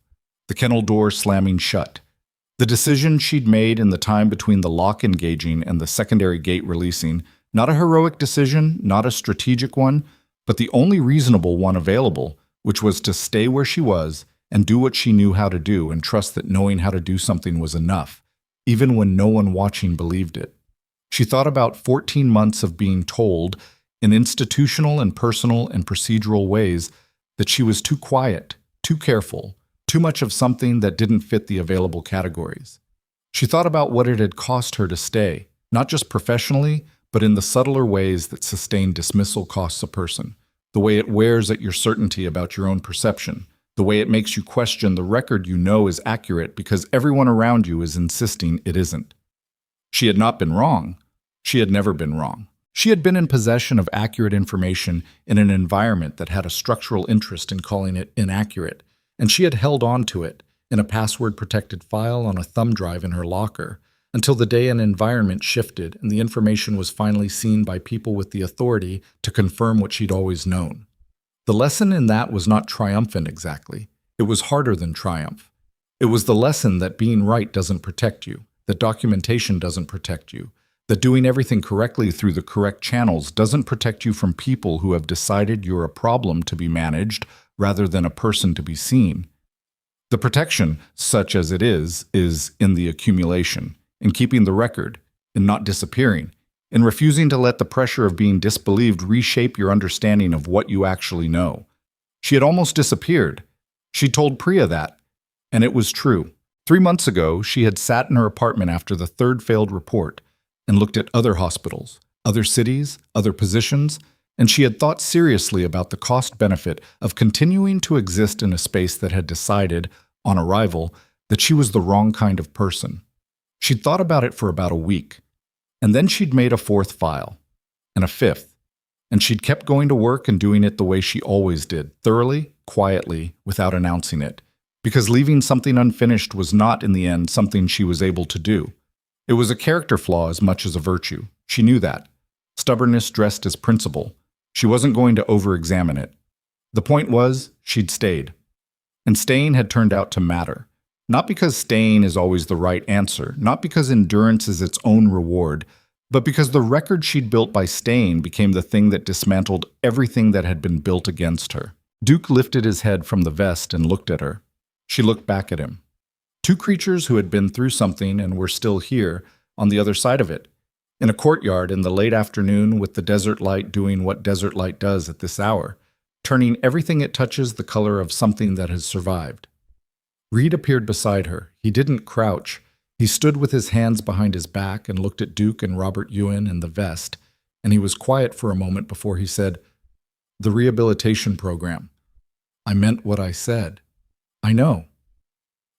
the kennel door slamming shut, the decision she'd made in the time between the lock engaging and the secondary gate releasing, not a heroic decision, not a strategic one, but the only reasonable one available, which was to stay where she was and do what she knew how to do and trust that knowing how to do something was enough, even when no one watching believed it. She thought about 14 months of being told, in institutional and personal and procedural ways, that she was too quiet, too careful, too much of something that didn't fit the available categories. She thought about what it had cost her to stay, not just professionally, but in the subtler ways that sustained dismissal costs a person, the way it wears at your certainty about your own perception, the way it makes you question the record you know is accurate because everyone around you is insisting it isn't. She had not been wrong. She had never been wrong. She had been in possession of accurate information in an environment that had a structural interest in calling it inaccurate, and she had held on to it in a password-protected file on a thumb drive in her locker until the day an environment shifted and the information was finally seen by people with the authority to confirm what she'd always known. The lesson in that was not triumphant exactly. It was harder than triumph. It was the lesson that being right doesn't protect you, that documentation doesn't protect you, that doing everything correctly through the correct channels doesn't protect you from people who have decided you're a problem to be managed rather than a person to be seen. The protection, such as it is in the accumulation, in keeping the record, in not disappearing, in refusing to let the pressure of being disbelieved reshape your understanding of what you actually know. She had almost disappeared. She told Priya that, and it was true. 3 months ago, she had sat in her apartment after the 3rd failed report and looked at other hospitals, other cities, other positions, and she had thought seriously about the cost-benefit of continuing to exist in a space that had decided, on arrival, that she was the wrong kind of person. She'd thought about it for about a week, and then she'd made a 4th file, and a 5th, and she'd kept going to work and doing it the way she always did, thoroughly, quietly, without announcing it, because leaving something unfinished was not, in the end, something she was able to do. It was a character flaw as much as a virtue. She knew that. Stubbornness dressed as principle. She wasn't going to over-examine it. The point was, she'd stayed. And staying had turned out to matter. Not because staying is always the right answer, not because endurance is its own reward, but because the record she'd built by staying became the thing that dismantled everything that had been built against her. Duke lifted his head from the vest and looked at her. She looked back at him. 2 creatures who had been through something and were still here, on the other side of it, in a courtyard in the late afternoon with the desert light doing what desert light does at this hour, turning everything it touches the color of something that has survived. Reed appeared beside her. He didn't crouch. He stood with his hands behind his back and looked at Duke and Robert Ewan in the vest, and he was quiet for a moment before he said, "The rehabilitation program. I meant what I said. I know.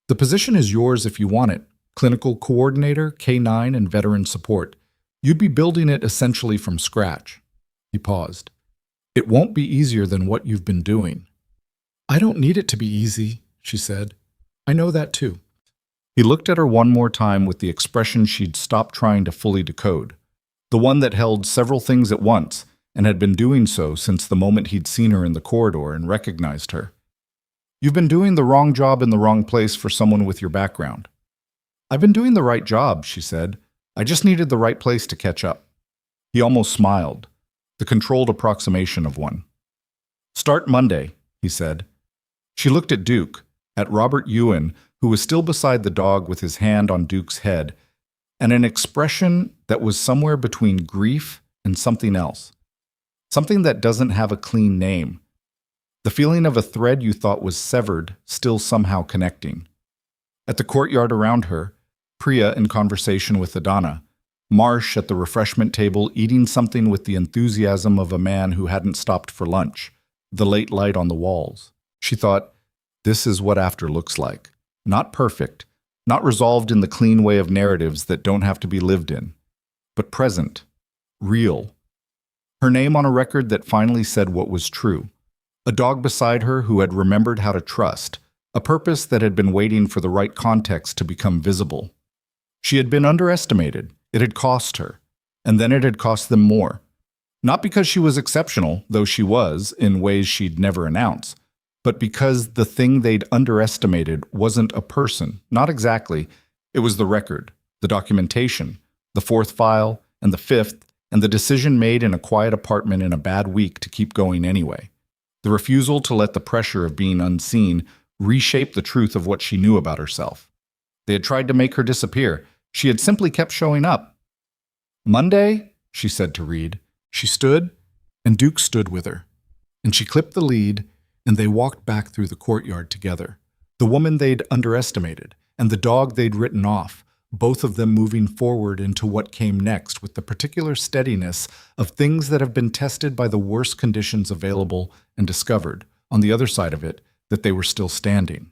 The position is yours if you want it. Clinical coordinator, K9, and veteran support. You'd be building it essentially from scratch." He paused. "It won't be easier than what you've been doing." "I don't need it to be easy," she said. "I know that too." He looked at her one more time with the expression she'd stopped trying to fully decode, the one that held several things at once and had been doing so since the moment he'd seen her in the corridor and recognized her. "You've been doing the wrong job in the wrong place for someone with your background." "I've been doing the right job," she said. "I just needed the right place to catch up." He almost smiled, the controlled approximation of one. "Start Monday," he said. She looked at Duke, at Robert Ewan, who was still beside the dog with his hand on Duke's head, and an expression that was somewhere between grief and something else. Something that doesn't have a clean name. The feeling of a thread you thought was severed, still somehow connecting. At the courtyard around her, Priya in conversation with Adana, Marsh at the refreshment table eating something with the enthusiasm of a man who hadn't stopped for lunch, the late light on the walls. She thought, this is what after looks like. Not perfect, not resolved in the clean way of narratives that don't have to be lived in, but present, real. Her name on a record that finally said what was true. A dog beside her who had remembered how to trust, a purpose that had been waiting for the right context to become visible. She had been underestimated. It had cost her, and then it had cost them more. Not because she was exceptional, though she was, in ways she'd never announce, but because the thing they'd underestimated wasn't a person, not exactly. It was the record, the documentation, the fourth file, and the fifth, and the decision made in a quiet apartment in a bad week to keep going anyway. The refusal to let the pressure of being unseen reshape the truth of what she knew about herself. They had tried to make her disappear. She had simply kept showing up. "Monday," she said to Reed. She stood, and Duke stood with her. And she clipped the lead, and they walked back through the courtyard together. The woman they'd underestimated, and the dog they'd written off, both of them moving forward into what came next with the particular steadiness of things that have been tested by the worst conditions available and discovered, on the other side of it, that they were still standing.